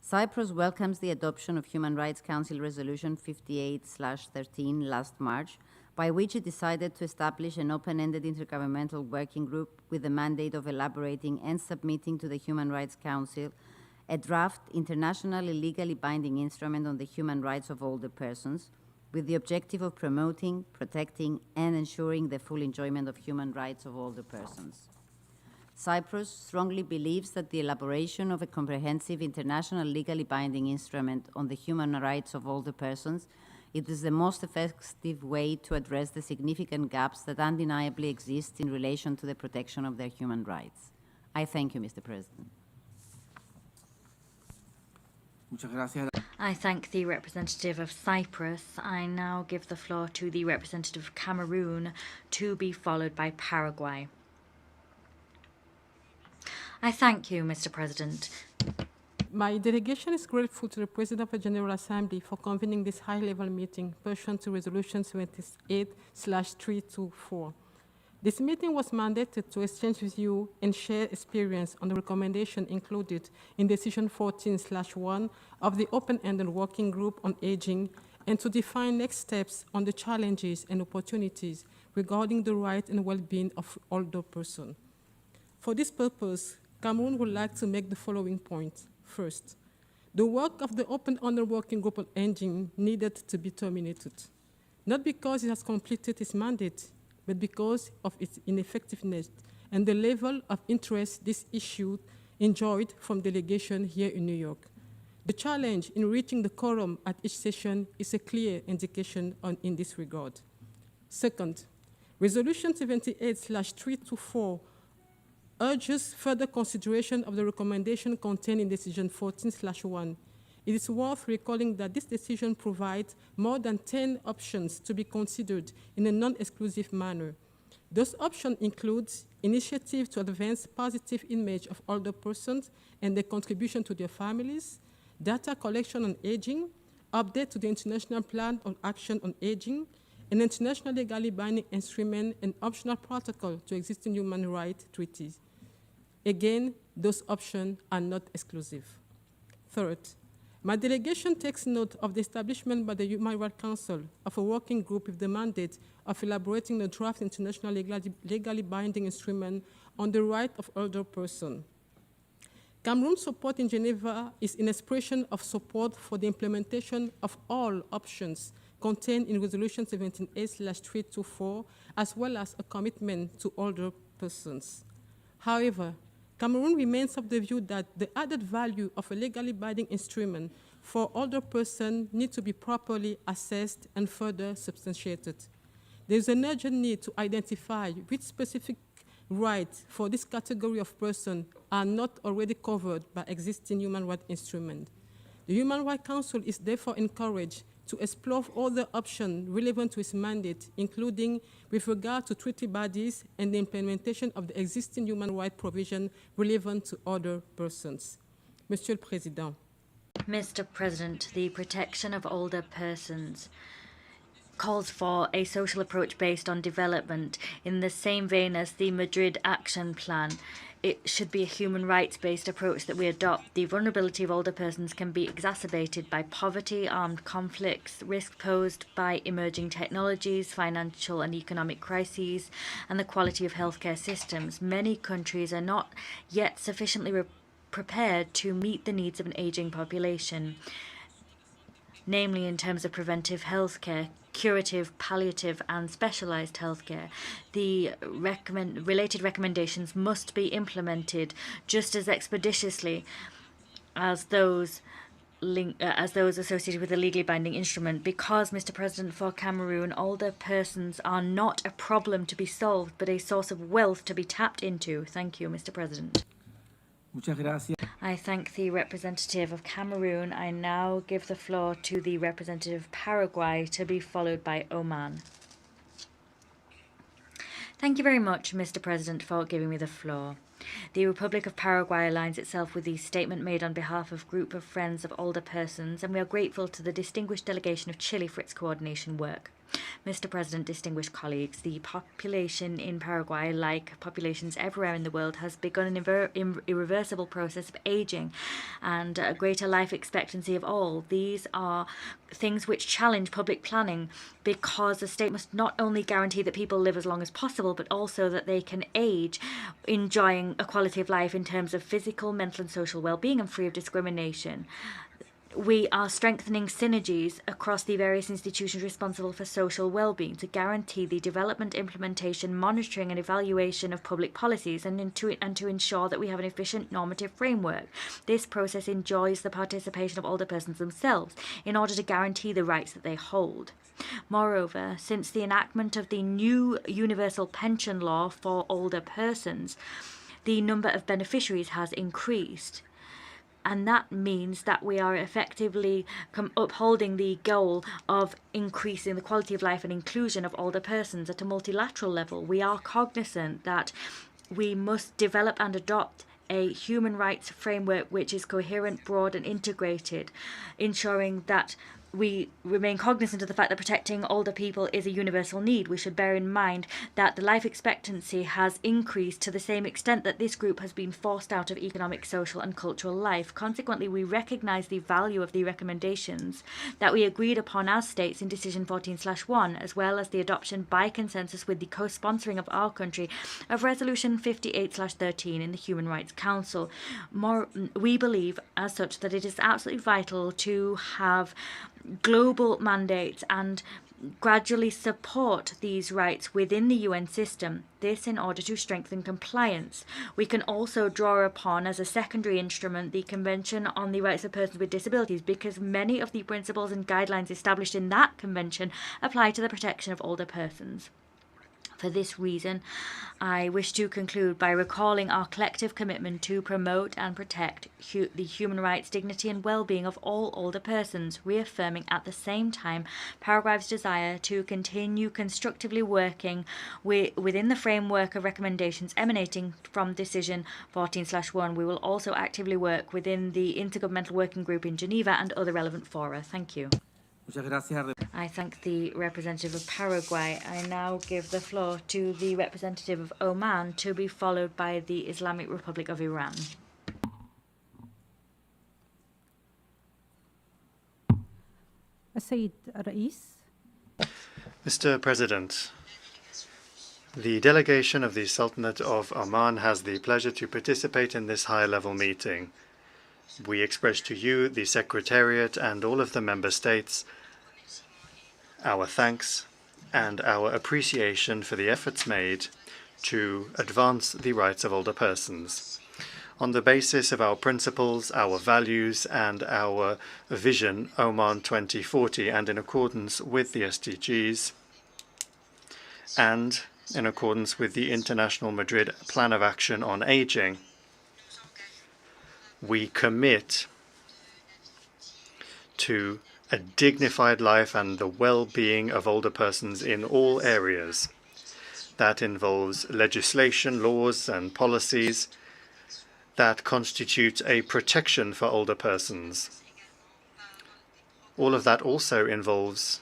Cyprus welcomes the adoption of Human Rights Council Resolution 58/13 last March, by which it decided to establish an open-ended intergovernmental working group with the mandate of elaborating and submitting to the Human Rights Council a draft internationally legally binding instrument on the human rights of older persons, with the objective of promoting, protecting, and ensuring the full enjoyment of human rights of older persons. Cyprus strongly believes that the elaboration of a comprehensive international legally binding instrument on the human rights of older persons is the most effective way to address the significant gaps that undeniably exist in relation to the protection of their human rights. I thank you, Mr. President. I thank the representative of Cyprus. I now give the floor to the representative of Cameroon, to be followed by Paraguay. I thank you, Mr. President. My delegation is grateful to the President of the General Assembly for convening this high-level meeting pursuant to Resolution 78/324. This meeting was mandated to exchange with you and share experience on the recommendation included in Decision 14/1 of the Open-Ended Working Group on Aging, and to define next steps on the challenges and opportunities regarding the right and well-being of older persons. For this purpose, Cameroon would like to make the following points. First, the work of the Open-Ended Working Group on Aging needed to be terminated, not because it has completed its mandate, but because of its ineffectiveness and the level of interest this issue enjoyed from delegation here in New York. The challenge in reaching the quorum at each session is a clear indication in this regard. Second, Resolution 78/324 urges further consideration of the recommendation contained in Decision 14/1. It is worth recalling that this decision provides more than 10 options to be considered in a non-exclusive manner. Those options include initiatives to advance positive image of older persons and their contribution to their families, data collection on aging, update to the International Plan of Action on Aging, an international legally binding instrument, and optional protocol to existing human rights treaties. Again, those options are not exclusive. Third, my delegation takes note of the establishment by the Human Rights Council of a working group with the mandate of elaborating a draft international legally binding instrument on the right of older persons. Cameroon's support in Geneva is an expression of support for the implementation of all options contained in Resolution 78/324, as well as a commitment to older persons. However, Cameroon remains of the view that the added value of a legally binding instrument for older persons needs to be properly assessed and further substantiated. There is an urgent need to identify which specific rights for this category of persons are not already covered by existing human rights instruments. The Human Rights Council is therefore encouraged to explore other options relevant to its mandate, including with regard to treaty bodies and the implementation of the existing human rights provision relevant to other persons. Monsieur le Président. Mr. President, the protection of older persons calls for a social approach based on development in the same vein as the Madrid Action Plan. It should be a human rights-based approach that we adopt. The vulnerability of older persons can be exacerbated by poverty, armed conflicts, risk posed by emerging technologies, financial and economic crises, and the quality of healthcare systems. Many countries are not yet sufficiently prepared to meet the needs of an aging population. namely in terms of preventive healthcare, curative, palliative, and specialized healthcare. The related recommendations must be implemented just as expeditiously as those associated with a legally binding instrument, because, Mr. President, for Cameroon, older persons are not a problem to be solved, but a source of wealth to be tapped into. Thank you, Mr. President. Muchas gracias. I thank the representative of Cameroon. I now give the floor to the representative of Paraguay, to be followed by Oman. Thank you very much, Mr. President, for giving me the floor. The Republic of Paraguay aligns itself with the statement made on behalf of a group of friends of older persons, and we are grateful to the distinguished delegation of Chile for its coordination work. Mr. President, distinguished colleagues, the population in Paraguay, like populations everywhere in the world, has begun an irreversible process of aging and a greater life expectancy of all. These are things which challenge public planning, because the state must not only guarantee that people live as long as possible, but also that they can age enjoying a quality of life in terms of physical, mental, and social well-being, and free of discrimination. We are strengthening synergies across the various institutions responsible for social well-being to guarantee the development, implementation, monitoring, and evaluation of public policies, and to ensure that we have an efficient normative framework. This process enjoys the participation of older persons themselves in order to guarantee the rights that they hold. Moreover, since the enactment of the new universal pension law for older persons, the number of beneficiaries has increased. And that means that we are effectively upholding the goal of increasing the quality of life and inclusion of older persons at a multilateral level. We are cognizant that we must develop and adopt a human rights framework which is coherent, broad, and integrated, ensuring that we remain cognizant of the fact that protecting older people is a universal need. We should bear in mind that the life expectancy has increased to the same extent that this group has been forced out of economic, social, and cultural life. Consequently, we recognize the value of the recommendations that we agreed upon as states in Decision 14/1, as well as the adoption by consensus with the co-sponsoring of our country of Resolution 58/13 in the Human Rights Council. We believe, as such, that it is absolutely vital to have global mandates and gradually support these rights within the UN system, this in order to strengthen compliance. We can also draw upon, as a secondary instrument, the Convention on the Rights of Persons with Disabilities, because many of the principles and guidelines established in that convention apply to the protection of older persons. For this reason, I wish to conclude by recalling our collective commitment to promote and protect the human rights, dignity, and well-being of all older persons, reaffirming at the same time Paraguay's desire to continue constructively working within the framework of recommendations emanating from Decision 14/1. We will also actively work within the Intergovernmental Working Group in Geneva and other relevant fora. Thank you. I thank the representative of Paraguay. I now give the floor to the representative of Oman, to be followed by the Islamic Republic of Iran. Mr. President, the delegation of the Sultanate of Oman has the pleasure to participate in this high-level meeting. We express to you, the Secretariat, and all of the member states our thanks and our appreciation for the efforts made to advance the rights of older persons. On the basis of our principles, our values, and our vision, Oman 2040, and in accordance with the SDGs, and in accordance with the International Madrid Plan of Action on Aging, we commit to a dignified life and the well-being of older persons in all areas. That involves legislation, laws, and policies that constitute a protection for older persons. All of that also involves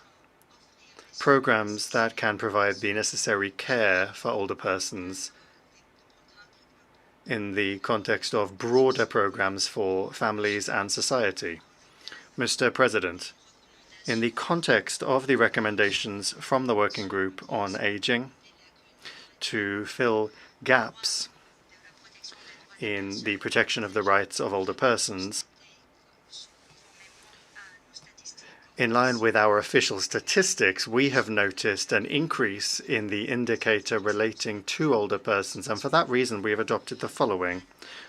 programs that can provide the necessary care for older persons in the context of broader programs for families and society. Mr. President, in the context of the recommendations from the Working Group on Aging to fill gaps in the protection of the rights of older persons, In line with our official statistics, we have noticed an increase in the indicator relating to older persons, and for that reason we have adopted the following.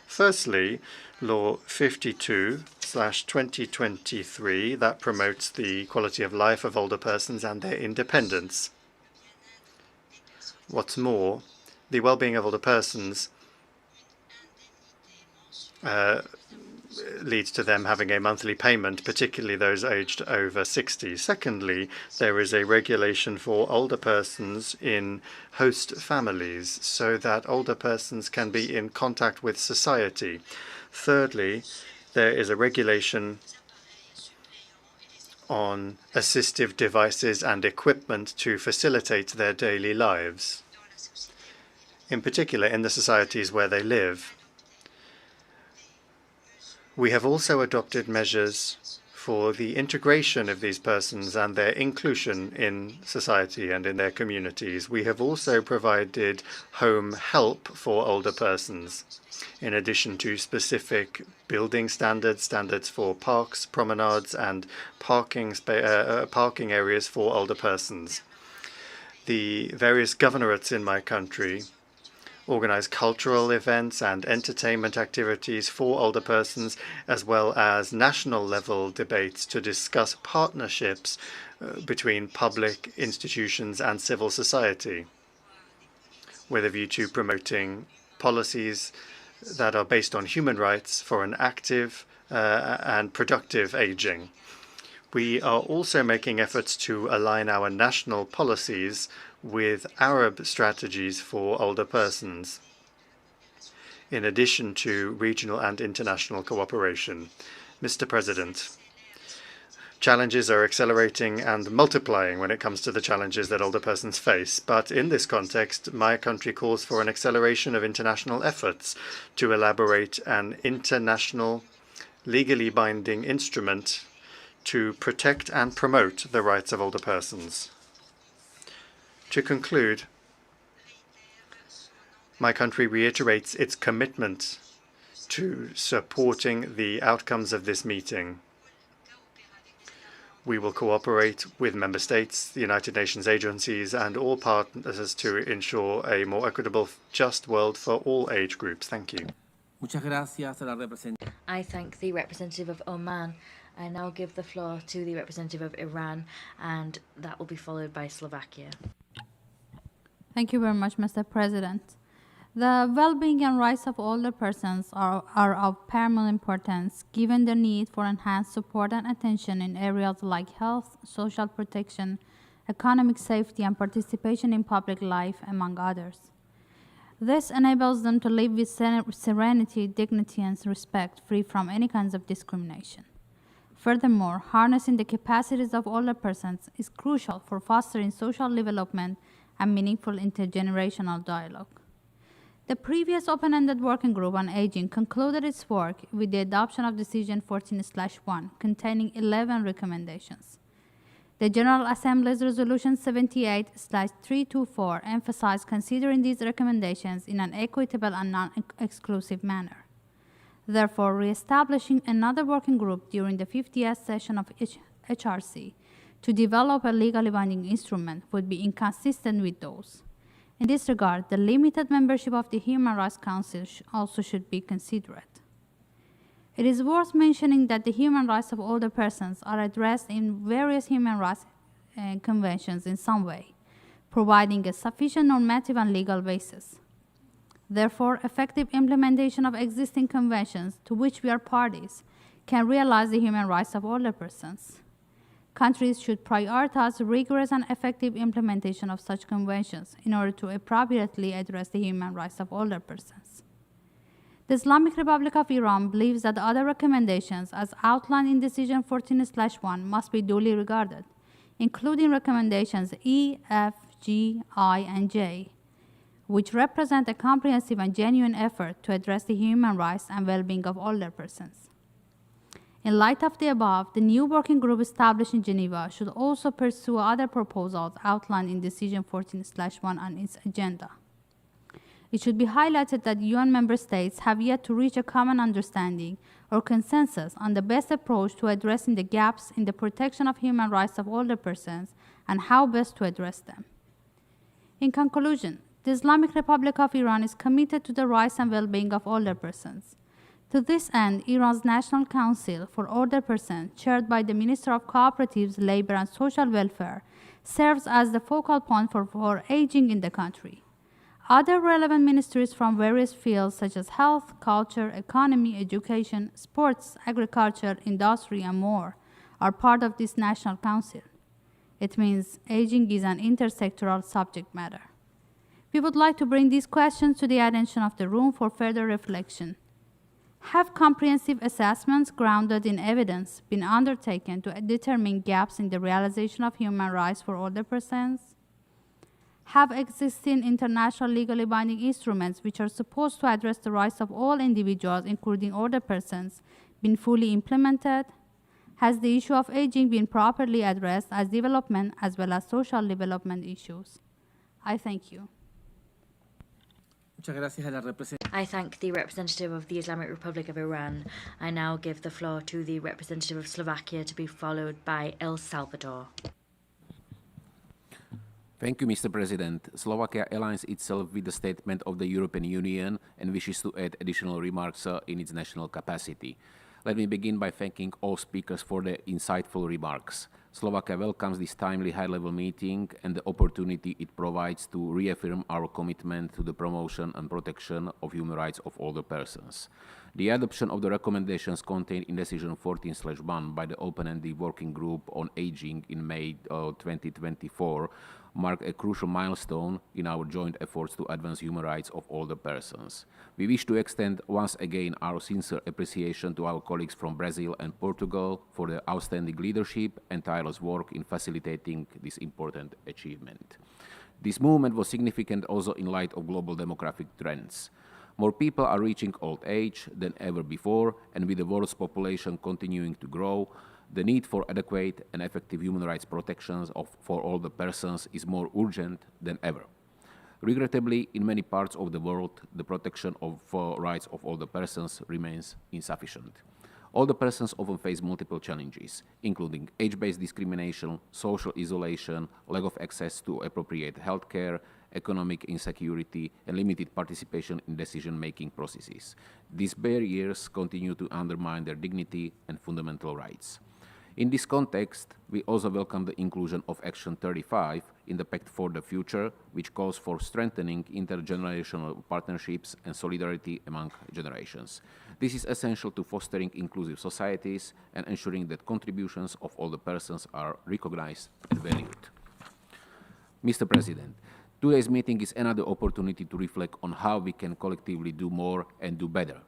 Firstly, Law 52/2023, that promotes the quality of life of older persons and their independence. What's more, the well-being of older persons leads to them having a monthly payment, particularly those aged over 60. Secondly, there is a regulation for older persons in host families so that older persons can be in contact with society. Thirdly, there is a regulation on assistive devices and equipment to facilitate their daily lives, in particular in the societies where they live. We have also adopted measures for the integration of these persons and their inclusion in society and in their communities. We have also provided home help for older persons, in addition to specific building standards, standards for parks, promenades, and parking areas for older persons. The various governorates in my country organize cultural events and entertainment activities for older persons, as well as national-level debates to discuss partnerships between public institutions and civil society, with a view to promoting policies that are based on human rights for an active and productive aging. We are also making efforts to align our national policies with Arab strategies for older persons, in addition to regional and international cooperation. Mr. President, challenges are accelerating and multiplying when it comes to the challenges that older persons face. But in this context, my country calls for an acceleration of international efforts to elaborate an international, legally binding instrument to protect and promote the rights of older persons. To conclude, my country reiterates its commitment to supporting the outcomes of this meeting. We will cooperate with member states, the United Nations agencies, and all partners to ensure a more equitable, just world for all age groups. Thank you. Muchas gracias a la representante. I thank the representative of Oman. I now give the floor to the representative of Iran, and that will be followed by Slovakia. Thank you very much, Mr. President. The well-being and rights of older persons are of paramount importance, given the need for enhanced support and attention in areas like health, social protection, economic safety, and participation in public life, among others. This enables them to live with serenity, dignity, and respect, free from any kinds of discrimination. Furthermore, harnessing the capacities of older persons is crucial for fostering social development and meaningful intergenerational dialogue. The previous open-ended working group on aging concluded its work with the adoption of Decision 14/1, containing 11 recommendations. The General Assembly's Resolution 78/324 emphasized considering these recommendations in an equitable and non-exclusive manner. Therefore, re-establishing another working group during the 50th session of HRC to develop a legally binding instrument would be inconsistent with those. In this regard, the limited membership of the Human Rights Council also should be considered. It is worth mentioning that the human rights of older persons are addressed in various human rights conventions in some way, providing a sufficient normative and legal basis. Therefore, effective implementation of existing conventions to which we are parties can realize the human rights of older persons. Countries should prioritize rigorous and effective implementation of such conventions in order to appropriately address the human rights of older persons. The Islamic Republic of Iran believes that other recommendations, as outlined in Decision 14/1, must be duly regarded, including recommendations E, F, G, I, and J, which represent a comprehensive and genuine effort to address the human rights and well-being of older persons. In light of the above, the new working group established in Geneva should also pursue other proposals outlined in Decision 14/1 on its agenda. It should be highlighted that UN member states have yet to reach a common understanding or consensus on the best approach to addressing the gaps in the protection of human rights of older persons and how best to address them. In conclusion, the Islamic Republic of Iran is committed to the rights and well-being of older persons. To this end, Iran's National Council for Older Persons, chaired by the Minister of Cooperatives, Labor and Social Welfare, serves as the focal point for aging in the country. Other relevant ministries from various fields such as health, culture, economy, education, sports, agriculture, industry, and more are part of this National Council. It means aging is an intersectoral subject matter. We would like to bring these questions to the attention of the room for further reflection. Have comprehensive assessments grounded in evidence been undertaken to determine gaps in the realization of human rights for older persons? Have existing international legally binding instruments which are supposed to address the rights of all individuals, including older persons, been fully implemented? Has the issue of aging been properly addressed as development as well as social development issues? I thank you. I thank the representative of the Islamic Republic of Iran. I now give the floor to the representative of Slovakia, to be followed by El Salvador. Thank you, Mr. President. Slovakia aligns itself with the statement of the European Union and wishes to add additional remarks in its national capacity. Let me begin by thanking all speakers for their insightful remarks. Slovakia welcomes this timely high-level meeting and the opportunity it provides to reaffirm our commitment to the promotion and protection of human rights of older persons. The adoption of the recommendations contained in Decision 14/1 by the Open-Ended Working Group on Aging in May 2024 marked a crucial milestone in our joint efforts to advance human rights of older persons. We wish to extend once again our sincere appreciation to our colleagues from Brazil and Portugal for their outstanding leadership and tireless work in facilitating this important achievement. This movement was significant also in light of global demographic trends. More people are reaching old age than ever before, and with the world's population continuing to grow, the need for adequate and effective human rights protections for older persons is more urgent than ever. Regrettably, in many parts of the world, the protection of rights of older persons remains insufficient. Older persons often face multiple challenges, including age-based discrimination, social isolation, lack of access to appropriate health care, economic insecurity, and limited participation in decision-making processes. These barriers continue to undermine their dignity and fundamental rights. In this context, we also welcome the inclusion of Action 35 in the Pact for the Future, which calls for strengthening intergenerational partnerships and solidarity among generations. This is essential to fostering inclusive societies and ensuring that contributions of older persons are recognized and valued. Mr. President, today's meeting is another opportunity to reflect on how we can collectively do more and do better.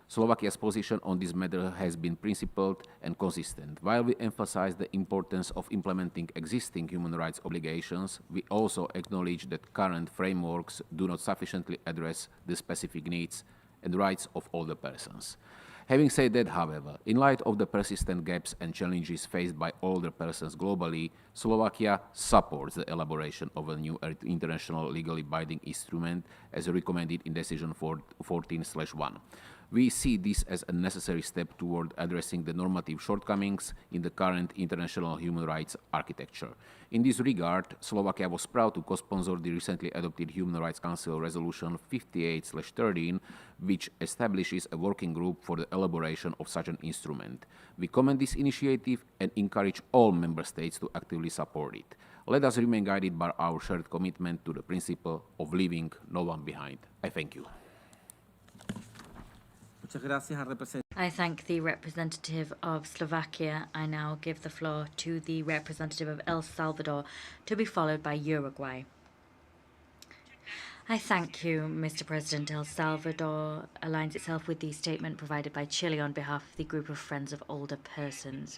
Slovakia's position on this matter has been principled and consistent. While we emphasize the importance of implementing existing human rights obligations, we also acknowledge that current frameworks do not sufficiently address the specific needs and rights of older persons. Having said that, however, in light of the persistent gaps and challenges faced by older persons globally, Slovakia supports the elaboration of a new international legally binding instrument as recommended in Decision 14/1. We see this as a necessary step toward addressing the normative shortcomings in the current international human rights architecture. In this regard, Slovakia was proud to co-sponsor the recently adopted Human Rights Council Resolution 58/13, which establishes a working group for the elaboration of such an instrument. We commend this initiative and encourage all member states to actively support it. Let us remain guided by our shared commitment to the principle of leaving no one behind. I thank you. I thank the representative of Slovakia. I now give the floor to the representative of El Salvador, to be followed by Uruguay. I thank you, Mr. President. El Salvador aligns itself with the statement provided by Chile on behalf of the Group of Friends of Older Persons.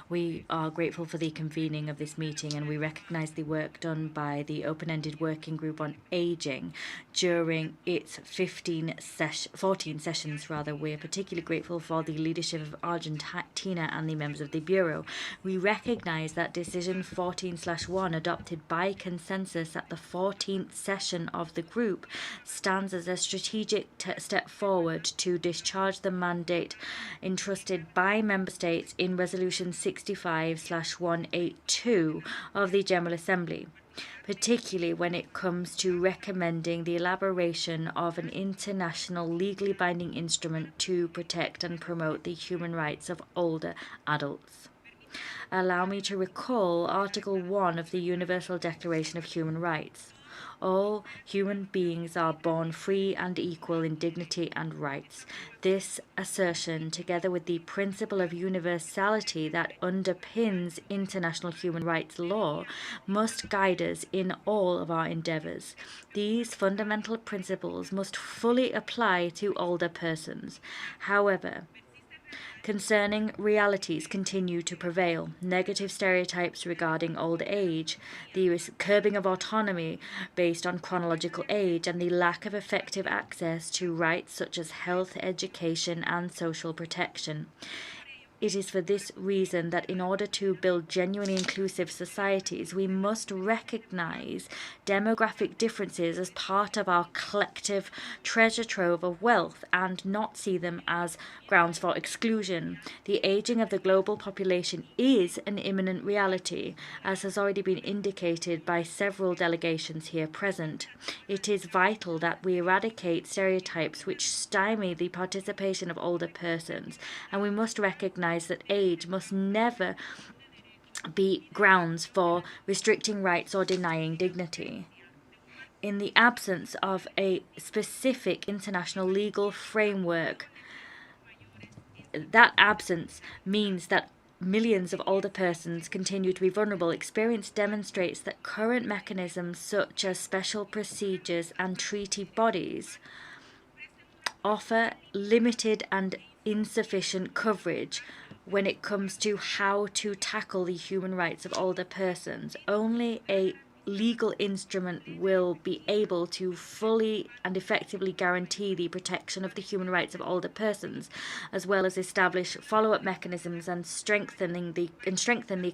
We are grateful for the convening of this meeting, and we recognize the work done by the Open-Ended Working Group on Aging during its 14 sessions. We are particularly grateful for the leadership of Argentina and the members of the Bureau. We recognize that Decision 14/1, adopted by consensus at the 14th session of the group stands as a strategic step forward to discharge the mandate entrusted by Member States in Resolution 65/182 of the General Assembly, particularly when it comes to recommending the elaboration of an international legally binding instrument to protect and promote the human rights of older adults. Allow me to recall Article 1 of the Universal Declaration of Human Rights. All human beings are born free and equal in dignity and rights. This assertion, together with the principle of universality that underpins international human rights law, must guide us in all of our endeavours. These fundamental principles must fully apply to older persons. However, concerning realities continue to prevail. Negative stereotypes regarding old age, the curbing of autonomy based on chronological age, and the lack of effective access to rights such as health, education, and social protection. It is for this reason that in order to build genuinely inclusive societies, we must recognize demographic differences as part of our collective treasure trove of wealth and not see them as grounds for exclusion. The aging of the global population is an imminent reality, as has already been indicated by several delegations here present. It is vital that we eradicate stereotypes which stymie the participation of older persons, and we must recognize that age must never be grounds for restricting rights or denying dignity. In the absence of a specific international legal framework, that absence means that millions of older persons continue to be vulnerable. Experience demonstrates that current mechanisms such as special procedures and treaty bodies offer limited and insufficient coverage when it comes to how to tackle the human rights of older persons. Only a legal instrument will be able to fully and effectively guarantee the protection of the human rights of older persons, as well as establish follow-up mechanisms and strengthen the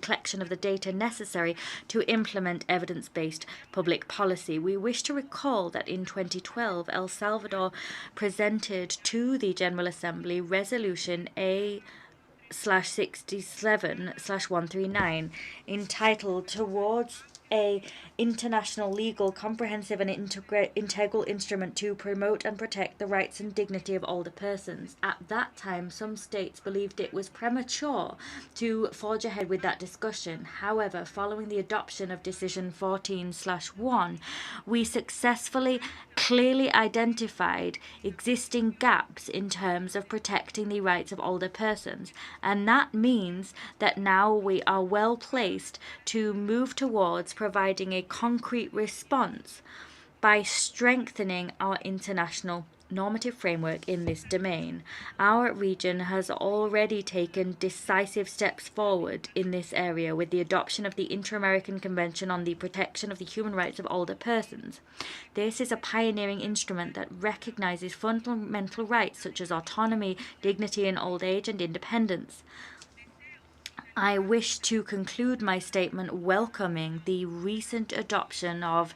collection of the data necessary to implement evidence-based public policy. We wish to recall that in 2012, El Salvador presented to the General Assembly Resolution A/67/139 entitled Towards a international, legal, comprehensive and integral instrument to promote and protect the rights and dignity of older persons. At that time, some states believed it was premature to forge ahead with that discussion. However, following the adoption of Decision 14/1, we successfully clearly identified existing gaps in terms of protecting the rights of older persons, and that means that now we are well placed to move towards providing a concrete response by strengthening our international normative framework in this domain. Our region has already taken decisive steps forward in this area with the adoption of the Inter-American Convention on the Protection of the Human Rights of Older Persons. This is a pioneering instrument that recognizes fundamental rights such as autonomy, dignity in old age, and independence. I wish to conclude my statement welcoming the recent adoption of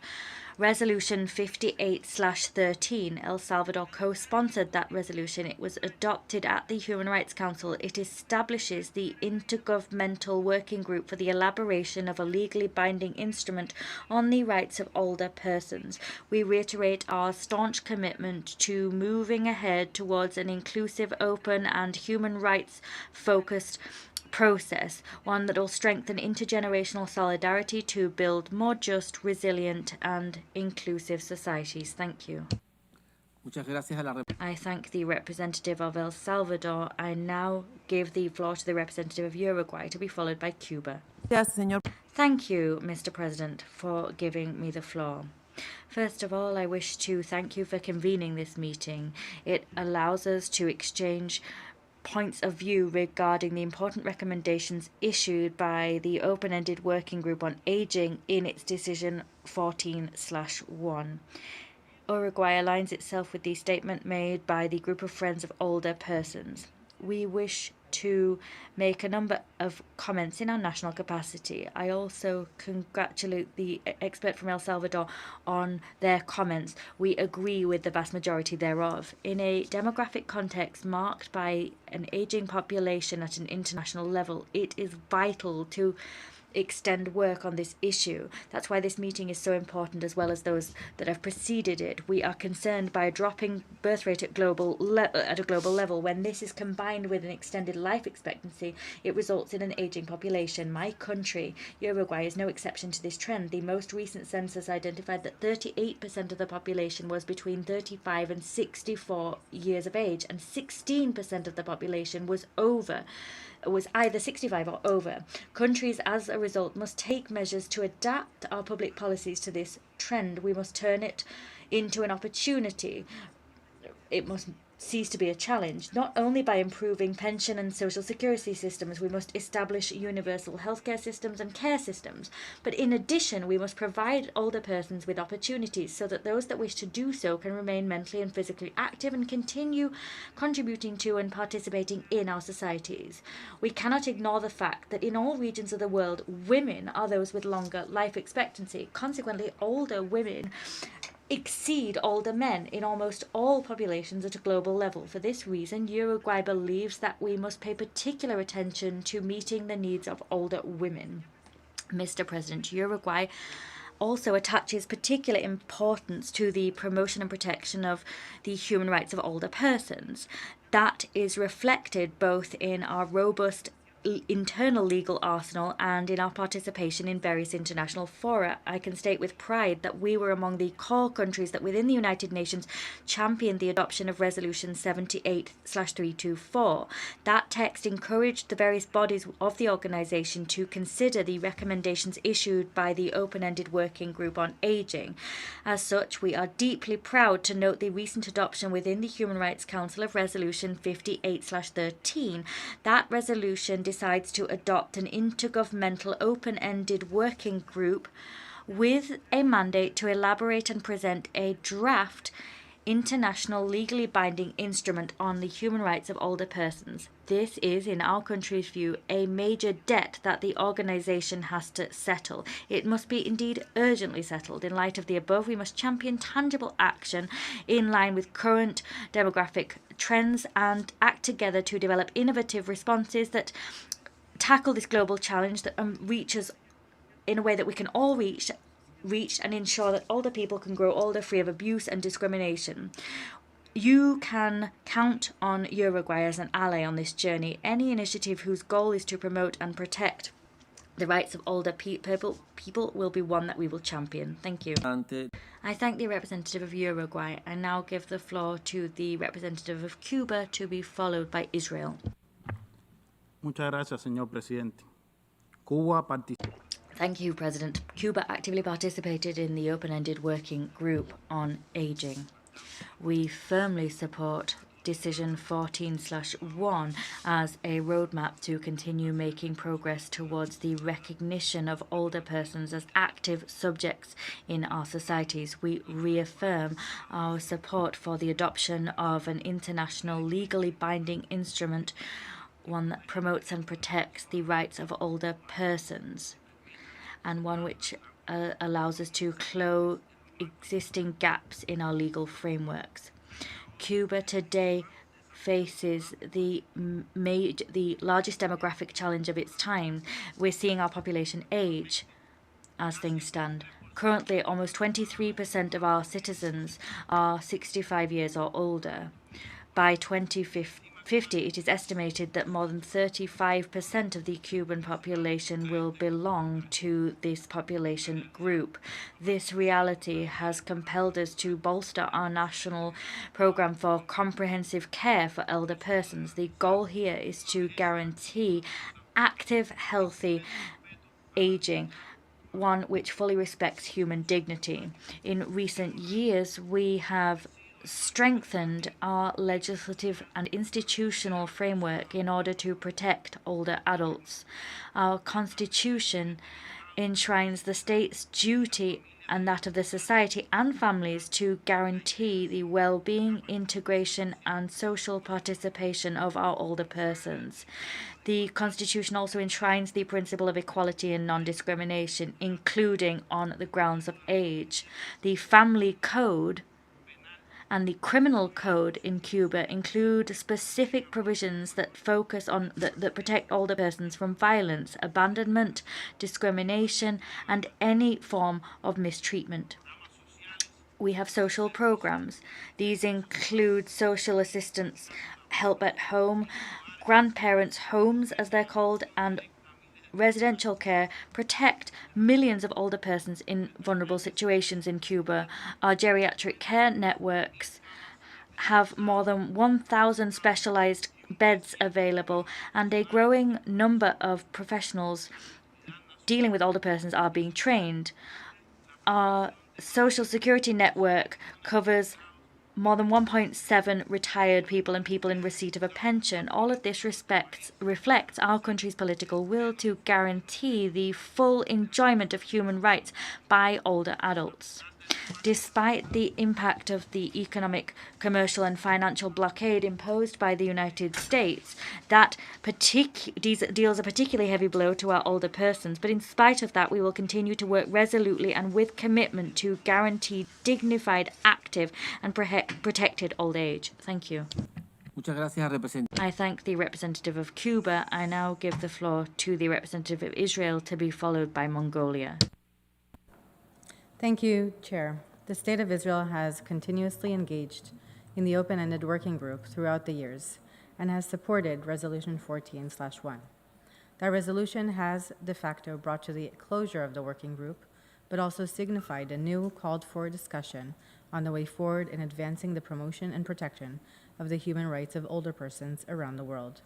Resolution 58/13. El Salvador co-sponsored that resolution. It was adopted at the Human Rights Council. It establishes the Intergovernmental Working Group for the elaboration of a legally binding instrument on the rights of older persons. We reiterate our staunch commitment to moving ahead towards an inclusive, open, and human rights-focused process, one that will strengthen intergenerational solidarity to build more just, resilient, and inclusive societies. Thank you. I thank the representative of El Salvador. I now give the floor to the representative of Uruguay, to be followed by Cuba. Thank you, Mr. President, for giving me the floor. First of all, I wish to thank you for convening this meeting. It allows us to exchange points of view regarding the important recommendations issued by the open-ended working group on aging in its decision 14/1. Uruguay aligns itself with the statement made by the group of friends of older persons. We wish to make a number of comments in our national capacity. I also congratulate the expert from El Salvador on their comments. We agree with the vast majority thereof. In a demographic context marked by an aging population at an international level, it is vital to extend work on this issue. That's why this meeting is so important, as well as those that have preceded it. We are concerned by a dropping birth rate at a global level. When this is combined with an extended life expectancy, it results in an aging population. My country, Uruguay, is no exception to this trend. The most recent census identified that 38% of the population was between 35 and 64 years of age, and 16% of the population was either 65 or over. Countries, as a result, must take measures to adapt our public policies to this trend. We must turn it into an opportunity. It must cease to be a challenge, not only by improving pension and social security systems. We must establish universal healthcare systems and care systems, but in addition we must provide older persons with opportunities so that those that wish to do so can remain mentally and physically active and continue contributing to and participating in our societies. We cannot ignore the fact that in all regions of the world, women are those with longer life expectancy. Consequently, older women exceed older men in almost all populations at a global level. For this reason, Uruguay believes that we must pay particular attention to meeting the needs of older women. Mr. President, Uruguay also attaches particular importance to the promotion and protection of the human rights of older persons. That is reflected both in our robust internal legal arsenal and in our participation in various international fora. I can state with pride that we were among the core countries that within the United Nations championed the adoption of Resolution 78/324. That text encouraged the various bodies of the organization to consider the recommendations issued by the open-ended working group on aging. As such, we are deeply proud to note the recent adoption within the Human Rights Council of Resolution 58/13. That resolution decides to adopt an intergovernmental open-ended working group with a mandate to elaborate and present a draft international legally binding instrument on the human rights of older persons. This is, in our country's view, a major debt that the organization has to settle. It must be indeed urgently settled. In light of the above, we must champion tangible action in line with current demographic trends and act together to develop innovative responses that tackle this global challenge that reaches in a way that we can all reach and ensure that older people can grow older free of abuse and discrimination. You can count on Uruguay as an ally on this journey. Any initiative whose goal is to promote and protect the rights of older people will be one that we will champion. Thank you. I thank the representative of Uruguay. I now give the floor to the representative of Cuba, to be followed by Israel. Muchas gracias, señor presidente. Thank you, President. Cuba actively participated in the open-ended working group on aging. We firmly support Decision 14/1 as a roadmap to continue making progress towards the recognition of older persons as active subjects in our societies. We reaffirm our support for the adoption of an international legally binding instrument, one that promotes and protects the rights of older persons, and one which allows us to close existing gaps in our legal frameworks. Cuba today faces the largest demographic challenge of its time. We're seeing our population age as things stand. Currently, almost 23% of our citizens are 65 years or older. By 2050, it is estimated that more than 35% of the Cuban population will belong to this population group. This reality has compelled us to bolster our national program for comprehensive care for elder persons. The goal here is to guarantee active, healthy aging, one which fully respects human dignity. In recent years, we have strengthened our legislative and institutional framework in order to protect older adults. Our Constitution enshrines the state's duty and that of the society and families to guarantee the well-being, integration and social participation of our older persons. The Constitution also enshrines the principle of equality and non-discrimination, including on the grounds of age. The Family Code and the Criminal Code in Cuba include specific provisions that focus on that protect older persons from violence, abandonment, discrimination, and any form of mistreatment. We have social programs. These include social assistance, help at home, grandparents' homes, as they're called, and residential care protect millions of older persons in vulnerable situations in Cuba. Our geriatric care networks have more than 1,000 specialized beds available, and a growing number of professionals dealing with older persons are being trained. Our social security network covers more than 1.7 retired people and people in receipt of a pension. All of this reflects our country's political will to guarantee the full enjoyment of human rights by older adults. Despite the impact of the economic, commercial and financial blockade imposed by the United States, that deals a particularly heavy blow to our older persons. But in spite of that, we will continue to work resolutely and with commitment to guarantee dignified, active and protected old age. Thank you. I thank the representative of Cuba. I now give the floor to the representative of Israel, to be followed by Mongolia. Thank you, Chair. The State of Israel has continuously engaged in the open-ended working group throughout the years and has supported Resolution 14/1. That resolution has de facto brought to the closure of the working group, but also signified a new called-for discussion on the way forward in advancing the promotion and protection of the human rights of older persons around the world.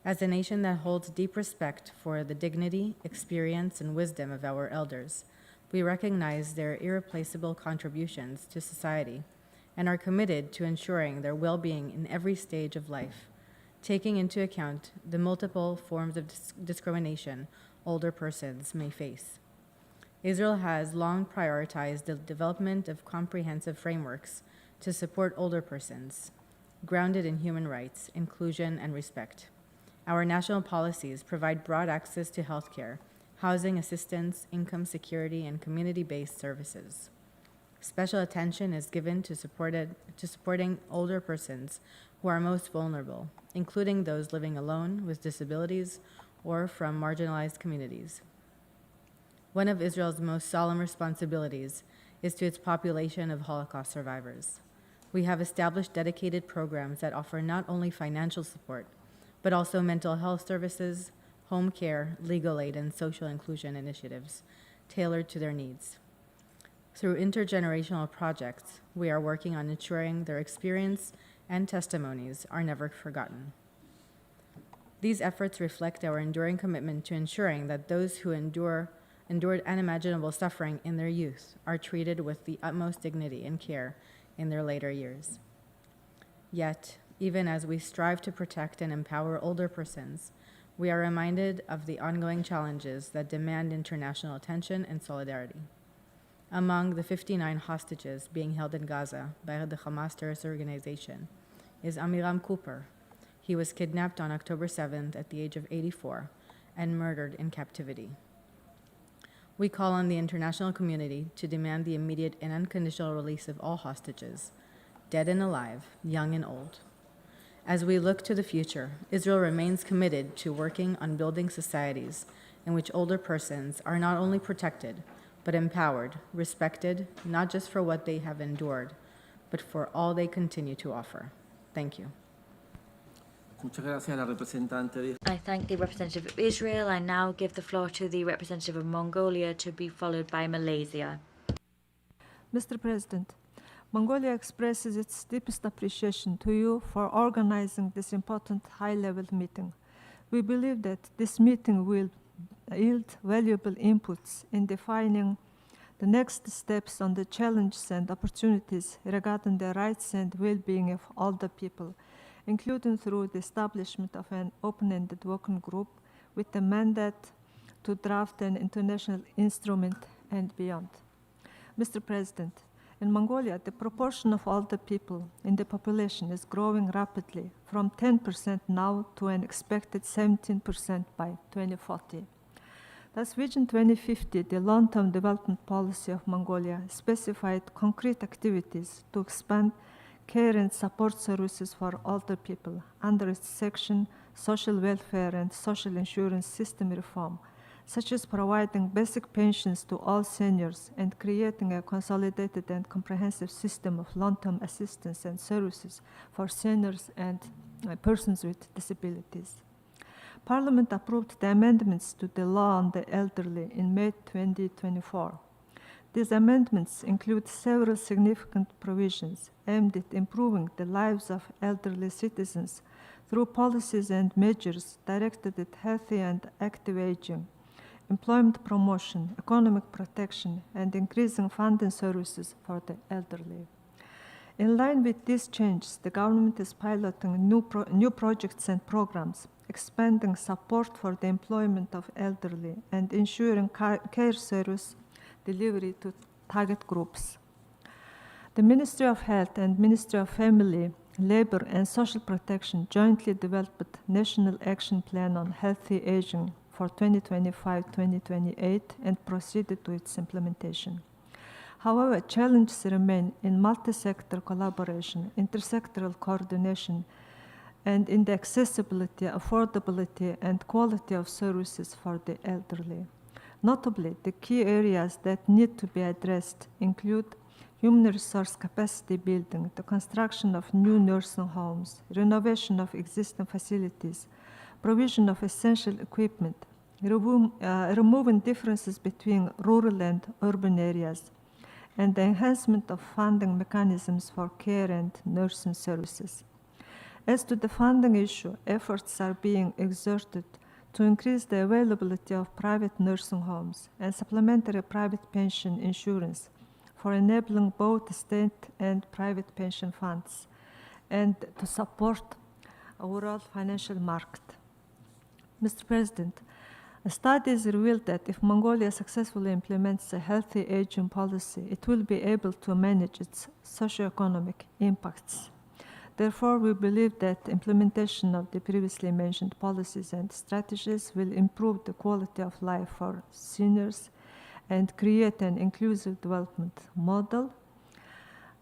As a nation that holds deep respect for the dignity, experience, and wisdom of our elders, we recognize their irreplaceable contributions to society and are committed to ensuring their well-being in every stage of life, taking into account the multiple forms of discrimination older persons may face. Israel has long prioritized the development of comprehensive frameworks to support older persons, grounded in human rights, inclusion, and respect. Our national policies provide broad access to health care, housing assistance, income security, and community-based services. Special attention is given to supporting older persons who are most vulnerable, including those living alone with disabilities or from marginalized communities. One of Israel's most solemn responsibilities is to its population of Holocaust survivors. We have established dedicated programs that offer not only financial support, but also mental health services, home care, legal aid, and social inclusion initiatives tailored to their needs. Through intergenerational projects, we are working on ensuring their experience and testimonies are never forgotten. These efforts reflect our enduring commitment to ensuring that those who endured unimaginable suffering in their youth are treated with the utmost dignity and care in their later years. Yet, even as we strive to protect and empower older persons, we are reminded of the ongoing challenges that demand international attention and solidarity. Among the 59 hostages being held in Gaza by the Hamas terrorist organization is Amiram Cooper. He was kidnapped on October 7th at the age of 84 and murdered in captivity. We call on the international community to demand the immediate and unconditional release of all hostages, dead and alive, young and old. As we look to the future, Israel remains committed to working on building societies in which older persons are not only protected, but empowered, respected, not just for what they have endured, but for all they continue to offer. Thank you. I thank the representative of Israel. I now give the floor to the representative of Mongolia, to be followed by Malaysia. Mr. President, Mongolia expresses its deepest appreciation to you for organizing this important high-level meeting. We believe that this meeting will yield valuable inputs in defining the next steps on the challenges and opportunities regarding the rights and well-being of older people, including through the establishment of an open-ended working group with the mandate to draft an international instrument and beyond. Mr. President, in Mongolia, the proportion of older people in the population is growing rapidly, from 10% now to an expected 17% by 2040. Thus, Vision 2050, the long-term development policy of Mongolia, specified concrete activities to expand care and support services for older people under its section Social Welfare and Social Insurance System Reform, such as providing basic pensions to all seniors and creating a consolidated and comprehensive system of long-term assistance and services for seniors and persons with disabilities. Parliament approved the amendments to the law on the elderly in May 2024. These amendments include several significant provisions aimed at improving the lives of elderly citizens through policies and measures directed at healthy and active aging, employment promotion, economic protection, and increasing funding services for the elderly. In line with these changes, the government is piloting new projects and programs, expanding support for the employment of elderly and ensuring care service delivery to target groups. The Ministry of Health and Ministry of Family, Labor and Social Protection jointly developed a National Action Plan on Healthy Aging for 2025-2028 and proceeded to its implementation. However, challenges remain in multi-sector collaboration, intersectoral coordination, and in the accessibility, affordability, and quality of services for the elderly. Notably, the key areas that need to be addressed include human resource capacity building, the construction of new nursing homes, renovation of existing facilities, provision of essential equipment, removing differences between rural and urban areas, and the enhancement of funding mechanisms for care and nursing services. As to the funding issue, efforts are being exerted to increase the availability of private nursing homes and supplementary private pension insurance for enabling both state and private pension funds, and to support a rural financial market. Mr. President, studies revealed that if Mongolia successfully implements a healthy aging policy, it will be able to manage its socioeconomic impacts. Therefore, we believe that implementation of the previously mentioned policies and strategies will improve the quality of life for seniors and create an inclusive development model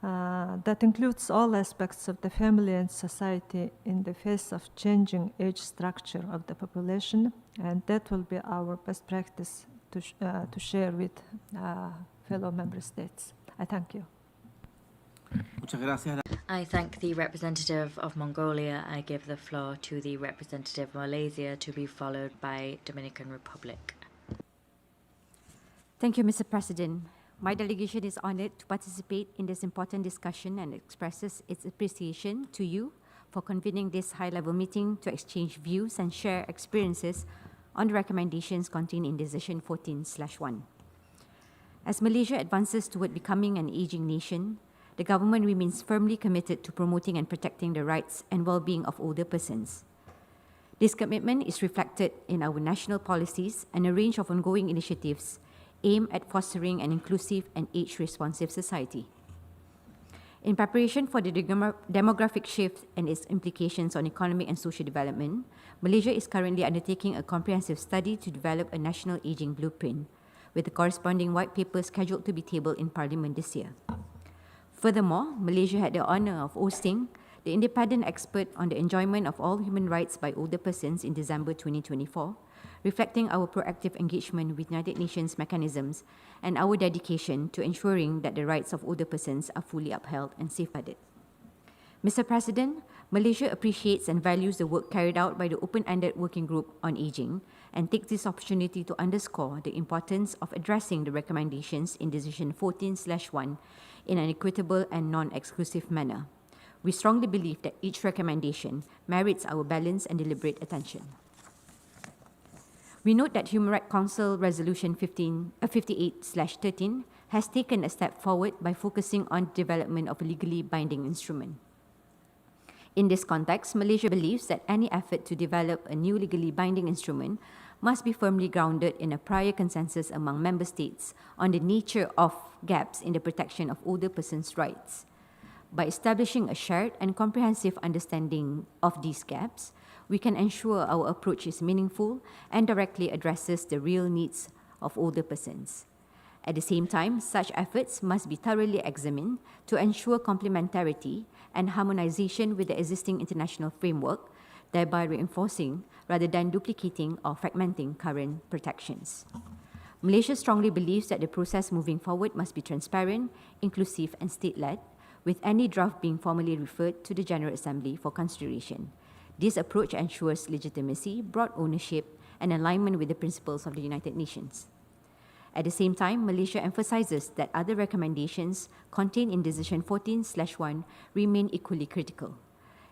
that includes all aspects of the family and society in the face of changing age structure of the population, and that will be our best practice to share with fellow member states. I thank you. I thank the representative of Mongolia. I give the floor to the representative of Malaysia, to be followed by Dominican Republic. Thank you, Mr. President. My delegation is honored to participate in this important discussion and expresses its appreciation to you for convening this high-level meeting to exchange views and share experiences on the recommendations contained in Decision 14/1. As Malaysia advances toward becoming an aging nation, the government remains firmly committed to promoting and protecting the rights and well-being of older persons. This commitment is reflected in our national policies and a range of ongoing initiatives aimed at fostering an inclusive and age-responsive society. In preparation for the demographic shift and its implications on economic and social development, Malaysia is currently undertaking a comprehensive study to develop a national aging blueprint, with the corresponding white paper scheduled to be tabled in Parliament this year. Furthermore, Malaysia had the honor of hosting the independent expert on the enjoyment of all human rights by older persons in December 2024, reflecting our proactive engagement with United Nations mechanisms and our dedication to ensuring that the rights of older persons are fully upheld and safeguarded. Mr. President, Malaysia appreciates and values the work carried out by the open-ended working group on aging and takes this opportunity to underscore the importance of addressing the recommendations in Decision 14/1 in an equitable and non-exclusive manner. We strongly believe that each recommendation merits our balanced and deliberate attention. We note that Human Rights Council Resolution 58/13 has taken a step forward by focusing on the development of a legally binding instrument. In this context, Malaysia believes that any effort to develop a new legally binding instrument must be firmly grounded in a prior consensus among member states on the nature of gaps in the protection of older persons' rights. By establishing a shared and comprehensive understanding of these gaps, we can ensure our approach is meaningful and directly addresses the real needs of older persons. At the same time, such efforts must be thoroughly examined to ensure complementarity and harmonization with the existing international framework, thereby reinforcing rather than duplicating or fragmenting current protections. Malaysia strongly believes that the process moving forward must be transparent, inclusive, and state-led, with any draft being formally referred to the General Assembly for consideration. This approach ensures legitimacy, broad ownership, and alignment with the principles of the United Nations. At the same time, Malaysia emphasizes that other recommendations contained in Decision 14/1 remain equally critical.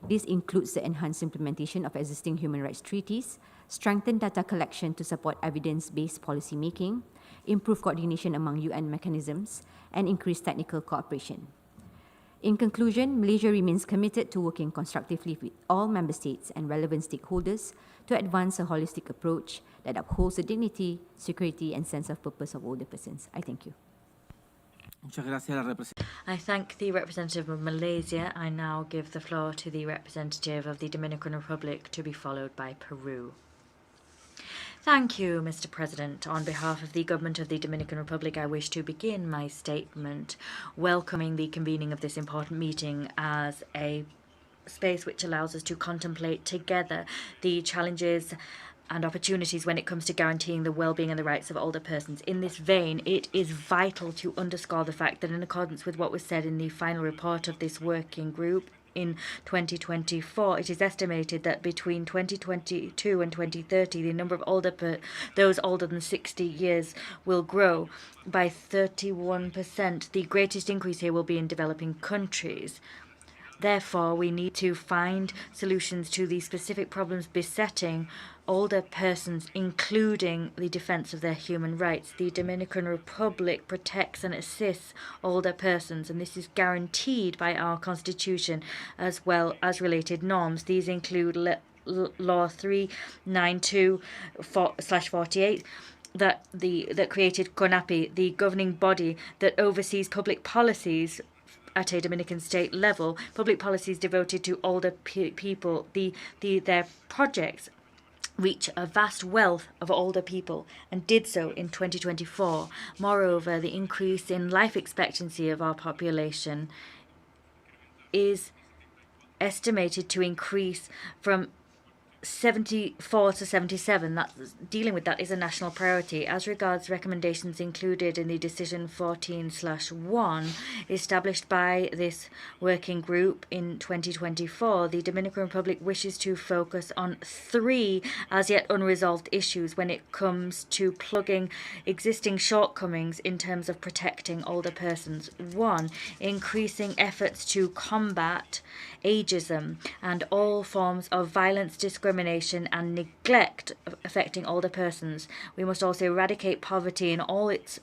This includes the enhanced implementation of existing human rights treaties, strengthened data collection to support evidence-based policy making, improved coordination among UN mechanisms, and increased technical cooperation. In conclusion, Malaysia remains committed to working constructively with all member states and relevant stakeholders to advance a holistic approach that upholds the dignity, security, and sense of purpose of older persons. I thank you. I thank the representative of Malaysia. I now give the floor to the representative of the Dominican Republic, to be followed by Peru. Thank you, Mr. President. On behalf of the Government of the Dominican Republic, I wish to begin my statement welcoming the convening of this important meeting as a space which allows us to contemplate together the challenges and opportunities when it comes to guaranteeing the well-being and the rights of older persons. In this vein, it is vital to underscore the fact that in accordance with what was said in the final report of this working group, in 2024, it is estimated that between 2022 and 2030, the number of those older than 60 years will grow by 31%. The greatest increase here will be in developing countries. Therefore, we need to find solutions to the specific problems besetting older persons, including the defense of their human rights. The Dominican Republic protects and assists older persons, and this is guaranteed by our Constitution as well as related norms. These include Law 392/48, that created CONAPI, the governing body that oversees public policies at a Dominican state level, public policies devoted to older people. Their projects reach a vast wealth of older people and did so in 2024. Moreover, the increase in life expectancy of our population is estimated to increase from 74 to 77. Dealing with that is a national priority. As regards recommendations included in the Decision 14/1 established by this working group in 2024, the Dominican Republic wishes to focus on 3 as yet unresolved issues when it comes to plugging existing shortcomings in terms of protecting older persons. 1, increasing efforts to combat ageism and all forms of violence, discrimination and neglect affecting older persons. We must also eradicate poverty in all its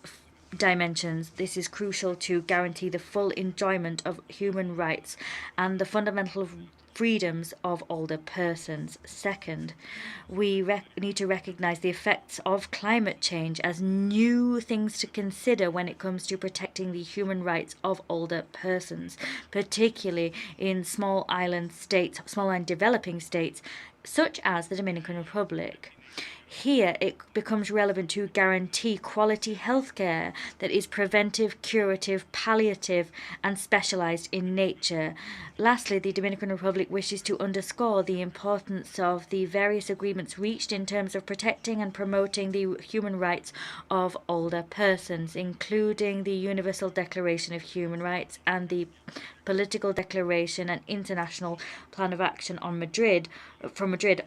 dimensions. This is crucial to guarantee the full enjoyment of human rights and the fundamental freedoms of older persons. Second, we need to recognize the effects of climate change as new things to consider when it comes to protecting the human rights of older persons, particularly in small island developing states, such as the Dominican Republic. Here, it becomes relevant to guarantee quality healthcare that is preventive, curative, palliative, and specialized in nature. Lastly, the Dominican Republic wishes to underscore the importance of the various agreements reached in terms of protecting and promoting the human rights of older persons, including the Universal Declaration of Human Rights and the Political Declaration and International Plan of Action on Madrid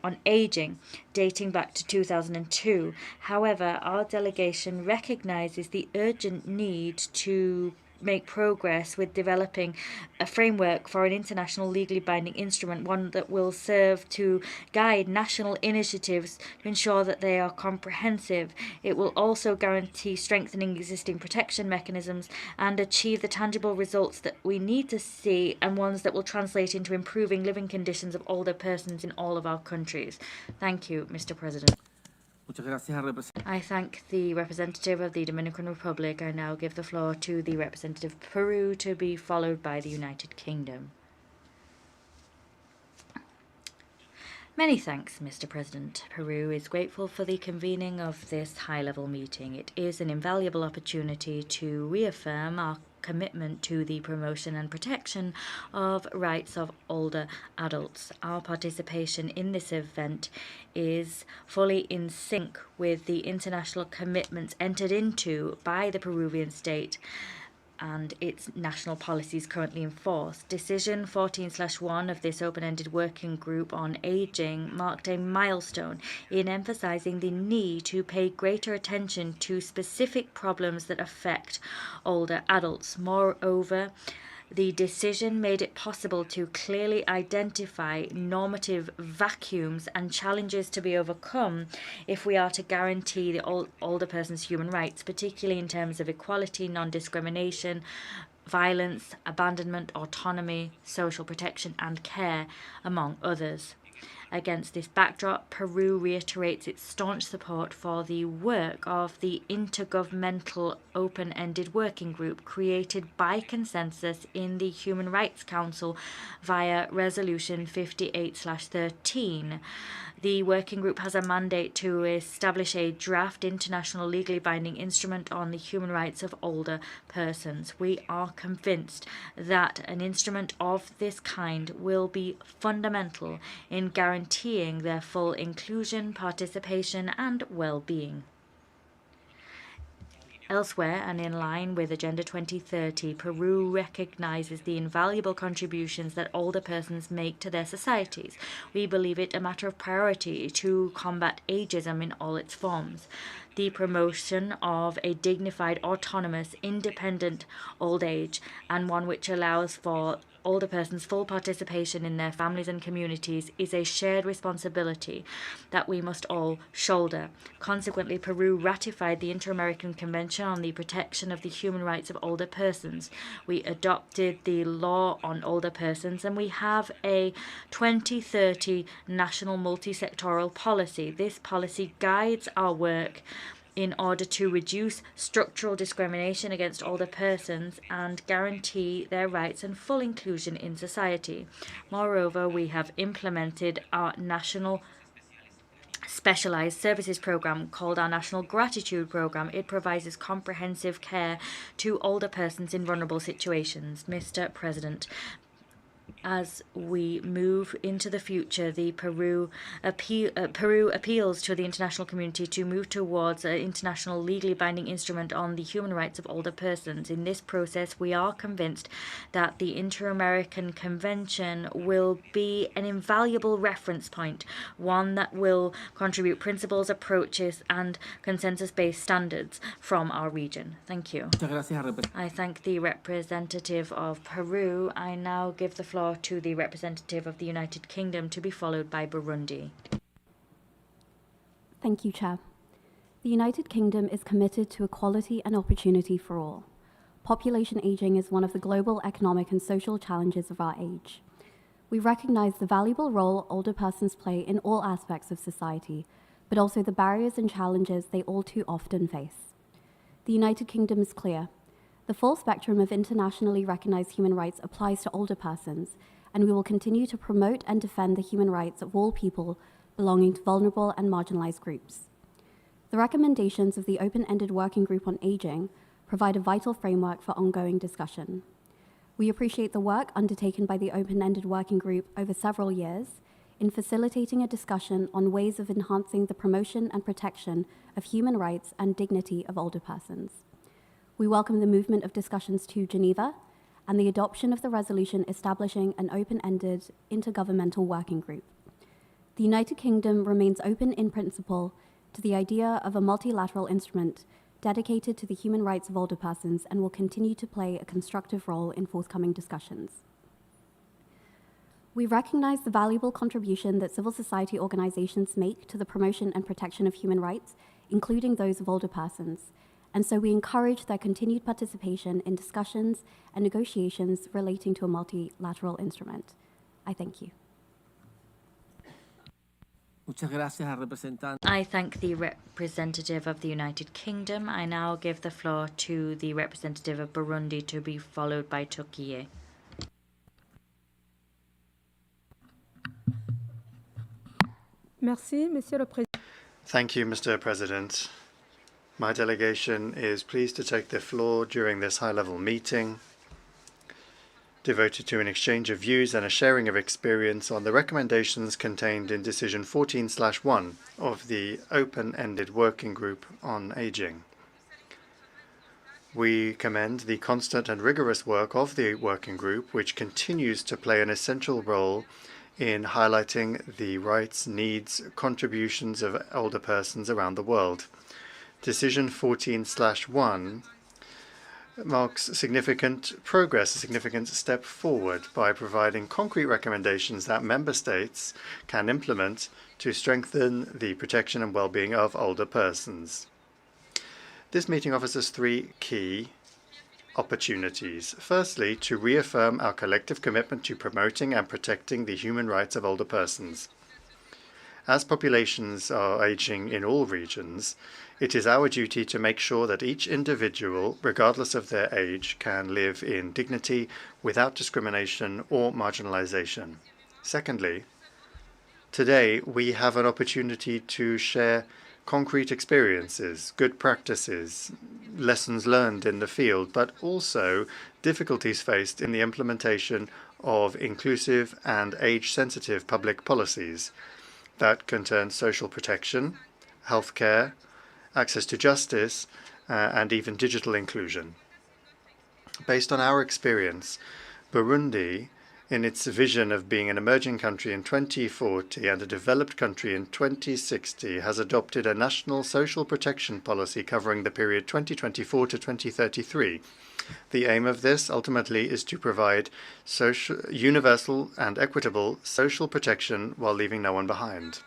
on aging, dating back to 2002. However, our delegation recognizes the urgent need to make progress with developing a framework for an international legally binding instrument, one that will serve to guide national initiatives to ensure that they are comprehensive. It will also guarantee strengthening existing protection mechanisms and achieve the tangible results that we need to see, and ones that will translate into improving living conditions of older persons in all of our countries. Thank you, Mr. President. I thank the representative of the Dominican Republic. I now give the floor to the representative of Peru, to be followed by the United Kingdom. Many thanks, Mr. President. Peru is grateful for the convening of this high-level meeting. It is an invaluable opportunity to reaffirm our commitment to the promotion and protection of rights of older adults. Our participation in this event is fully in sync with the international commitments entered into by the Peruvian state and its national policies currently in force. Decision 14/1 of this open-ended working group on aging marked a milestone in emphasizing the need to pay greater attention to specific problems that affect older adults. Moreover, the decision made it possible to clearly identify normative vacuums and challenges to be overcome if we are to guarantee the older person's human rights, particularly in terms of equality, non-discrimination, violence, abandonment, autonomy, social protection, and care, among others. Against this backdrop, Peru reiterates its staunch support for the work of the Intergovernmental Open-Ended Working Group created by consensus in the Human Rights Council via Resolution 58/13. The working group has a mandate to establish a draft international legally binding instrument on the human rights of older persons. We are convinced that an instrument of this kind will be fundamental in guaranteeing their full inclusion, participation, and well-being. Elsewhere, and in line with Agenda 2030, Peru recognizes the invaluable contributions that older persons make to their societies. We believe it a matter of priority to combat ageism in all its forms. The promotion of a dignified, autonomous, independent old age, and one which allows for older persons' full participation in their families and communities, is a shared responsibility that we must all shoulder. Consequently, Peru ratified the Inter-American Convention on the Protection of the Human Rights of Older Persons. We adopted the Law on Older Persons, and we have a 2030 national multi-sectoral policy. This policy guides our work in order to reduce structural discrimination against older persons and guarantee their rights and full inclusion in society. Moreover, we have implemented our national specialized services program called our National Gratitude Program. It provides comprehensive care to older persons in vulnerable situations. Mr. President, as we move into the future, the Peru appeals to the international community to move towards an international legally binding instrument on the human rights of older persons. In this process, we are convinced that the Inter-American Convention will be an invaluable reference point, one that will contribute principles, approaches, and consensus-based standards from our region. Thank you. I thank the representative of Peru. I now give the floor to the representative of the United Kingdom, to be followed by Burundi. Thank you, Chair. The United Kingdom is committed to equality and opportunity for all. Population aging is one of the global economic and social challenges of our age. We recognize the valuable role older persons play in all aspects of society, but also the barriers and challenges they all too often face. The United Kingdom is clear. The full spectrum of internationally recognized human rights applies to older persons, and we will continue to promote and defend the human rights of all people belonging to vulnerable and marginalized groups. The recommendations of the Open-Ended Working Group on Aging provide a vital framework for ongoing discussion. We appreciate the work undertaken by the Open-Ended Working Group over several years in facilitating a discussion on ways of enhancing the promotion and protection of human rights and dignity of older persons. We welcome the movement of discussions to Geneva and the adoption of the resolution establishing an open-ended intergovernmental working group. The United Kingdom remains open in principle to the idea of a multilateral instrument dedicated to the human rights of older persons and will continue to play a constructive role in forthcoming discussions. We recognize the valuable contribution that civil society organizations make to the promotion and protection of human rights, including those of older persons, and so we encourage their continued participation in discussions and negotiations relating to a multilateral instrument. I thank you. Muchas gracias al representante. I thank the representative of the United Kingdom. I now give the floor to the representative of Burundi, to be followed by Turkey. Merci, Monsieur le Président. Thank you, Mr. President. My delegation is pleased to take the floor during this high-level meeting devoted to an exchange of views and a sharing of experience on the recommendations contained in Decision 14/1 of the Open-Ended Working Group on Aging. We commend the constant and rigorous work of the working group, which continues to play an essential role in highlighting the rights, needs, contributions of older persons around the world. Decision 14/1 marks significant progress, a significant step forward by providing concrete recommendations that member states can implement to strengthen the protection and well-being of older persons. This meeting offers us three key opportunities. Firstly, to reaffirm our collective commitment to promoting and protecting the human rights of older persons. As populations are aging in all regions, it is our duty to make sure that each individual, regardless of their age, can live in dignity without discrimination or marginalization. Secondly, today we have an opportunity to share concrete experiences, good practices, lessons learned in the field, but also difficulties faced in the implementation of inclusive and age-sensitive public policies that concern social protection, healthcare, access to justice, and even digital inclusion. Based on our experience, Burundi, in its vision of being an emerging country in 2040 and a developed country in 2060, has adopted a national social protection policy covering the period 2024 to 2033. The aim of this, ultimately, is to provide universal and equitable social protection while leaving no one behind.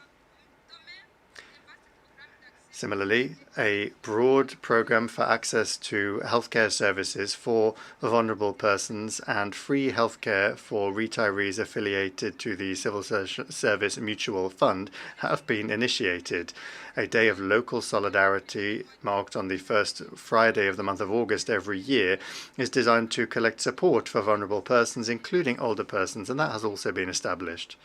Similarly, a broad program for access to healthcare services for vulnerable persons and free healthcare for retirees affiliated to the Civil Service Mutual Fund have been initiated. A day of local solidarity, marked on the first Friday of the month of August every year, is designed to collect support for vulnerable persons, including older persons, and that has also been established.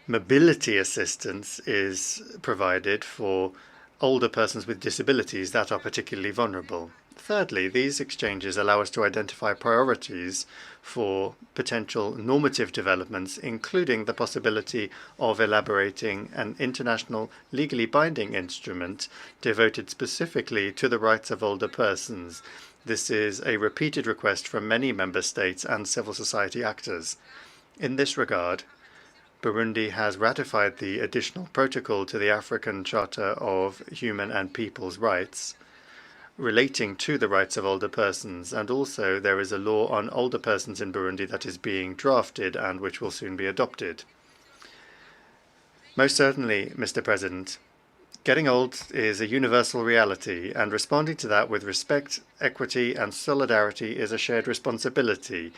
Mobility assistance is provided for older persons with disabilities that are particularly vulnerable. Thirdly, these exchanges allow us to identify priorities for potential normative developments, including the possibility of elaborating an international legally binding instrument devoted specifically to the rights of older persons. This is a repeated request from many member states and civil society actors. In this regard, Burundi has ratified the additional protocol to the African Charter of Human and People's Rights relating to the rights of older persons, and also there is a law on older persons in Burundi that is being drafted and which will soon be adopted. Most certainly, Mr. President, getting old is a universal reality, and responding to that with respect, equity, and solidarity is a shared responsibility.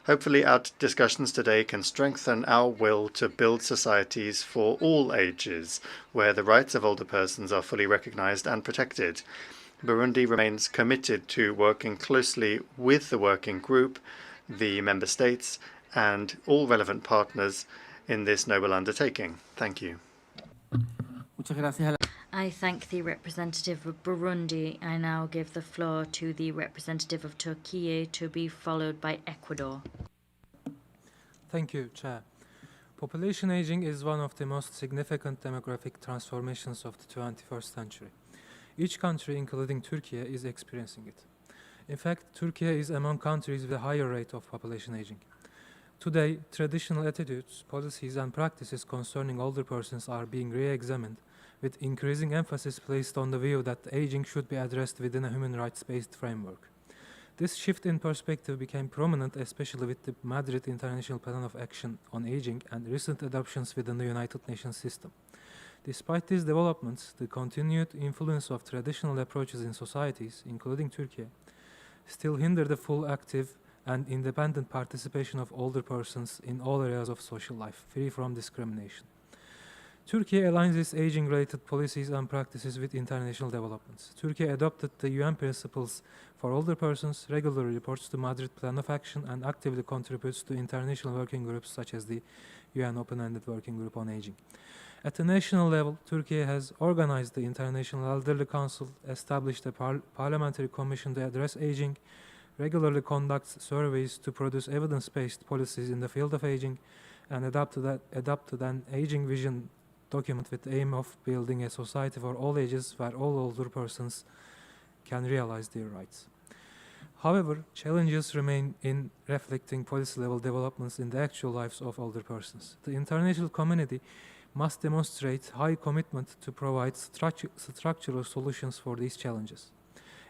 Hopefully, our discussions today can strengthen our will to build societies for all ages, where the rights of older persons are fully recognized and protected. Burundi remains committed to working closely with the working group, the member states, and all relevant partners in this noble undertaking. Thank you. I thank the representative of Burundi. I now give the floor to the representative of Turkey, to be followed by Ecuador. Thank you, Chair. Population aging is one of the most significant demographic transformations of the 21st century. Each country, including Turkey, is experiencing it. In fact, Turkey is among countries with a higher rate of population aging. Today, traditional attitudes, policies, and practices concerning older persons are being re-examined, with increasing emphasis placed on the view that aging should be addressed within a human rights-based framework. This shift in perspective became prominent especially with the Madrid International Plan of Action on Aging and recent adoptions within the United Nations system. Despite these developments, the continued influence of traditional approaches in societies, including Turkey, still hinder the full active and independent participation of older persons in all areas of social life, free from discrimination. Turkey aligns its aging-related policies and practices with international developments. Turkey adopted the UN principles for older persons, regularly reports to Madrid Plan of Action, and actively contributes to international working groups such as the UN Open-Ended Working Group on Aging. At the national level, Turkey has organized the International Elderly Council, established a parliamentary commission to address aging, regularly conducts surveys to produce evidence-based policies in the field of aging, and adopted an aging vision document with the aim of building a society for all ages where all older persons can realize their rights. However, challenges remain in reflecting policy-level developments in the actual lives of older persons. The international community must demonstrate high commitment to provide structural solutions for these challenges.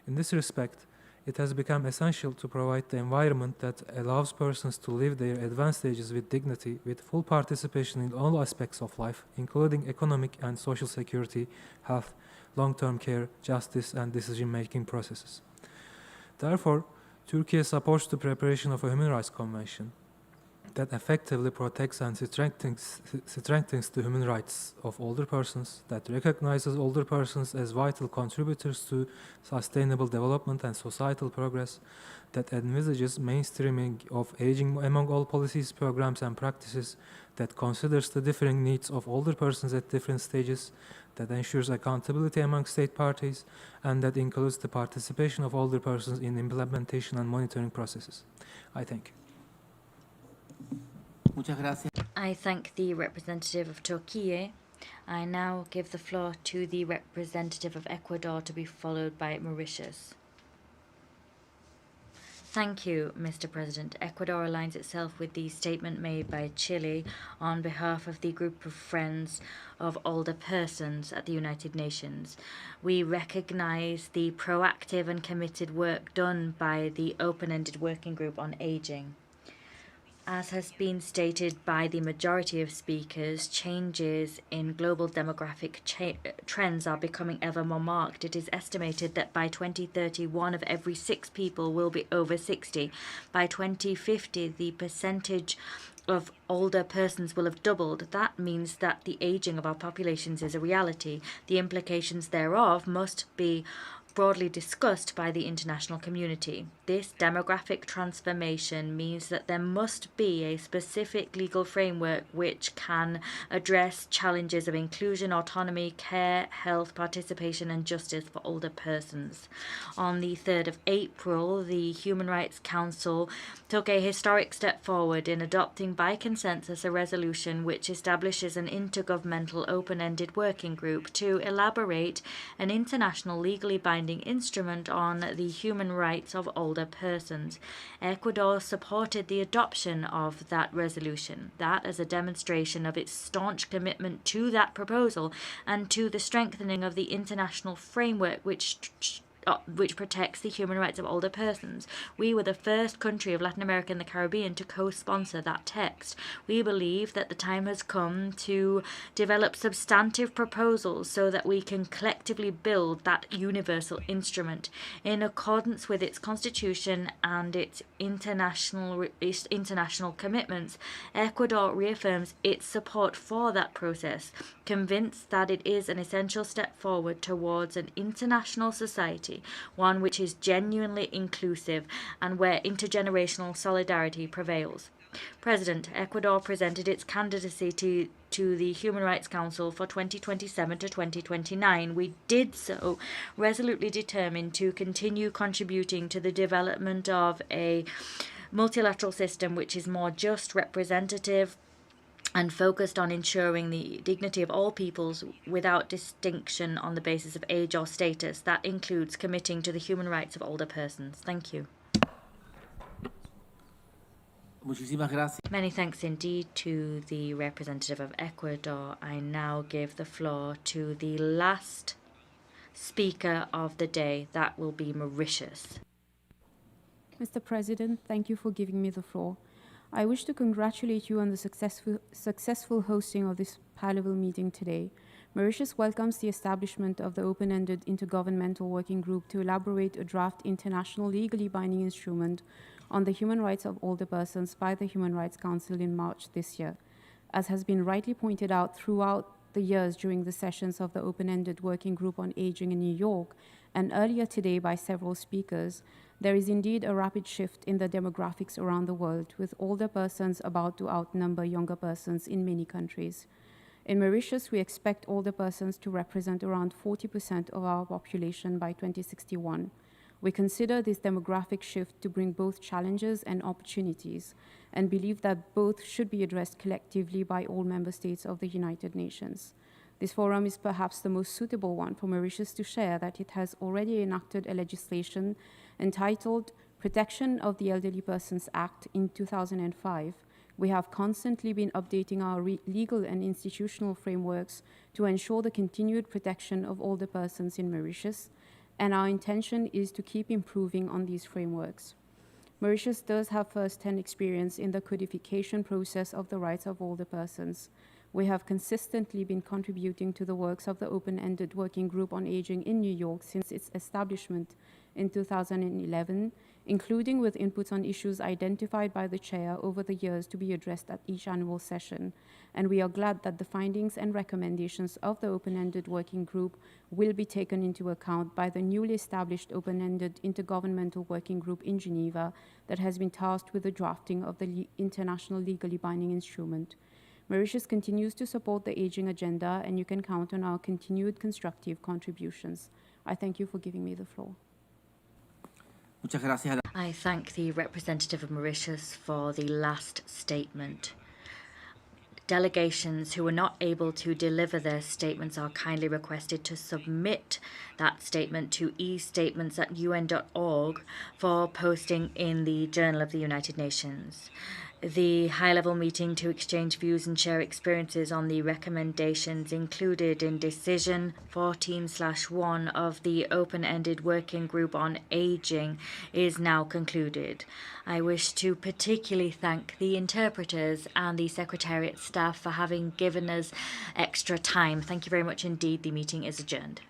In this respect, it has become essential to provide the environment that allows persons to live their advanced ages with dignity, with full participation in all aspects of life, including economic and social security, health, long-term care, justice, and decision-making processes. Therefore, Turkey supports the preparation of a human rights convention that effectively protects and strengthens the human rights of older persons, that recognizes older persons as vital contributors to sustainable development and societal progress, that envisages mainstreaming of aging among all policies, programs, and practices, that considers the differing needs of older persons at different stages, that ensures accountability among state parties, and that includes the participation of older persons in implementation and monitoring processes. I thank you. I thank the representative of Turkey. I now give the floor to the representative of Ecuador, to be followed by Mauritius. Thank you, Mr. President. Ecuador aligns itself with the statement made by Chile on behalf of the group of friends of older persons at the United Nations. We recognize the proactive and committed work done by the open-ended working group on aging. As has been stated by the majority of speakers, changes in global demographic trends are becoming ever more marked. It is estimated that by 2030, 1 of every 6 people will be over 60. By 2050, the percentage of older persons will have doubled. That means that the aging of our populations is a reality. The implications thereof must be broadly discussed by the international community. This demographic transformation means that there must be a specific legal framework which can address challenges of inclusion, autonomy, care, health, participation, and justice for older persons. On the 3rd of April, the Human Rights Council took a historic step forward in adopting by consensus a resolution which establishes an intergovernmental open-ended working group to elaborate an international legally binding instrument on the human rights of older persons. Ecuador supported the adoption of that resolution, that as a demonstration of its staunch commitment to that proposal and to the strengthening of the international framework which protects the human rights of older persons. We were the first country of Latin America and the Caribbean to co-sponsor that text. We believe that the time has come to develop substantive proposals so that we can collectively build that universal instrument. In accordance with its constitution and its international commitments, Ecuador reaffirms its support for that process, convinced that it is an essential step forward towards an international society, one which is genuinely inclusive and where intergenerational solidarity prevails. President, Ecuador presented its candidacy to the Human Rights Council for 2027 to 2029. We did so resolutely determined to continue contributing to the development of a multilateral system which is more just, representative, and focused on ensuring the dignity of all peoples without distinction on the basis of age or status. That includes committing to the human rights of older persons. Thank you. Many thanks indeed to the representative of Ecuador. I now give the floor to the last speaker of the day. That will be Mauritius. Mr. President, thank you for giving me the floor. I wish to congratulate you on the successful hosting of this high-level meeting today. Mauritius welcomes the establishment of the open-ended intergovernmental working group to elaborate a draft international legally binding instrument on the human rights of older persons by the Human Rights Council in March this year. As has been rightly pointed out throughout the years during the sessions of the open-ended working group on aging in New York, and earlier today by several speakers, there is indeed a rapid shift in the demographics around the world, with older persons about to outnumber younger persons in many countries. In Mauritius, we expect older persons to represent around 40% of our population by 2061. We consider this demographic shift to bring both challenges and opportunities, and believe that both should be addressed collectively by all member states of the United Nations. This forum is perhaps the most suitable one for Mauritius to share that it has already enacted a legislation entitled Protection of the Elderly Persons Act in 2005. We have constantly been updating our legal and institutional frameworks to ensure the continued protection of older persons in Mauritius, and our intention is to keep improving on these frameworks. Mauritius does have first-hand experience in the codification process of the rights of older persons. We have consistently been contributing to the works of the open-ended working group on aging in New York since its establishment in 2011, including with inputs on issues identified by the chair over the years to be addressed at each annual session. And we are glad that the findings and recommendations of the open-ended working group will be taken into account by the newly established open-ended intergovernmental working group in Geneva that has been tasked with the drafting of the international legally binding instrument. Mauritius continues to support the aging agenda, and you can count on our continued constructive contributions. I thank you for giving me the floor. I thank the representative of Mauritius for the last statement. Delegations who were not able to deliver their statements are kindly requested to submit that statement to estatements@un.org for posting in the Journal of the United Nations. The high-level meeting to exchange views and share experiences on the recommendations included in Decision 14/1 of the Open-Ended Working Group on Aging is now concluded. I wish to particularly thank the interpreters and the Secretariat staff for having given us extra time. Thank you very much indeed. The meeting is adjourned.